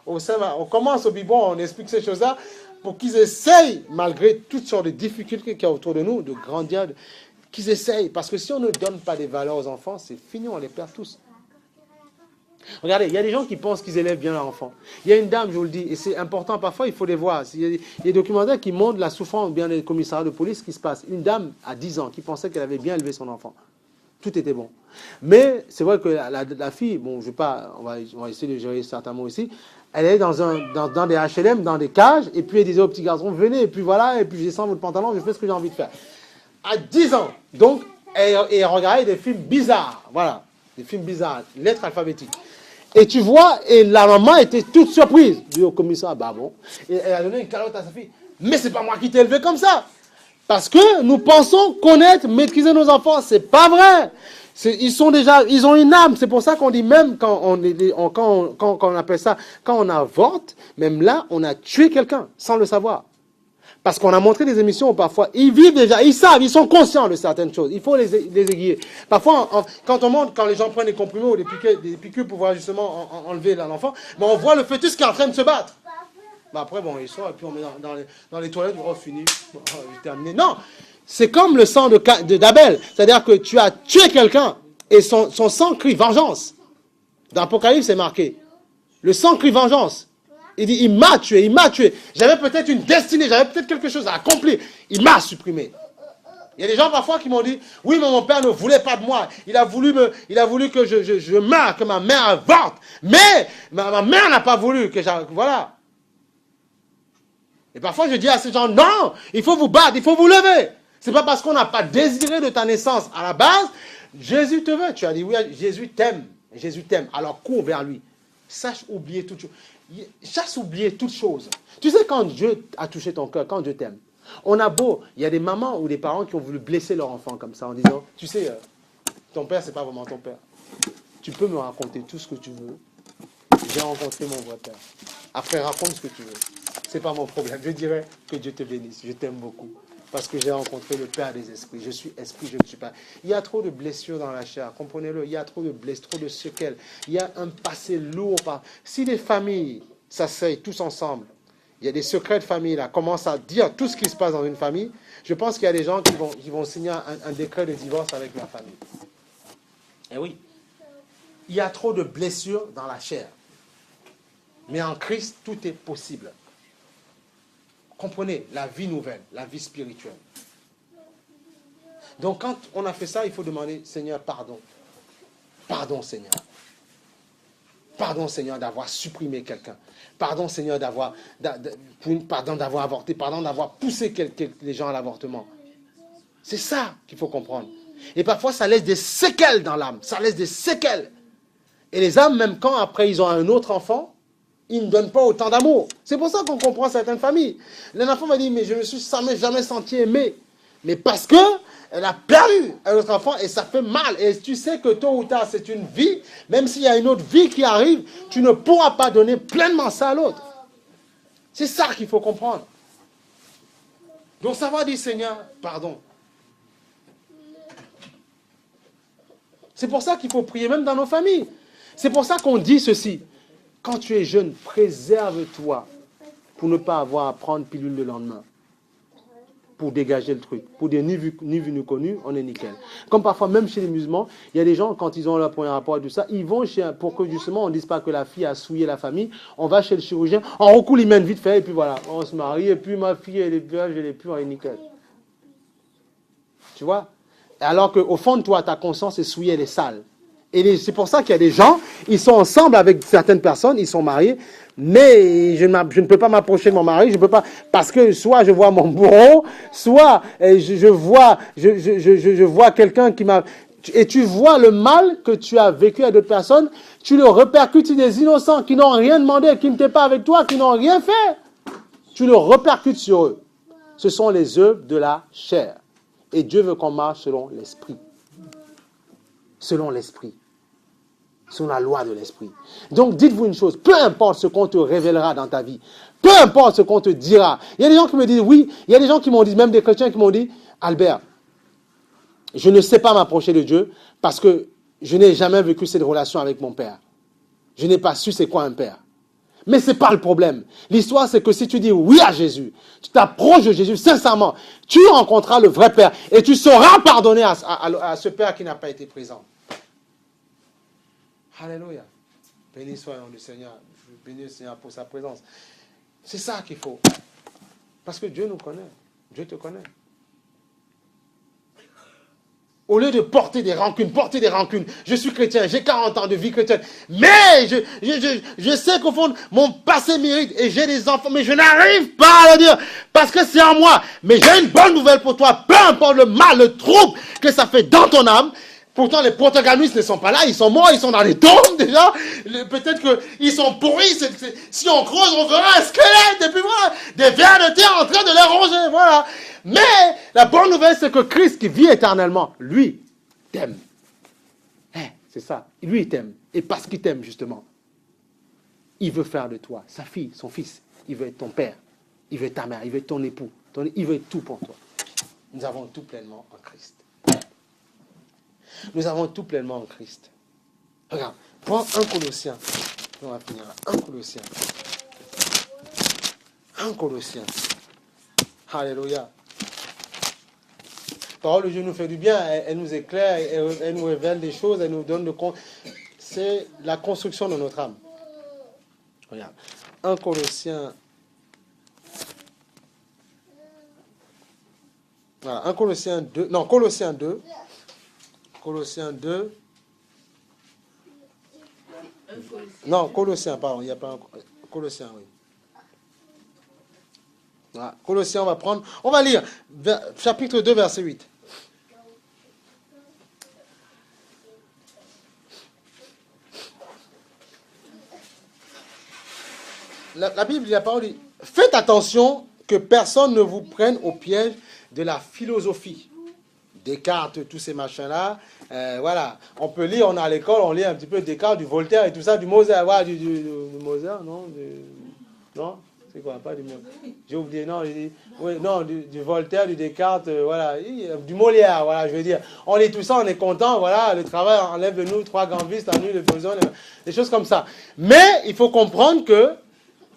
on commence au biberon, on explique ces choses-là, pour qu'ils essayent, malgré toutes sortes de difficultés qu'il y a autour de nous, de grandir, qu'ils essayent. Parce que si on ne donne pas des valeurs aux enfants, c'est fini, on les perd tous. Regardez, il y a des gens qui pensent qu'ils élèvent bien leurs enfants. Il y a une dame, je vous le dis, et c'est important, parfois il faut les voir. Il y a des documentaires qui montrent la souffrance, ou bien les commissariats de police, qui se passe. Une dame à 10 ans qui pensait qu'elle avait bien élevé son enfant. Tout était bon. Mais c'est vrai que la fille, bon, on va essayer de gérer certainement ici, elle est dans des HLM, dans des cages, et puis elle disait aux petits garçons, venez, et puis voilà, et puis je descends votre pantalon, je fais ce que j'ai envie de faire. À 10 ans, donc, elle regardait des films bizarres, voilà, des films bizarres, lettres alphabétiques. Et tu vois, et la maman était toute surprise. Dit au commissaire, bah bon, et elle a donné une calotte à sa fille. Mais c'est pas moi qui t'ai élevé comme ça. Parce que nous pensons connaître, maîtriser nos enfants, c'est pas vrai. Ils ont une âme. C'est pour ça qu'on dit même quand on appelle ça, quand on avorte, même là, on a tué quelqu'un sans le savoir. Parce qu'on a montré des émissions où parfois, ils vivent déjà, ils savent, ils sont conscients de certaines choses. Il faut les aiguiller. Parfois, quand les gens prennent des comprimés ou des piqûres pour pouvoir justement enlever l'enfant, mais on voit le fœtus qui est en train de se battre. Bah après, bon, ils sont, et puis on met dans les toilettes, oh, fini, j'ai terminé. Non, c'est comme le sang d'Abel. C'est-à-dire que tu as tué quelqu'un et son sang crie vengeance. Dans l'Apocalypse, c'est marqué. Le sang crie vengeance. Il dit, il m'a tué. J'avais peut-être une destinée, j'avais peut-être quelque chose à accomplir. Il m'a supprimé. Il y a des gens parfois qui m'ont dit, oui, mais mon père ne voulait pas de moi. Il a voulu que je meure, que ma mère avorte. Mais ma mère n'a pas voulu que voilà. Et parfois je dis à ces gens, non, il faut vous battre, il faut vous lever. C'est pas parce qu'on n'a pas désiré de ta naissance à la base, Jésus te veut. Tu as dit, oui, Jésus t'aime. Alors cours vers lui. Sache oublier toute chose. Chasse oublier toute chose. Tu sais, quand Dieu a touché ton cœur, quand Dieu t'aime, il y a des mamans ou des parents qui ont voulu blesser leur enfant comme ça en disant, tu sais, ton père, c'est pas vraiment ton père. Tu peux me raconter tout ce que tu veux. J'ai rencontré mon vrai père. Après, raconte ce que tu veux. C'est pas mon problème. Je dirais que Dieu te bénisse. Je t'aime beaucoup. parce que j'ai rencontré le Père des esprits. Je suis esprit, je ne suis pas. Il y a trop de blessures dans la chair, comprenez-le. Il y a trop de blessures, trop de séquelles. Il y a un passé lourd. Si les familles s'asseyent tous ensemble, il y a des secrets de famille là, commencent à dire tout ce qui se passe dans une famille, je pense qu'il y a des gens qui vont signer un décret de divorce avec la famille. Eh oui. Il y a trop de blessures dans la chair. Mais en Christ, tout est possible. Comprenez, la vie nouvelle, la vie spirituelle. Donc quand on a fait ça, il faut demander, Seigneur, pardon. Pardon, Seigneur. Pardon, Seigneur, d'avoir supprimé quelqu'un. Pardon, Seigneur, d'avoir avorté. Pardon, d'avoir poussé les gens à l'avortement. C'est ça qu'il faut comprendre. Et parfois, ça laisse des séquelles dans l'âme. Ça laisse des séquelles. Et les âmes, même quand après ils ont un autre enfant, ils ne donnent pas autant d'amour. C'est pour ça qu'on comprend certaines familles. L'enfant m'a dit, mais je ne me suis jamais senti aimé. Mais parce que elle a perdu un autre enfant et ça fait mal. Et tu sais que tôt ou tard, c'est une vie. Même s'il y a une autre vie qui arrive, tu ne pourras pas donner pleinement ça à l'autre. C'est ça qu'il faut comprendre. Donc ça va dire, Seigneur, pardon. C'est pour ça qu'il faut prier même dans nos familles. C'est pour ça qu'on dit ceci. Quand tu es jeune, préserve-toi pour ne pas avoir à prendre pilule le lendemain. Pour dégager le truc. Pour dire ni vu ni connu, on est nickel. Comme parfois, même chez les musulmans, il y a des gens, quand ils ont leur premier rapport et tout ça, ils vont pour que justement on ne dise pas que la fille a souillé la famille, on va chez le chirurgien, on recoule l'hymen vite fait, et puis voilà, on se marie, et puis ma fille, elle est belle, je l'ai plus, on est nickel. Tu vois? Alors qu'au fond de toi, ta conscience est souillée, elle est sale. Et c'est pour ça qu'il y a des gens, ils sont ensemble avec certaines personnes, ils sont mariés, mais je ne peux pas m'approcher de mon mari, je ne peux pas, parce que soit je vois mon bourreau, soit je vois quelqu'un qui m'a... Et tu vois le mal que tu as vécu à d'autres personnes, tu le répercutes sur des innocents qui n'ont rien demandé, qui n'étaient pas avec toi, qui n'ont rien fait. Tu le répercutes sur eux. Ce sont les œuvres de la chair. Et Dieu veut qu'on marche selon l'esprit. Selon l'esprit. Selon la loi de l'esprit. Donc dites-vous une chose, peu importe ce qu'on te révélera dans ta vie, peu importe ce qu'on te dira. Il y a des gens qui me disent, oui, il y a des gens qui m'ont dit, même des chrétiens qui m'ont dit, Albert, je ne sais pas m'approcher de Dieu parce que je n'ai jamais vécu cette relation avec mon père. Je n'ai pas su c'est quoi un père. Mais ce n'est pas le problème. L'histoire, c'est que si tu dis oui à Jésus, tu t'approches de Jésus sincèrement, tu rencontreras le vrai Père et tu sauras pardonner à ce Père qui n'a pas été présent. Alléluia. Béni soit le nom du Seigneur. Béni le Seigneur pour sa présence. C'est ça qu'il faut. Parce que Dieu nous connaît. Dieu te connaît. Au lieu de porter des rancunes, je suis chrétien, j'ai 40 ans de vie chrétienne, mais je sais qu'au fond, mon passé mérite et j'ai des enfants, mais je n'arrive pas à le dire, parce que c'est en moi. Mais j'ai une bonne nouvelle pour toi, peu importe le mal, le trouble que ça fait dans ton âme. Pourtant, les protagonistes ne sont pas là, ils sont morts, ils sont dans les tombes déjà. Peut-être qu'ils sont pourris. Si on creuse, on verra un squelette, et puis voilà, des vers de terre en train de les ronger, voilà. Mais la bonne nouvelle, c'est que Christ qui vit éternellement, lui, t'aime. C'est ça, lui, il t'aime. Et parce qu'il t'aime, justement, il veut faire de toi sa fille, son fils. Il veut être ton père, il veut être ta mère, il veut être ton époux. Il veut être tout pour toi. Nous avons tout pleinement en Christ. Nous avons tout pleinement en Christ. Regarde, prends 1 Colossiens. On va finir là. 1 Colossiens. 1 Colossiens. Alléluia. La parole de Dieu nous fait du bien. Elle nous éclaire, elle nous révèle des choses, elle nous donne de compte. C'est la construction de notre âme. Regarde. 1 Colossiens. Voilà, 1 Colossiens 2. Non, Colossiens 2. Colossiens 2. Non, Colossiens, pardon, il n'y a pas un... Colossiens, oui. Voilà, Colossiens, on va lire chapitre 2, verset 8. La Bible, la parole dit, faites attention que personne ne vous prenne au piège de la philosophie. Descartes, tous ces machins-là, voilà. On peut lire, on est à l'école, on lit un petit peu Descartes, du Voltaire et tout ça, du Mozart, voilà, du Mozart, non, non, C'est quoi? Pas du Molière. J'ai oublié, non, oui, non, du Voltaire, du Descartes, voilà, du Molière, voilà, je veux dire. On lit tout ça, on est content, voilà, le travail enlève de nous 3 grands vices, la nuit, le besoin, des choses comme ça. Mais il faut comprendre que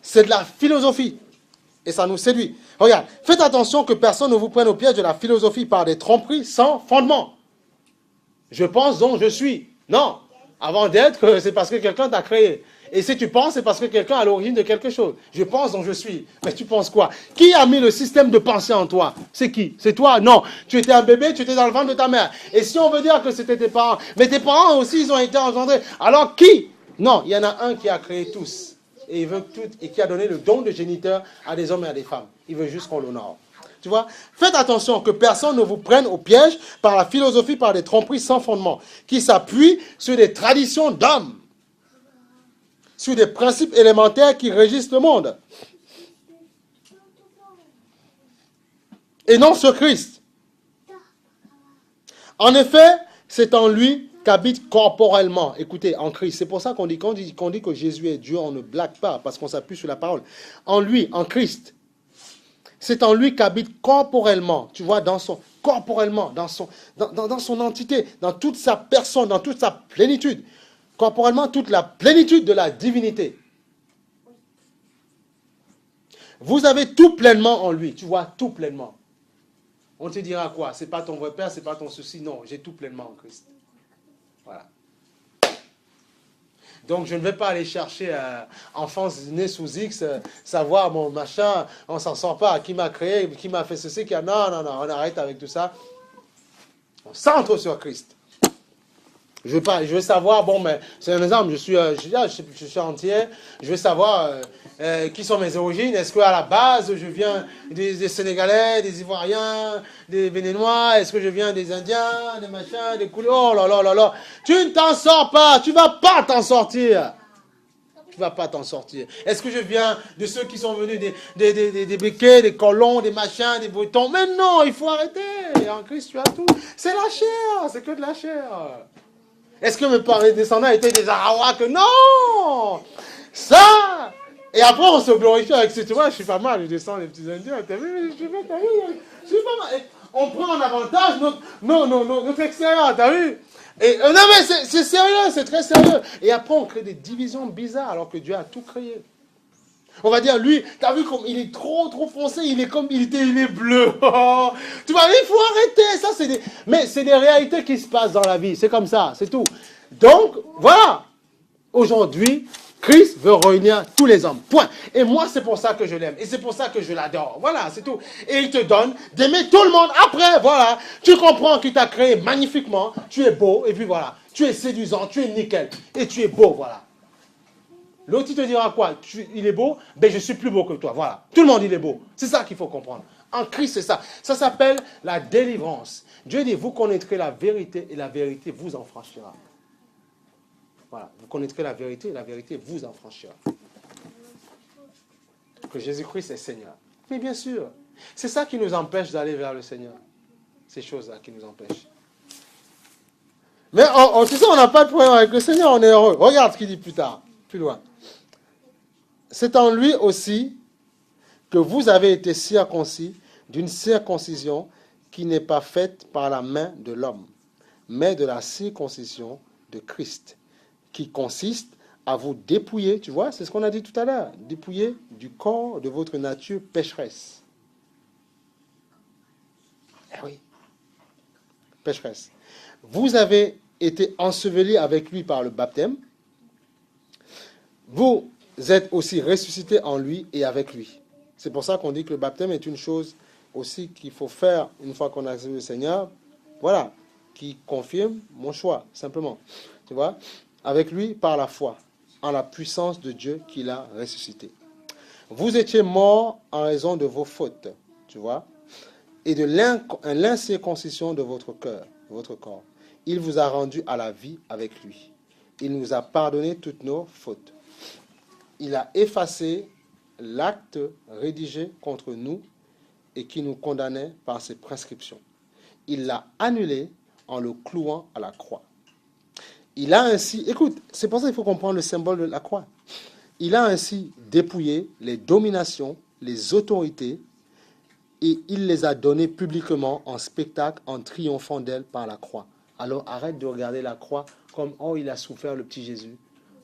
c'est de la philosophie. Et ça nous séduit. Regarde, faites attention que personne ne vous prenne au piège de la philosophie par des tromperies sans fondement. Je pense donc je suis. Non. Avant d'être, c'est parce que quelqu'un t'a créé. Et si tu penses, c'est parce que quelqu'un est à l'origine de quelque chose. Je pense donc je suis. Mais tu penses quoi? Qui a mis le système de pensée en toi? C'est qui? C'est toi? Non. Tu étais un bébé, tu étais dans le ventre de ta mère. Et si on veut dire que c'était tes parents, mais tes parents aussi, ils ont été engendrés. Alors qui? Non, il y en a un qui a créé tous. Et il veut tout, et qui a donné le don de géniteur à des hommes et à des femmes. Il veut juste qu'on l'honore. Tu vois? Faites attention que personne ne vous prenne au piège par la philosophie, par des tromperies sans fondement, qui s'appuient sur des traditions d'hommes, sur des principes élémentaires qui régissent le monde. Et non sur Christ. En effet, c'est en lui qu'habite corporellement. Écoutez, en Christ. C'est pour ça qu'on dit que Jésus est Dieu, on ne blague pas, parce qu'on s'appuie sur la parole. En lui, en Christ. C'est en lui qu'habite corporellement, tu vois, dans son entité, dans toute sa personne, dans toute sa plénitude. Corporellement, toute la plénitude de la divinité. Vous avez tout pleinement en lui, tu vois, tout pleinement. On te dira quoi? C'est pas ton vrai père, c'est pas ton souci. Non, j'ai tout pleinement en Christ. Voilà. Donc, je ne vais pas aller chercher enfance née sous X, savoir mon machin, on s'en sort pas, qui m'a créé, qui m'a fait ceci, qui a... Non, on arrête avec tout ça. On centre sur Christ. Je veux savoir, bon, mais c'est un exemple, je suis entier, je veux savoir qui sont mes origines. Est-ce qu'à la base, je viens des Sénégalais, des Ivoiriens, des Béninois? Est-ce que je viens des Indiens, des machins, des couleurs? Oh là là là là! Tu ne t'en sors pas! Tu ne vas pas t'en sortir! Tu ne vas pas t'en sortir. Est-ce que je viens de ceux qui sont venus des briquets, des colons, des machins, des bretons? Mais non, il faut arrêter! En Christ, tu as tout. C'est la chair, c'est que de la chair. Est-ce que mes descendants étaient des Arawaks? Non! Ça! Et après, on se glorifie avec ce, tu vois, je suis pas mal, je descends les petits Indiens, t'as vu? Je suis pas mal. Et on prend en avantage notre extérieur, t'as vu? Et, non mais c'est sérieux, c'est très sérieux. Et après, on crée des divisions bizarres alors que Dieu a tout créé. On va dire, lui, t'as vu comme il est trop foncé, il est bleu. Tu vois, il faut arrêter. Ça, mais c'est des réalités qui se passent dans la vie. C'est comme ça, c'est tout. Donc, voilà. Aujourd'hui, Christ veut réunir tous les hommes. Point. Et moi, c'est pour ça que je l'aime. Et c'est pour ça que je l'adore. Voilà, c'est tout. Et il te donne d'aimer tout le monde. Après, voilà. Tu comprends qu'il t'a créé magnifiquement. Tu es beau. Et puis voilà. Tu es séduisant. Tu es nickel. Et tu es beau. Voilà. L'autre, il te dira quoi? Il est beau? Ben, je suis plus beau que toi. Voilà. Tout le monde, il est beau. C'est ça qu'il faut comprendre. En Christ, c'est ça. Ça s'appelle la délivrance. Dieu dit, vous connaîtrez la vérité et la vérité vous en franchira. Voilà. Vous connaîtrez la vérité et la vérité vous en franchira. Que Jésus-Christ est Seigneur. Mais bien sûr, c'est ça qui nous empêche d'aller vers le Seigneur. Ces choses-là qui nous empêchent. Mais c'est ça, on n'a pas de problème avec le Seigneur, on est heureux. Regarde ce qu'il dit plus tard, plus loin. C'est en lui aussi que vous avez été circoncis d'une circoncision qui n'est pas faite par la main de l'homme, mais de la circoncision de Christ, qui consiste à vous dépouiller, tu vois, c'est ce qu'on a dit tout à l'heure, dépouiller du corps de votre nature pécheresse. Eh oui, pécheresse. Vous avez été ensevelis avec lui par le baptême. Vous êtes aussi ressuscités en lui et avec lui. C'est pour ça qu'on dit que le baptême est une chose aussi qu'il faut faire une fois qu'on a accepté le Seigneur. Voilà, qui confirme mon choix, simplement. Tu vois, avec lui par la foi, en la puissance de Dieu qui l'a ressuscité. Vous étiez morts en raison de vos fautes, tu vois, et de l'incirconcision de votre cœur, de votre corps. Il vous a rendu à la vie avec lui. Il nous a pardonné toutes nos fautes. Il a effacé l'acte rédigé contre nous et qui nous condamnait par ses prescriptions. Il l'a annulé en le clouant à la croix. Il a ainsi, écoute, c'est pour ça qu'il faut comprendre le symbole de la croix. Il a ainsi dépouillé les dominations, les autorités, et il les a données publiquement en spectacle en triomphant d'elles par la croix. Alors arrête de regarder la croix comme « Oh, il a souffert le petit Jésus.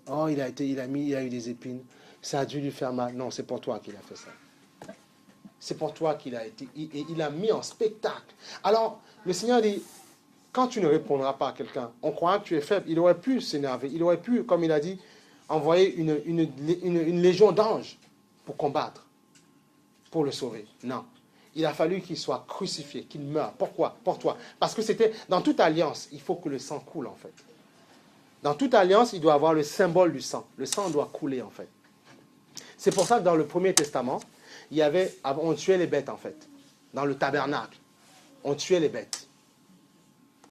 Oh, il a eu des épines. Ça a dû lui faire mal. » Non, c'est pour toi qu'il a fait ça. C'est pour toi qu'il a été... Il a mis en spectacle. Alors, le Seigneur dit, quand tu ne répondras pas à quelqu'un, on croira que tu es faible. Il aurait pu s'énerver. Il aurait pu, comme il a dit, envoyer une légion d'anges pour combattre, pour le sauver. Non. Il a fallu qu'il soit crucifié, qu'il meure. Pourquoi? Pour toi. Parce que c'était, dans toute alliance, il faut que le sang coule, en fait. Dans toute alliance, il doit avoir le symbole du sang. Le sang doit couler, en fait. C'est pour ça que dans le Premier Testament, on tuait les bêtes, en fait. Dans le tabernacle, on tuait les bêtes.